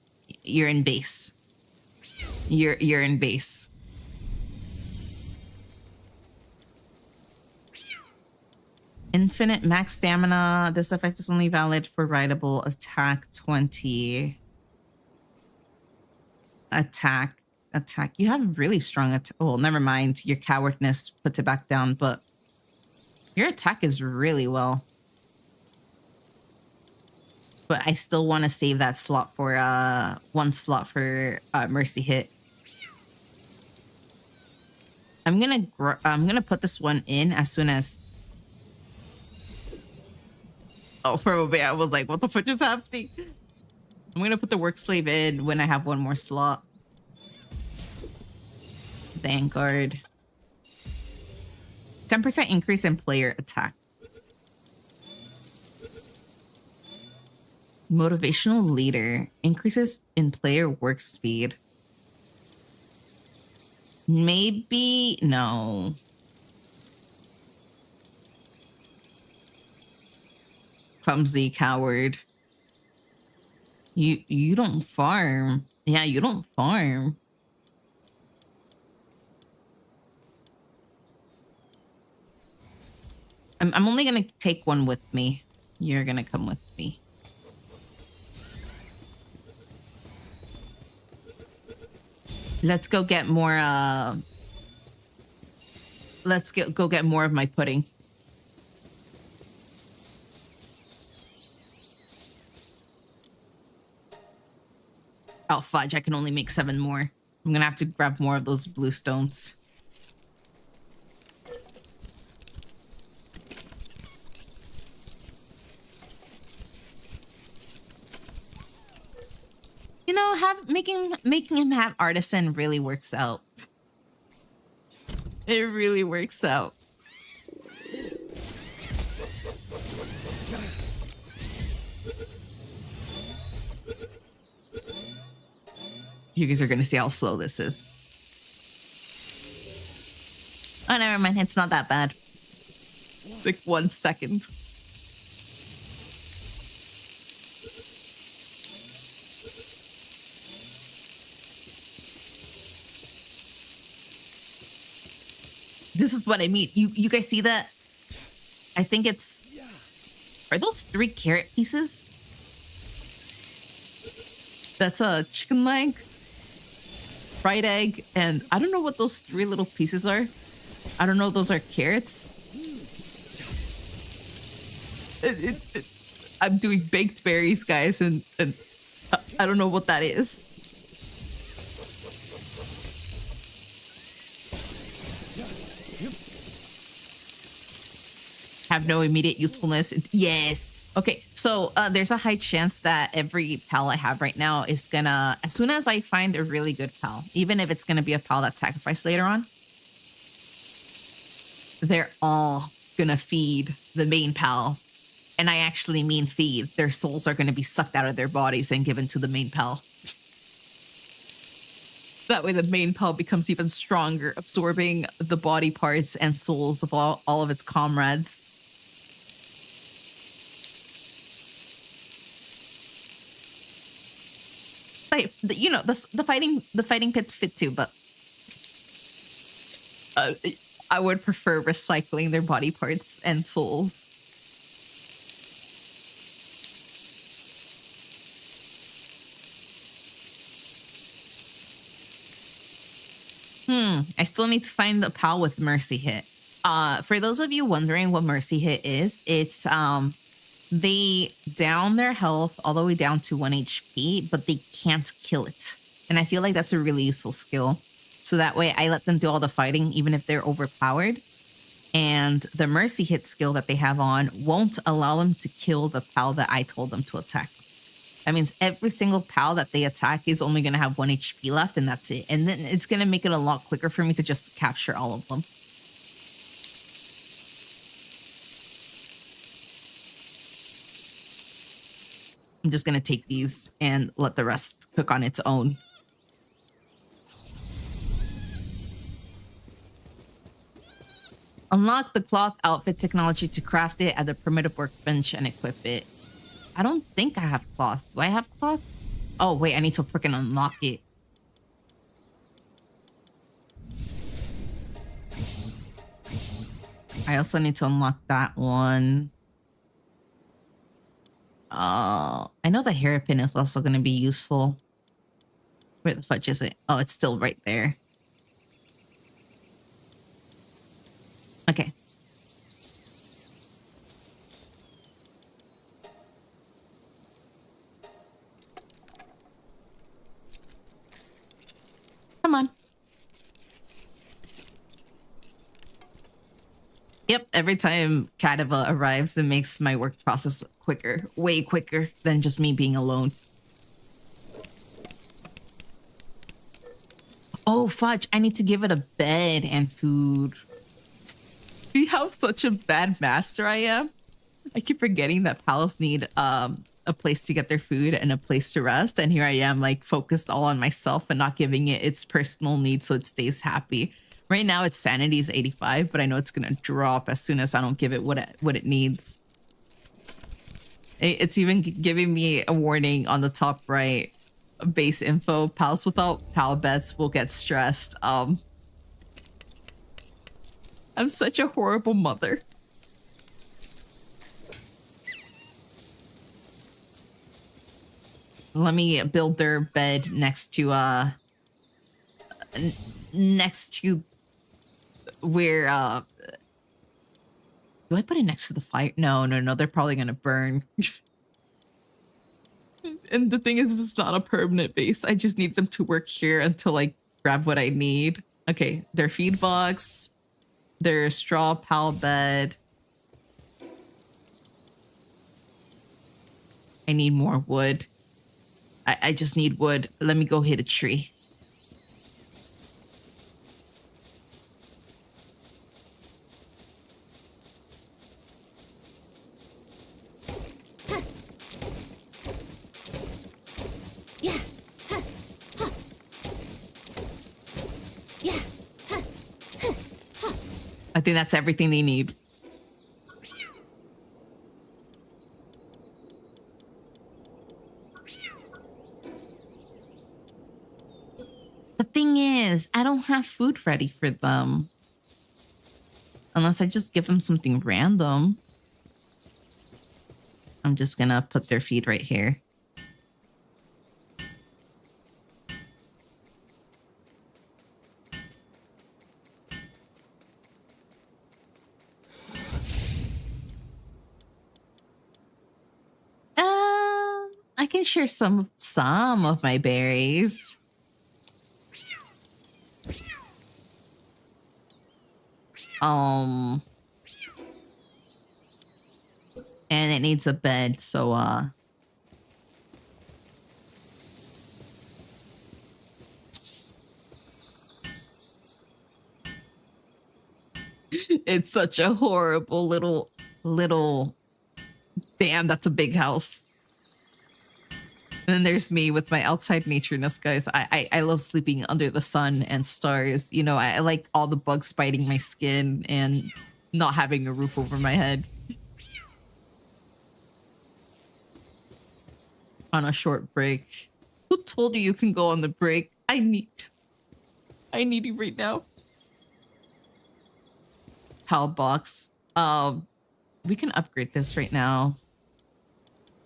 You're in base. You're in base. Infinite max stamina. This effect is only valid for rideable attack 20. Attack. You have really strong attack. Well, never mind. Your cowardness puts it back down, but your attack is really well. But I still want to save that slot for one slot for mercy hit. I'm gonna put this one in as soon as. Oh, for a bit I was like, what the fuck is happening? I'm gonna put the work slave in when I have one more slot. Vanguard. 10% increase in player attack. Motivational leader. Increases in player work speed. Maybe no. Clumsy coward. You don't farm. Yeah, you don't farm. I'm only gonna take one with me. You're gonna come with me. Let's go get more let's go get more of my pudding. Oh, fudge. I can only make 7 more. I'm gonna have to grab more of those blue stones. You know, making him have artisan really works out. It really works out. You guys are gonna see how slow this is. Oh, never mind. It's not that bad. It's like 1 second. This is what I mean. You guys see that? I think it's... Are those 3 carrot pieces? That's a chicken leg, fried egg, and I don't know what those 3 little pieces are. I don't know if those are carrots. I'm doing baked berries, guys, and I don't know what that is. Have no immediate usefulness. Yes. Okay, so there's a high chance that every pal I have right now is gonna, as soon as I find a really good pal, even if it's gonna be a pal that's sacrificed later on, they're all gonna feed the main pal. And I actually mean feed. Their souls are gonna be sucked out of their bodies and given to the main pal. That way the main pal becomes even stronger, absorbing the body parts and souls of all of its comrades. Like, you know, the fighting pits fit too, but I would prefer recycling their body parts and souls. I still need to find the pal with mercy hit. For those of you wondering what mercy hit is, it's they down their health all the way down to 1 HP, but they can't kill it. And I feel like that's a really useful skill. So that way I let them do all the fighting, even if they're overpowered. And the mercy hit skill that they have on won't allow them to kill the pal that I told them to attack. That means every single pal that they attack is only going to have 1 HP left, and that's it. And then it's going to make it a lot quicker for me to just capture all of them. I'm just going to take these and let the rest cook on its own. Unlock the cloth outfit technology to craft it at the primitive workbench and equip it. I don't think I have cloth. Do I have cloth? Oh, wait, I need to freaking unlock it. I also need to unlock that one. I know the hairpin is also going to be useful. Where the fudge is it? Oh, it's still right there. Okay. Come on. Yep, every time Kadava arrives, it makes my work process quicker, way quicker than just me being alone. Oh, fudge, I need to give it a bed and food. See how such a bad master I am? I keep forgetting that pals need a place to get their food and a place to rest. And here I am, like, focused all on myself and not giving it its personal needs so it stays happy. Right now, its sanity is 85, but I know it's going to drop as soon as I don't give it what it needs. It's even giving me a warning on the top right. Base info, pals without pal beds will get stressed. I'm such a horrible mother. Let me build their bed next to where do I put it next to the fire? No, they're probably gonna burn. And the thing is, it's not a permanent base. I just need them to work here until I grab what I need. Okay, their feed box, their straw pal bed. I need more wood. I just need wood. Let me go hit a tree. I think that's everything they need. The thing is, I don't have food ready for them. Unless I just give them something random. I'm just gonna put their feed right here. I can share some of my berries. And it needs a bed, so it's such a horrible little damn, that's a big house. And then there's me with my outside natureness, guys. I love sleeping under the sun and stars. You know, I like all the bugs biting my skin and not having a roof over my head. On a short break. Who told you can go on the break? I need you right now. Pal box. We can upgrade this right now.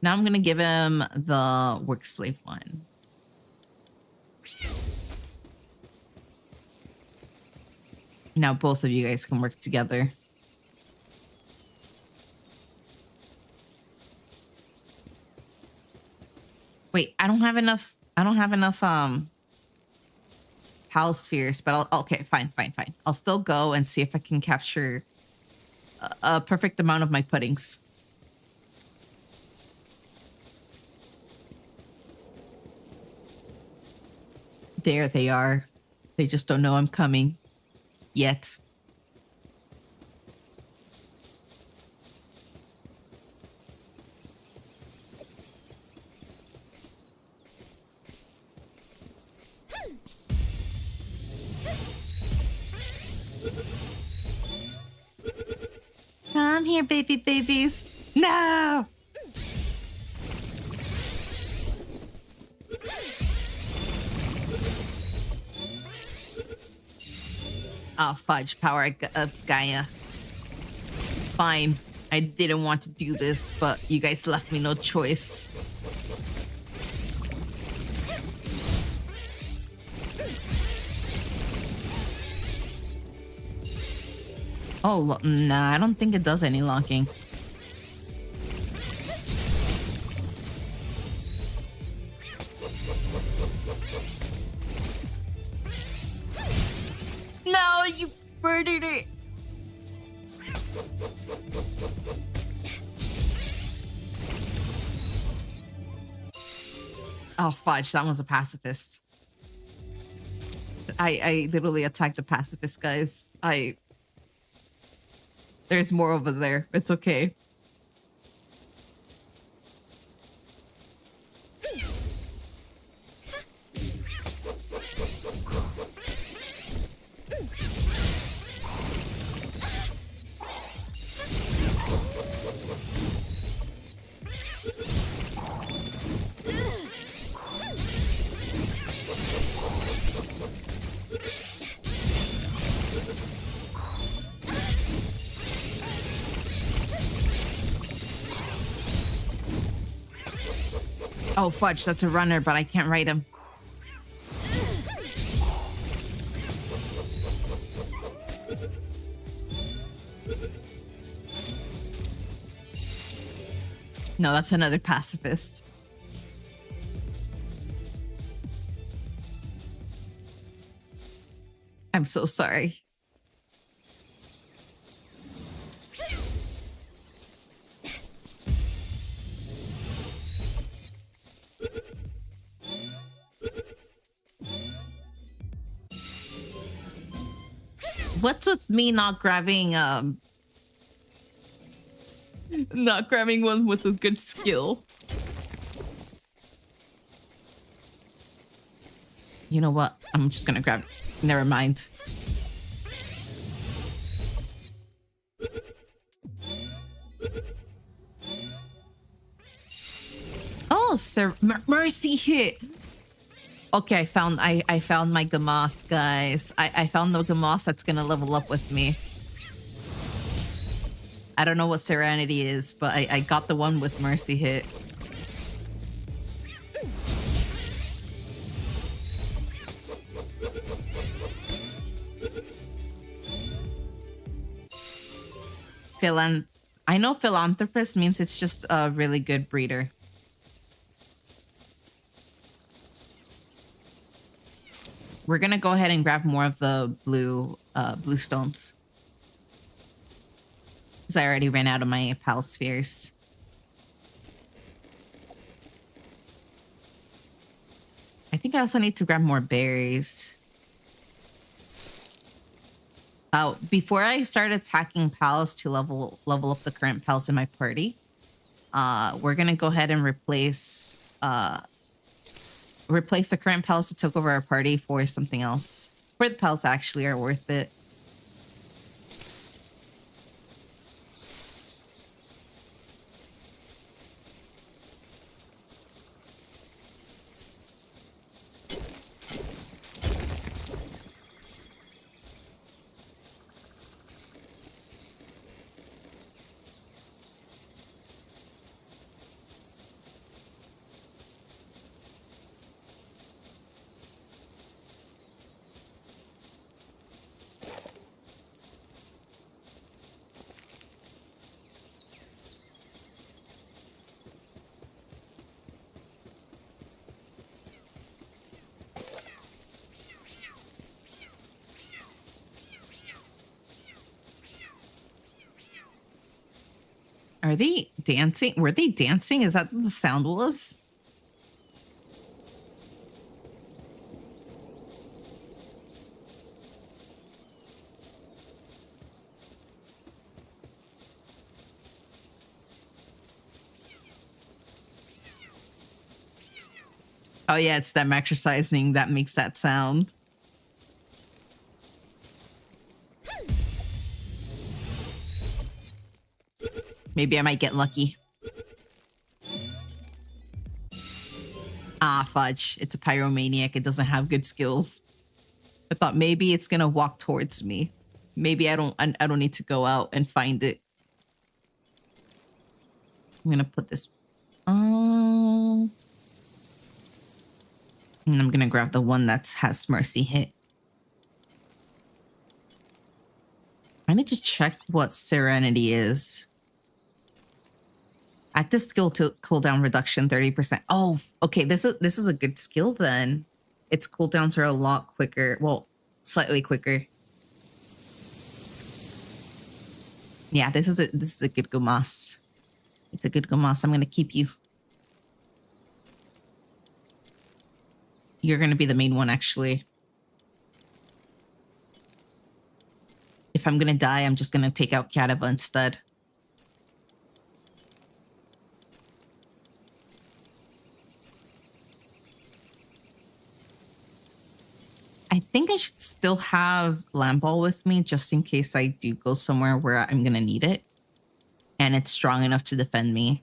Now I'm going to give him the work slave one. Now both of you guys can work together. Wait, I don't have enough pal spheres, but okay, fine. I'll still go and see if I can capture a perfect amount of my puddings. There they are. They just don't know I'm coming yet. Come here, babies. No! Oh, fudge, power up Gaia. Fine. I didn't want to do this, but you guys left me no choice. Oh, nah, I don't think it does any locking. No, you murdered it. Oh, fudge, that was a pacifist. I literally attacked the pacifist, guys. There's more over there. It's okay. Oh, fudge, that's a runner, but I can't ride him. No, that's another pacifist. I'm so sorry. What's with me not grabbing one with a good skill? You know what? I'm just gonna grab. Never mind. Oh, sir, mercy hit. Okay, I found my Gamas, guys. I found the Gamas that's gonna level up with me. I don't know what Serenity is, but I got the one with Mercy hit. I know philanthropist means it's just a really good breeder. We're gonna go ahead and grab more of the blue stones. Because I already ran out of my pal spheres. I think I also need to grab more berries. Before I start attacking pals to level up the current pals in my party, we're gonna go ahead and replace the current pals that took over our party for something else. For the pals actually are worth it. Are they dancing? Were they dancing? Is that what the sound was? Oh yeah, it's them exercising that makes that sound. Maybe I might get lucky. Ah, fudge. It's a pyromaniac. It doesn't have good skills. I thought maybe it's gonna walk towards me. Maybe I don't need to go out and find it. I'm gonna put this. And I'm gonna grab the one that has mercy hit. I need to check what Serenity is. Active skill to cooldown reduction 30%. Oh, okay. This is a good skill then. Its cooldowns are a lot quicker. Well, slightly quicker. Yeah, this is a good Gumas. It's a good Gumas. I'm gonna keep you. You're gonna be the main one, actually. If I'm gonna die, I'm just gonna take out Kadava instead. I think I should still have Lamball with me just in case I do go somewhere where I'm gonna need it. And it's strong enough to defend me.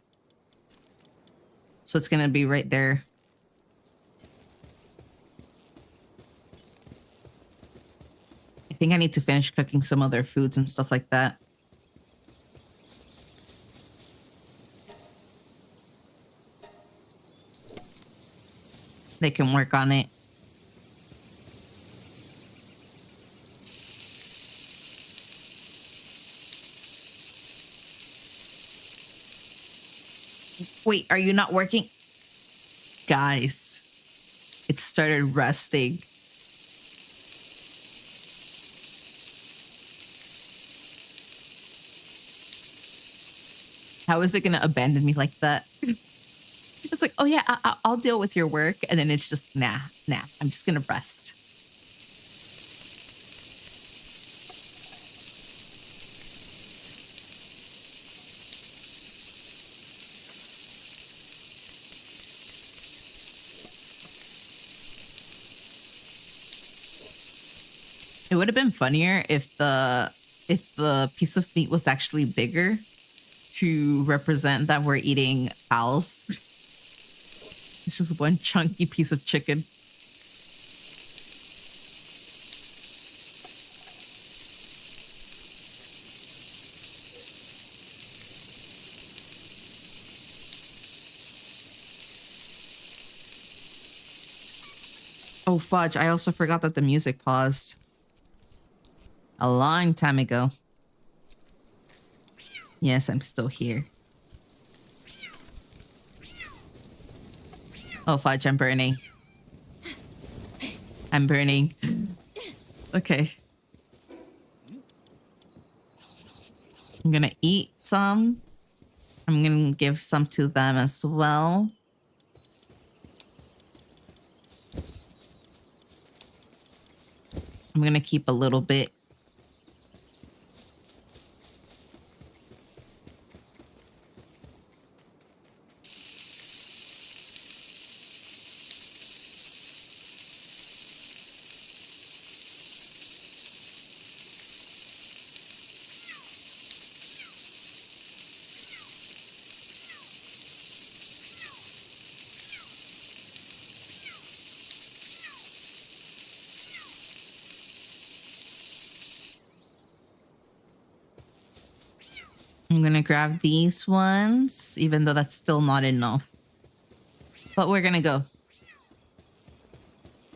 So it's gonna be right there. I think I need to finish cooking some other foods and stuff like that. They can work on it. Wait, are you not working? Guys, it started resting. How is it going to abandon me like that? It's like, oh yeah, I'll deal with your work. And then it's just, nah, I'm just going to rest. It would have been funnier if the piece of meat was actually bigger to represent that we're eating owls. It's just one chunky piece of chicken. Oh, fudge. I also forgot that the music paused. A long time ago. Yes, I'm still here. Oh, fudge, I'm burning. I'm burning. Okay. I'm gonna eat some. I'm gonna give some to them as well. I'm gonna keep a little bit. I'm gonna grab these ones, even though that's still not enough. But we're gonna go.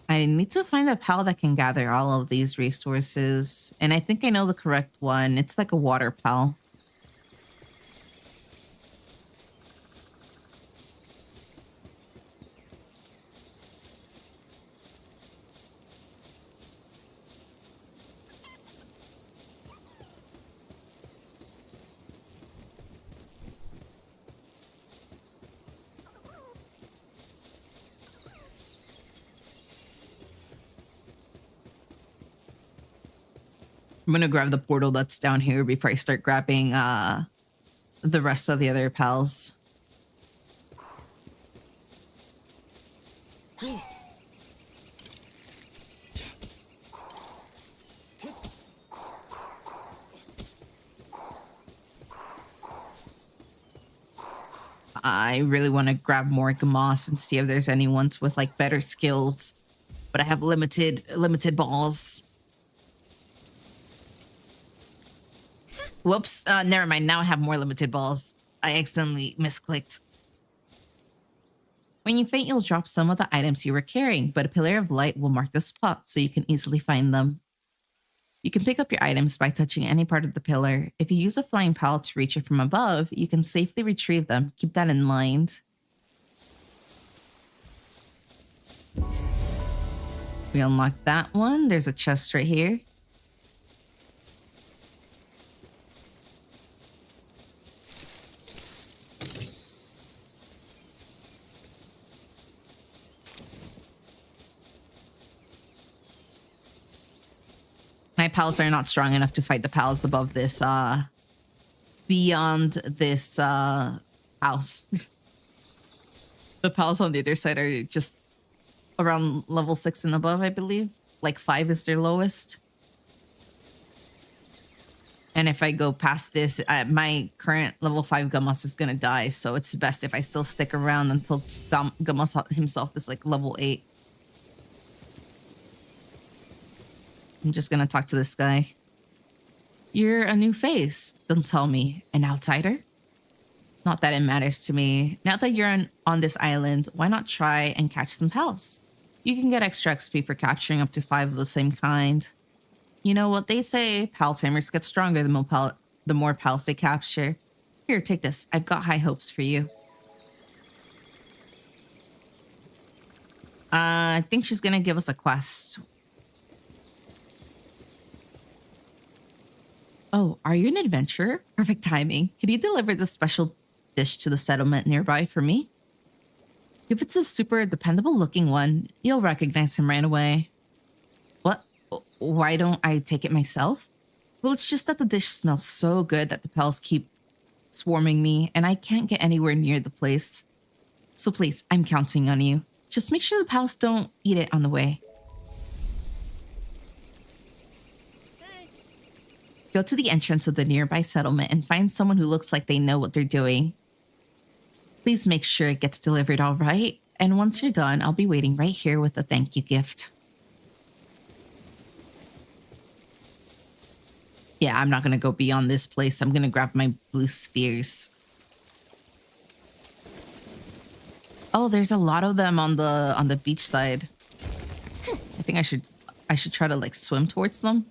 I need to find a pal that can gather all of these resources. And I think I know the correct one. It's like a water pal. I'm gonna grab the portal that's down here before I start grabbing the rest of the other pals. I really want to grab more Gamos and see if there's anyone with like better skills, but I have limited balls. Whoops, never mind. Now I have more limited balls. I accidentally misclicked. When you faint, you'll drop some of the items you were carrying, but a pillar of light will mark the spot so you can easily find them. You can pick up your items by touching any part of the pillar. If you use a flying pal to reach it from above, you can safely retrieve them. Keep that in mind. We unlocked that one. There's a chest right here. My pals are not strong enough to fight the pals above this, beyond this, house. The pals on the other side are just around level 6 and above, I believe. Like 5 is their lowest. And if I go past this, my current level 5 Gamos is gonna die, so it's best if I still stick around until Gamos himself is like level 8. I'm just gonna talk to this guy. You're a new face. Don't tell me. An outsider? Not that it matters to me. Now that you're on this island, why not try and catch some pals? You can get extra XP for capturing up to 5 of the same kind. You know what they say, pal tamers get stronger the more pals they capture. Here, take this. I've got high hopes for you. I think she's gonna give us a quest. Oh, are you an adventurer? Perfect timing. Can you deliver this special dish to the settlement nearby for me? If it's a super dependable looking one, you'll recognize him right away. What? Why don't I take it myself? Well, it's just that the dish smells so good that the pals keep swarming me and I can't get anywhere near the place. So please, I'm counting on you. Just make sure the pals don't eat it on the way. Go to the entrance of the nearby settlement and find someone who looks like they know what they're doing. Please make sure it gets delivered all right. And once you're done, I'll be waiting right here with a thank you gift. Yeah, I'm not going to go beyond this place. I'm going to grab my blue spheres. Oh, there's a lot of them on the beach side. I think I should try to like swim towards them.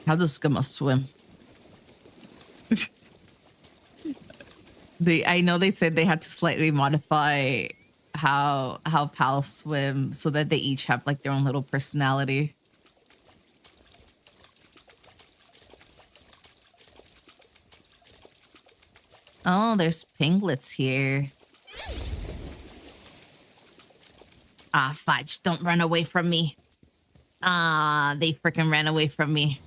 How does Gamos swim? I know they said they had to slightly modify how pals swim so that they each have like their own little personality. Oh, there's pinglets here. Ah, fudge, don't run away from me. Ah, they freaking ran away from me.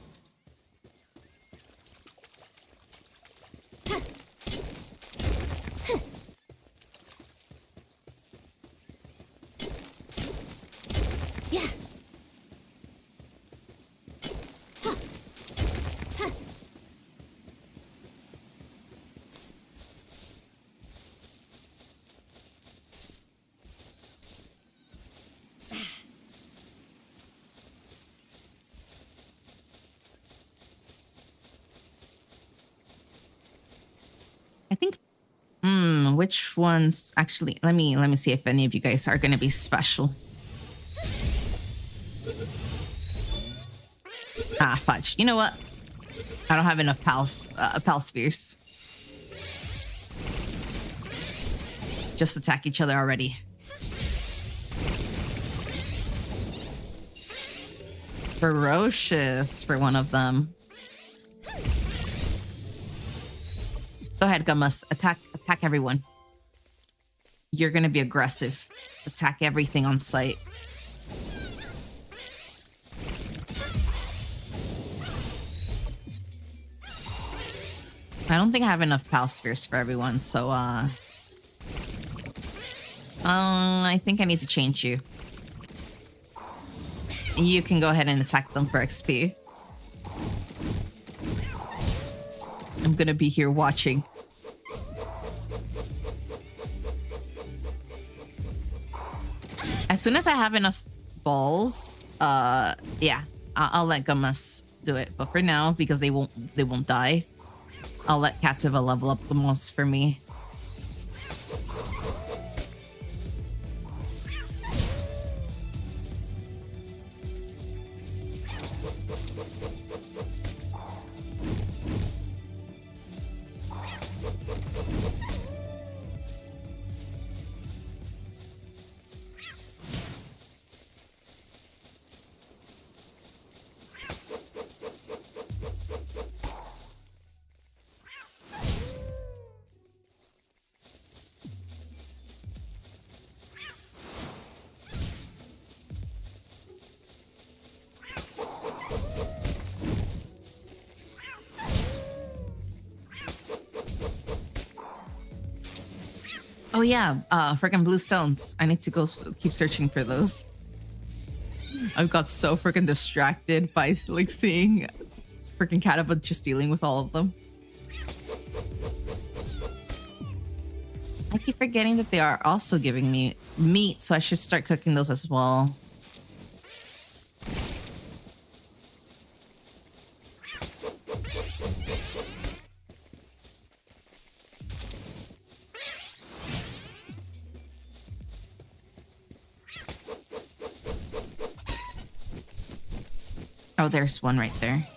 I think, which ones actually, let me see if any of you guys are going to be special. Ah, fudge. You know what? I don't have enough pal spheres. Just attack each other already. Ferocious for one of them. Go ahead, Gummus. Attack everyone. you're gonna be aggressive. Attack everything on sight. I don't think I have enough Pal Spheres for everyone, so I think I need to change you. You can go ahead and attack them for XP. I'm gonna be here watching. As soon as I have enough balls, yeah, I'll let Gummas do it. But for now, because they won't die, I'll let Cativa level up Gummas for me. Oh yeah, freaking blue stones. I need to go keep searching for those. I've got so freaking distracted by like seeing freaking Cativa just dealing with all of them. I keep forgetting that they are also giving me meat, so I should start cooking those as well. Oh, there's one right there.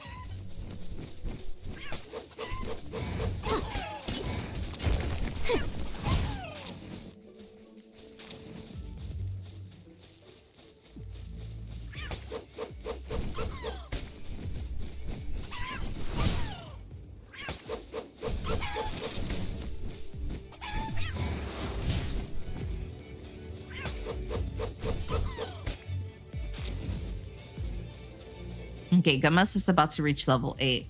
Okay, Gummas is about to reach level 8,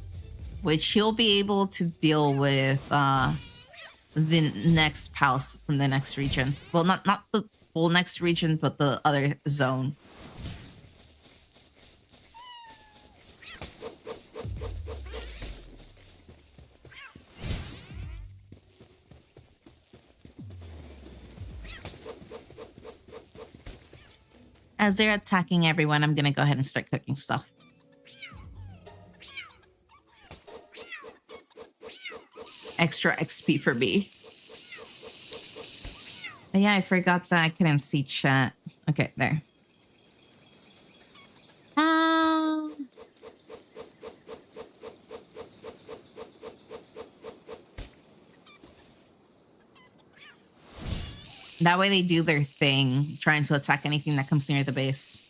which he'll be able to deal with the next pals from the next region. Well, not the whole next region, but the other zone. As they're attacking everyone, I'm gonna go ahead and start cooking stuff. Extra XP for me. Oh, yeah, I forgot that I couldn't see chat. Okay, there. That way they do their thing, trying to attack anything that comes near the base.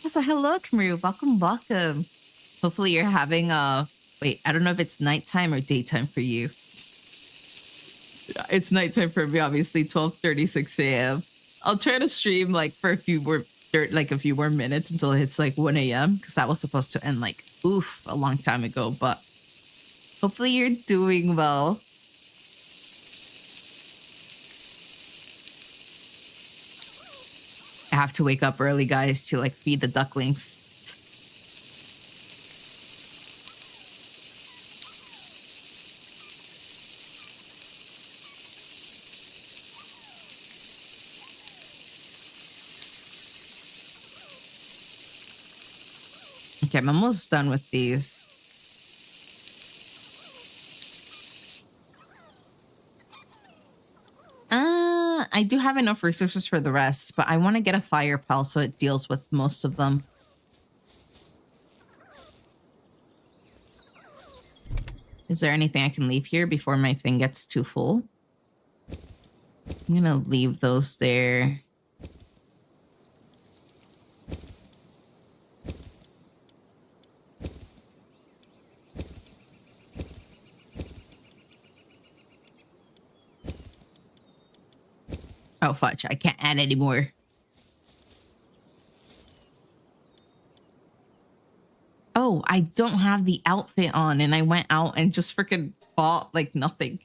So hello, Kamaru. Welcome. Hopefully you're having wait, I don't know if it's nighttime or daytime for you. It's nighttime for me, obviously, 12:36 a.m. I'll try to stream like for a few more minutes until it hits like 1 a.m. because that was supposed to end like a long time ago, but hopefully you're doing well. have to wake up early, guys, to like feed the ducklings. Okay, I'm almost done with these. I do have enough resources for the rest, but I want to get a fire pal so it deals with most of them. Is there anything I can leave here before my thing gets too full? I'm gonna leave those there. Oh, fudge. I can't add any more. Oh, I don't have the outfit on and I went out and just freaking fought like nothing.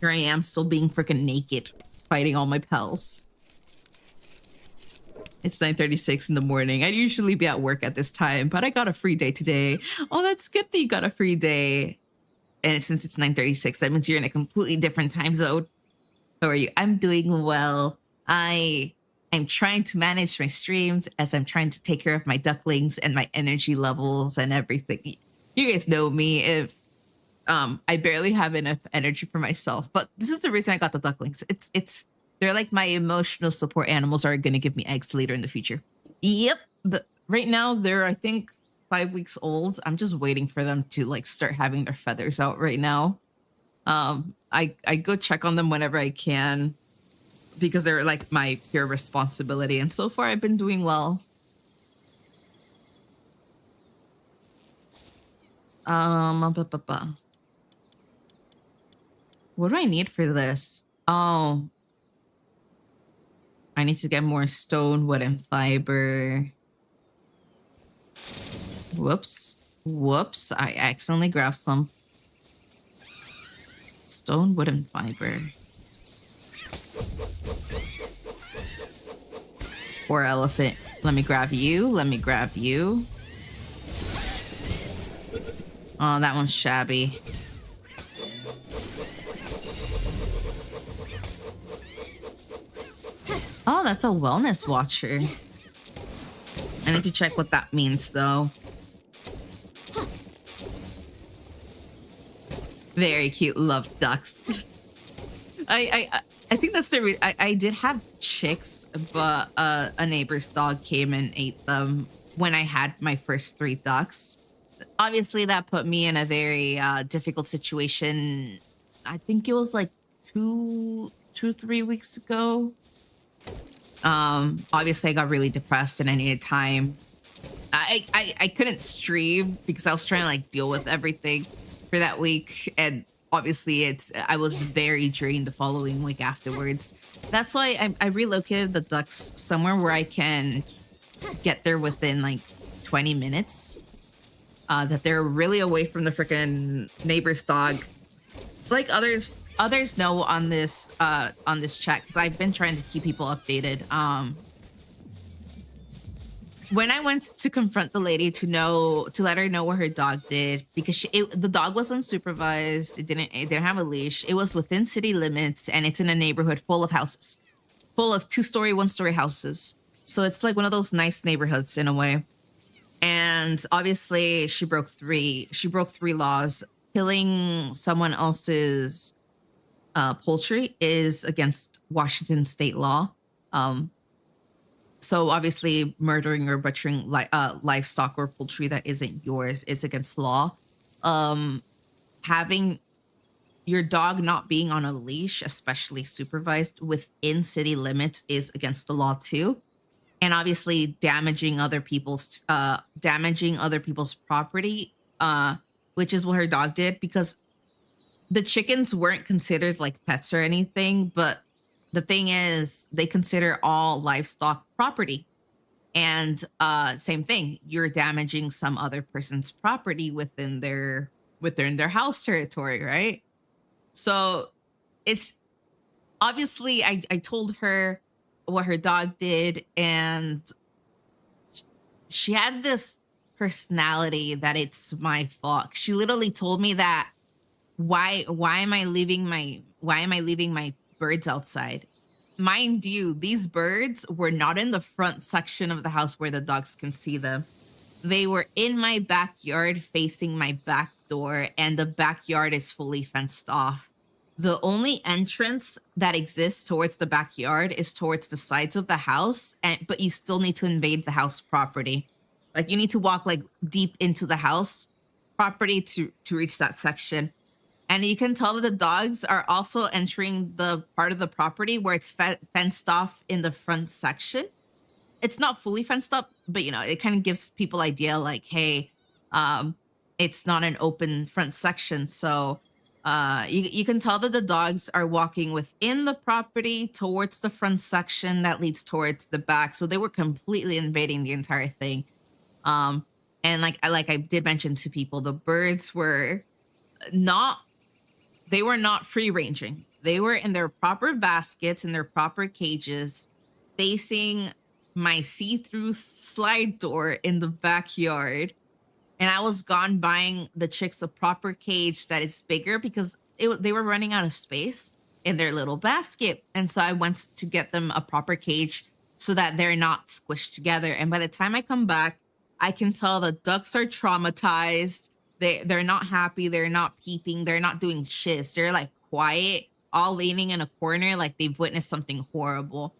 Here I am still being freaking naked, fighting all my pals. It's 9:36 in the morning. I'd usually be at work at this time, but I got a free day today. Oh, that's good that you got a free day. And since it's 9:36, that means you're in a completely different time zone. How are you? I'm doing well. I'm trying to manage my streams as I'm trying to take care of my ducklings and my energy levels and everything. You guys know me. If I barely have enough energy for myself, but this is the reason I got the ducklings. They're like my emotional support animals are going to give me eggs later in the future. Yep. Right now they're, I think, 5 weeks old. I'm just waiting for them to like start having their feathers out right now. I go check on them whenever I can because they're like my pure responsibility. And so far I've been doing well. What do I need for this? Oh, I need to get more stone, wood, and fiber. Whoops. Whoops. I accidentally grabbed some. Stone, wood, and fiber. Poor elephant. Let me grab you. Let me grab you. Oh, that one's shabby. Oh, that's a wellness watcher. I need to check what that means, though. Very cute. Love ducks. I think that's the reason. I did have chicks, but a neighbor's dog came and ate them when I had my first 3 ducks. Obviously, that put me in a very difficult situation. I think it was like 3 weeks ago. Obviously I got really depressed and I needed time. I couldn't stream because I was trying to like deal with everything for that week, and obviously I was very drained the following week afterwards. That's why I relocated the ducks somewhere where I can get there within like 20 minutes. That they're really away from the freaking neighbor's dog. Like others know on this chat, because I've been trying to keep people updated. When I went to confront the lady to let her know what her dog did, because the dog was unsupervised, it didn't have a leash, it was within city limits, and it's in a neighborhood full of houses, full of 2-story, 1-story houses. So it's like one of those nice neighborhoods in a way. And obviously she broke three laws. Killing someone else's poultry is against Washington state law. So obviously murdering or butchering livestock or poultry that isn't yours is against law. Having your dog not being on a leash, especially supervised within city limits, is against the law too. And obviously damaging other people's property, which is what her dog did, because the chickens weren't considered like pets or anything, but the thing is they consider all livestock property. And same thing, you're damaging some other person's property within their house territory, right? So it's obviously I told her what her dog did, and she had this personality that it's my fault. She literally told me that why am I leaving my birds outside? Mind you, these birds were not in the front section of the house where the dogs can see them. They were in my backyard facing my back door, and the backyard is fully fenced off. The only entrance that exists towards the backyard is towards the sides of the house, but you still need to invade the house property. Like you need to walk like deep into the house property to reach that section. And you can tell that the dogs are also entering the part of the property where it's fenced off in the front section. It's not fully fenced up, but it kind of gives people idea like, hey, um, it's not an open front section. So you can tell that the dogs are walking within the property towards the front section that leads towards the back. So they were completely invading the entire thing. Um, and like I did mention to people, the birds were not they were not free ranging. They were in their proper baskets, in their proper cages, facing my see through slide door in the backyard. And I was gone buying the chicks a proper cage that is bigger because they were running out of space in their little basket. And so I went to get them a proper cage so that they're not squished together. And by the time I come back, I can tell the ducks are traumatized. They're not happy. They're not peeping. They're not doing shiz. They're like quiet, all leaning in a corner like they've witnessed something horrible.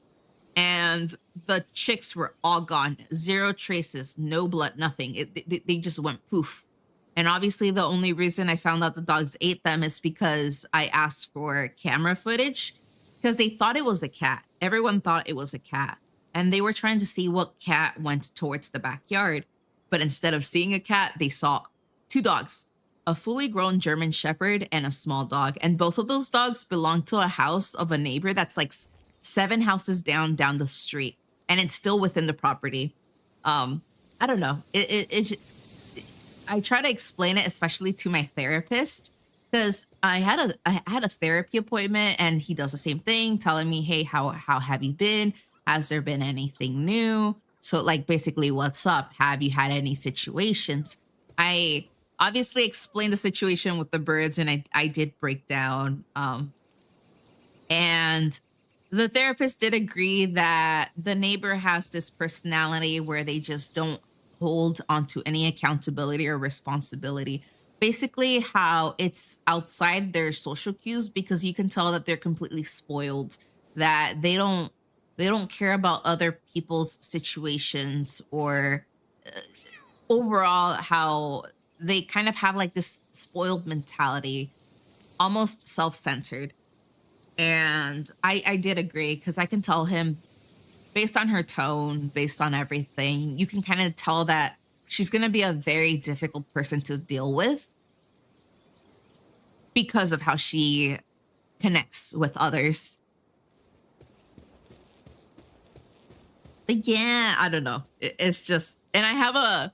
And the chicks were all gone. Zero traces, no blood, nothing. They just went poof. And obviously the only reason I found out the dogs ate them is because I asked for camera footage because they thought it was a cat. Everyone thought it was a cat. And they were trying to see what cat went towards the backyard. But instead of seeing a cat, they saw two dogs, a fully grown German Shepherd and a small dog. And both of those dogs belong to a house of a neighbor that's like 7 houses down the street. And it's still within the property. I don't know. I try to explain it, especially to my therapist, because I had a therapy appointment and he does the same thing, telling me, hey, how have you been? Has there been anything new? So like basically, what's up? Have you had any situations? I obviously explained the situation with the birds, and I did break down. And the therapist did agree that the neighbor has this personality where they just don't hold onto any accountability or responsibility. Basically, how it's outside their social cues because you can tell that they're completely spoiled, that they don't care about other people's situations or overall how they kind of have like this spoiled mentality, almost self-centered. And I did agree because I can tell him based on her tone, based on everything, you can kind of tell that she's going to be a very difficult person to deal with because of how she connects with others. But yeah, I don't know. It's just, and I have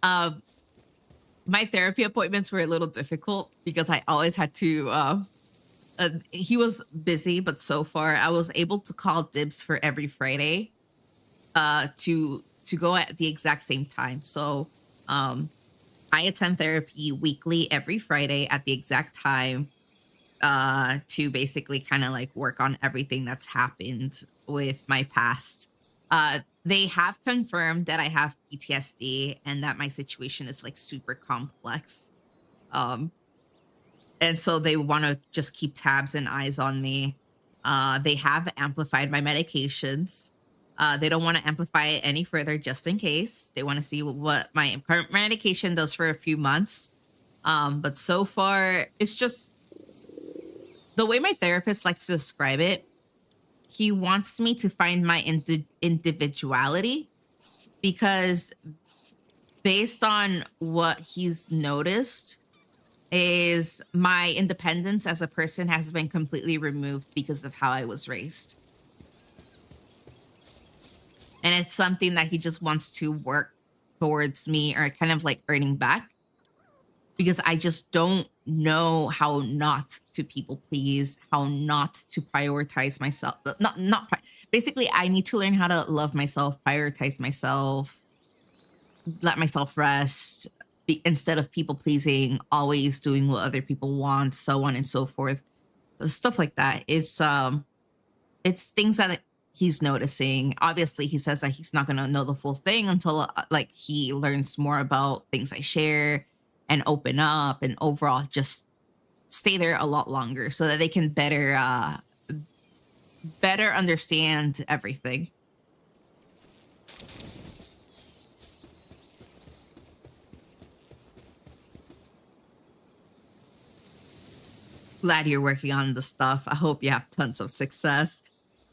uh, my therapy appointments were a little difficult because I always had to, he was busy, but so far I was able to call dibs for every Friday to go at the exact same time. So I attend therapy weekly every Friday at the exact time to basically kind of like work on everything that's happened with my past. They have confirmed that I have PTSD and that my situation is like super complex. Um, and so they want to just keep tabs and eyes on me. They have amplified my medications. They don't want to amplify it any further just in case. They want to see what my current medication does for a few months. But so far, it's just the way my therapist likes to describe it. He wants me to find my individuality because based on what he's noticed is my independence as a person has been completely removed because of how I was raised. And it's something that he just wants to work towards me or kind of like earning back. because I just don't know how not to people please, how not to prioritize myself. Basically, I need to learn how to love myself, prioritize myself, let myself rest instead of people pleasing, always doing what other people want, so on and so forth. Stuff like that. It's things that he's noticing. Obviously, he says that he's not going to know the full thing until like he learns more about things I share and open up and overall just stay there a lot longer so that they can better understand everything. Glad you're working on the stuff. I hope you have tons of success.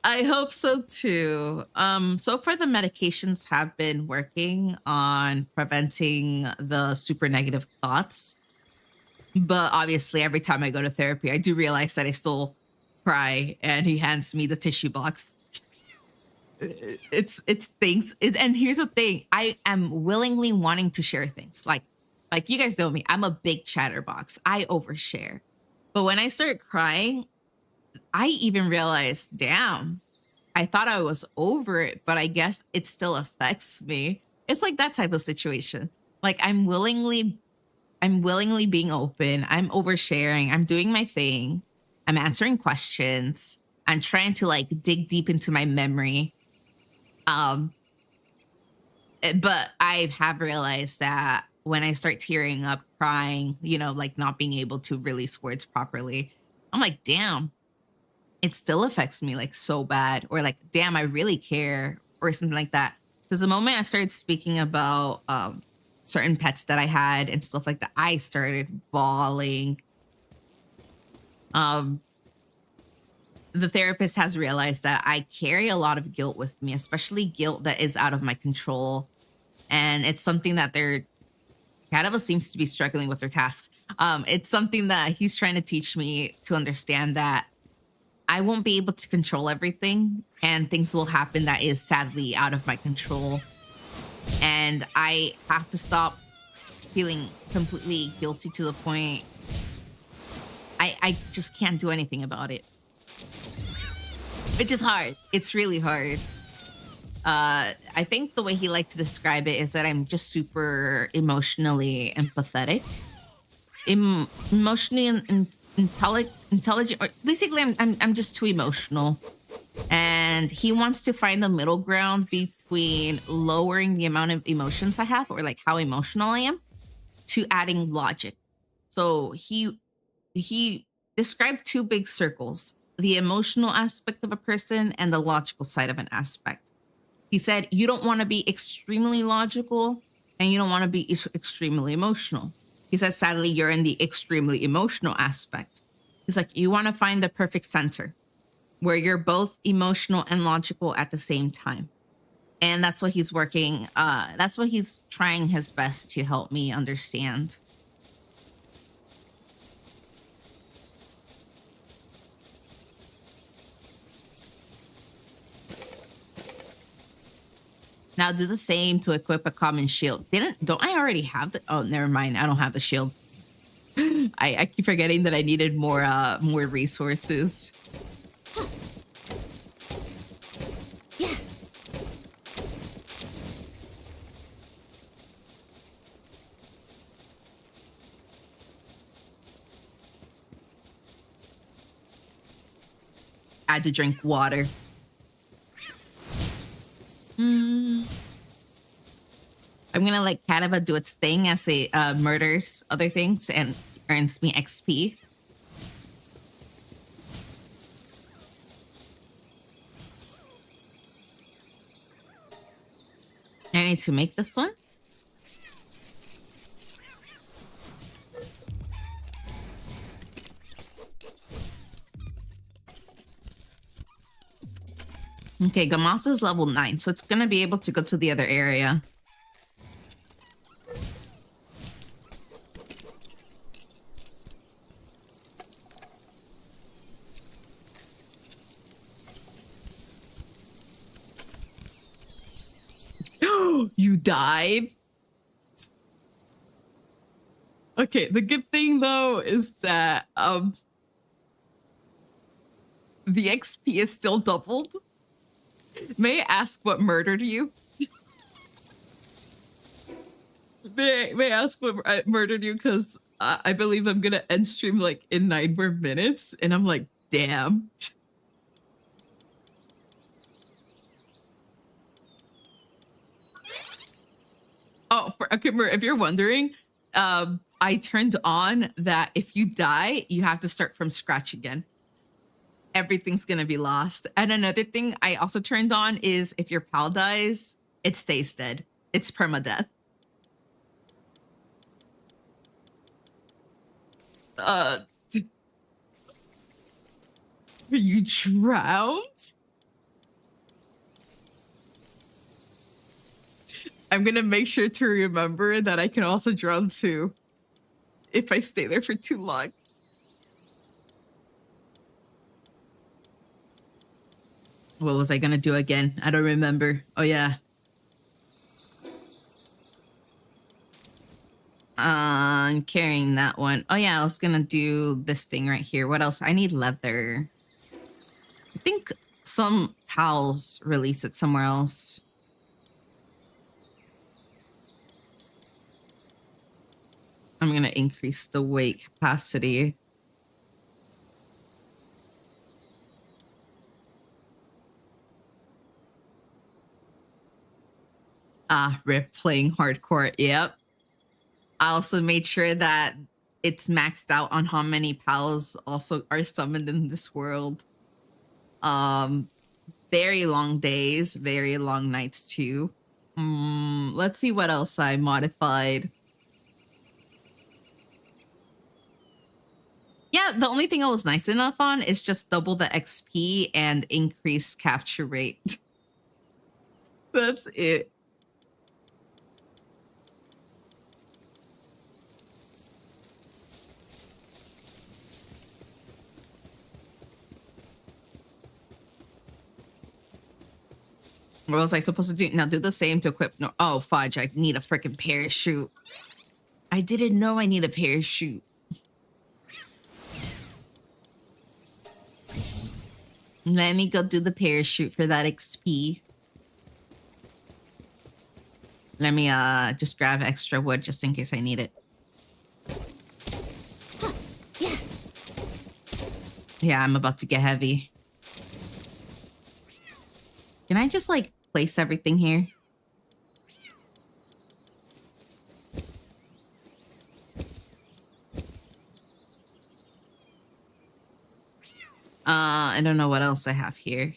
I hope so too. So far the medications have been working on preventing the super negative thoughts. But obviously every time I go to therapy, I do realize that I still cry and he hands me the tissue box. It's things. And here's the thing. I am willingly wanting to share things. Like you guys know me. I'm a big chatterbox. I overshare. But when I start crying, I even realized, damn, I thought I was over it, but I guess it still affects me. It's like that type of situation. Like I'm willingly being open. I'm oversharing. I'm doing my thing. I'm answering questions. I'm trying to like dig deep into my memory. But I have realized that when I start tearing up, crying, like not being able to release words properly, I'm like, damn, it still affects me like so bad, or like, damn, I really care, or something like that. Because the moment I started speaking about certain pets that I had and stuff like that, I started bawling. The therapist has realized that I carry a lot of guilt with me, especially guilt that is out of my control. And it's something that Canada seems to be struggling with their tasks. It's something that he's trying to teach me to understand that I won't be able to control everything and things will happen that is sadly out of my control. And I have to stop feeling completely guilty to the point I just can't do anything about it. Which is hard. It's really hard. I think the way he liked to describe it is that I'm just super emotionally empathetic, emotionally intelligent. Or basically, I'm just too emotional, and he wants to find the middle ground between lowering the amount of emotions I have, or like how emotional I am, to adding logic. So he described two big circles: the emotional aspect of a person and the logical side of an aspect. He said, you don't want to be extremely logical and you don't want to be extremely emotional. He said, sadly, you're in the extremely emotional aspect. He's like, you want to find the perfect center where you're both emotional and logical at the same time. And that's what he's working. That's what he's trying his best to help me understand. Now do the same to equip a common shield. Don't I already have the, oh, never mind. I don't have the shield. I keep forgetting that I needed more resources. Yeah. I had to drink water. I'm gonna let Canova do its thing as it murders other things and earns me XP. I need to make this one. Okay, Gamasa's level 9, so it's gonna be able to go to the other area. You died? Okay. Okay, the good thing though is that the XP is still doubled. May I ask what murdered you? May I ask what murdered you? Because I believe I'm gonna end stream like in 9 more minutes, and I'm like, damn. Oh, okay, if you're wondering, I turned on that if you die, you have to start from scratch again. Everything's gonna be lost. And another thing I also turned on is if your pal dies, it stays dead. It's permadeath. Uh, you drowned? I'm gonna make sure to remember that I can also drown too if I stay there for too long. What was I gonna do again? I don't remember. Oh yeah. I'm carrying that one. Oh yeah, I was gonna do this thing right here. What else? I need leather. I think some pals release it somewhere else. I'm gonna increase the weight capacity. Rip playing hardcore. Yep. I also made sure that it's maxed out on how many pals also are summoned in this world. Very long days, very long nights too. Let's see what else I modified. Yeah, the only thing I was nice enough on is just double the XP and increase capture rate. That's it. What was I supposed to do? Now do the same to equip. No, oh, fudge. I need a freaking parachute. I didn't know I need a parachute. Let me go do the parachute for that XP. Let me just grab extra wood just in case I need it. Huh. Yeah. Yeah, I'm about to get heavy. Can I just like place everything here? I don't know what else I have here.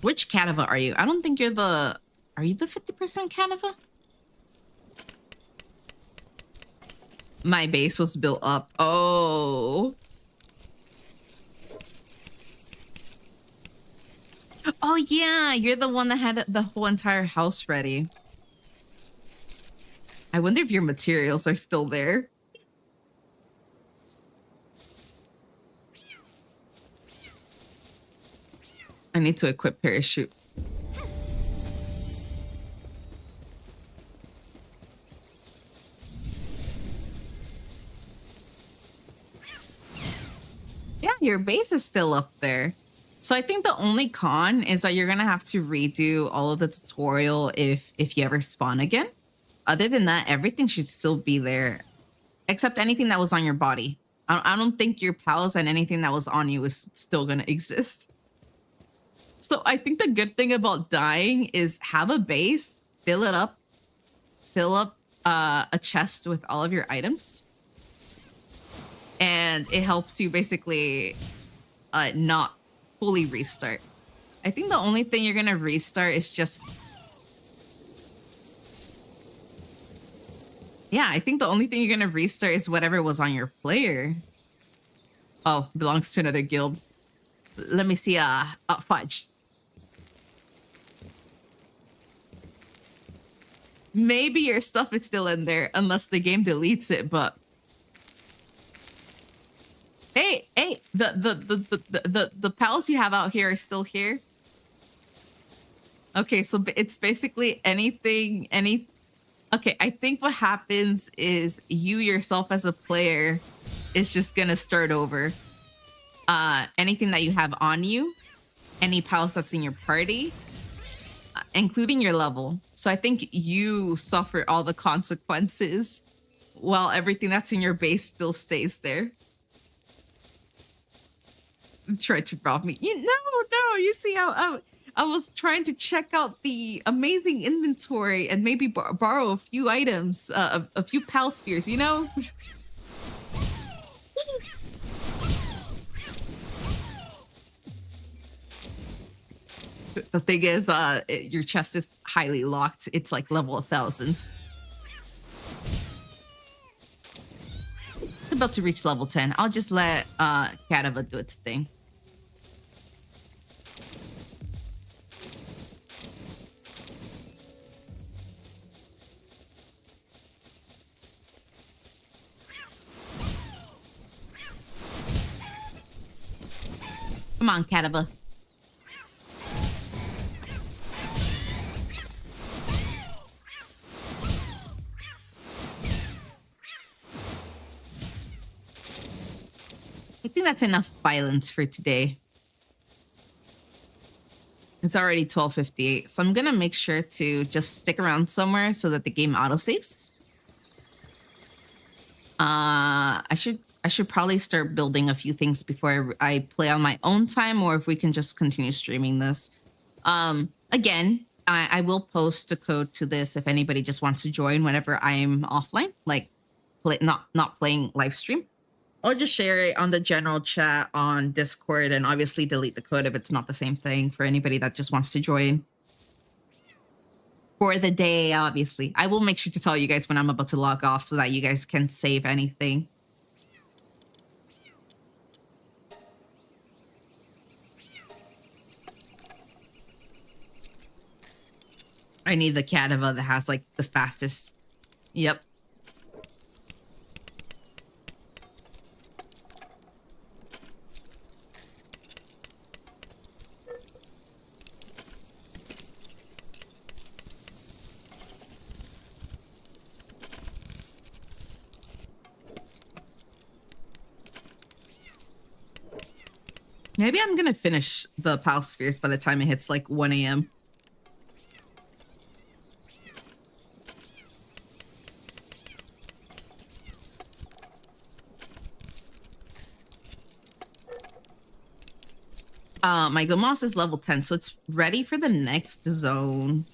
Which Canova are you? I don't think you're the... Are you the 50% Canova? My base was built up. Oh. Oh, yeah. You're the one that had the whole entire house ready. I wonder if your materials are still there. I need to equip parachute. Yeah, your base is still up there. So I think the only con is that you're gonna have to redo all of the tutorial if you ever spawn again. Other than that, everything should still be there, except anything that was on your body. I don't think your pals and anything that was on you is still gonna exist. So I think the good thing about dying is have a base, fill up a chest with all of your items. And it helps you basically not fully restart. I think the only thing you're gonna restart is just... Yeah, I think the only thing you're gonna restart is whatever was on your player. Oh, belongs to another guild. Let me see, fudge. Maybe your stuff is still in there unless the game deletes it, but... Hey, the pals you have out here are still here. Okay, so it's basically anything, any. Okay, I think what happens is you yourself as a player is just gonna start over. Anything that you have on you, any pals that's in your party, including your level. So I think you suffer all the consequences while everything that's in your base still stays there. Try to rob me. No, you see how I was trying to check out the amazing inventory and maybe borrow a few items, a few pal spheres, you know? The thing is, your chest is highly locked. It's like level 1000. It's about to reach level 10. I'll just let Kadava do its thing. Come on, Kadava. I think that's enough violence for today. It's already 12:58, so I'm gonna make sure to just stick around somewhere so that the game autosaves. I should probably start building a few things before I play on my own time, or if we can just continue streaming this. Again, I will post a code to this if anybody just wants to join whenever I'm offline, like not playing live stream. I'll just share it on the general chat on Discord and obviously delete the code if it's not the same thing for anybody that just wants to join. For the day, obviously. I will make sure to tell you guys when I'm about to log off so that you guys can save anything. I need the Kadava that has like the fastest. Yep. Maybe I'm gonna finish the pal spheres by the time it hits like 1 a.m. My Gomos is level 10, so it's ready for the next zone.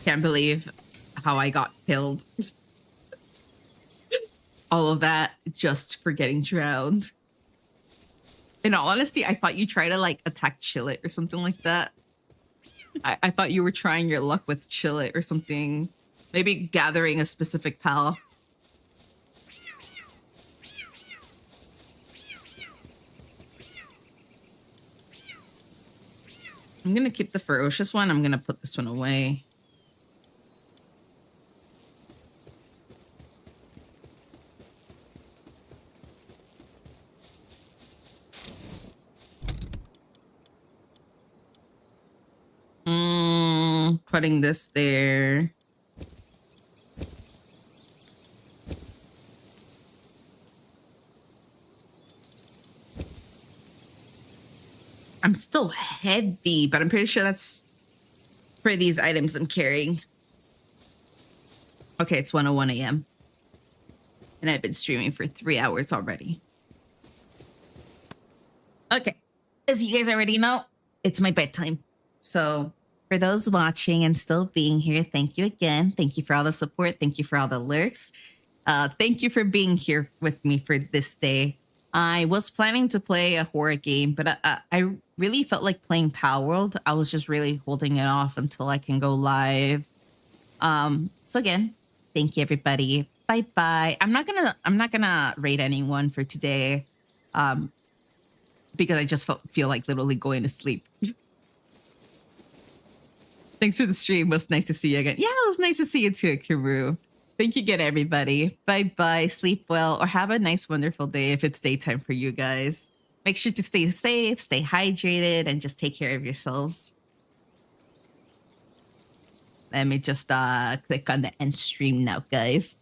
Can't believe how I got killed. All of that just for getting drowned. In all honesty, I thought you tried to like attack Chillet or something like that. I thought you were trying your luck with Chillet or something. Maybe gathering a specific pal. I'm gonna keep the ferocious one. I'm gonna put this one away. Putting this there. I'm still heavy, but I'm pretty sure that's for these items I'm carrying. Okay, it's 1:01 a.m. And I've been streaming for 3 hours already. Okay, as you guys already know, it's my bedtime. So for those watching and still being here, thank you again. Thank you for all the support. Thank you for all the lurks. Thank you for being here with me for this day. I was planning to play a horror game, but I really felt like playing Palworld. I was just really holding it off until I can go live. So again, Thank you, everybody. Bye bye. I'm not gonna rate anyone for today, um, because I just feel like literally going to sleep. Thanks for the stream. It was nice to see you again. Yeah, it was nice to see you too, Kiru. Thank you again, everybody. Bye bye. Sleep well, or have a nice, wonderful day if it's daytime for you guys. Make sure to stay safe, stay hydrated, and just take care of yourselves. Let me just click on the end stream now, guys.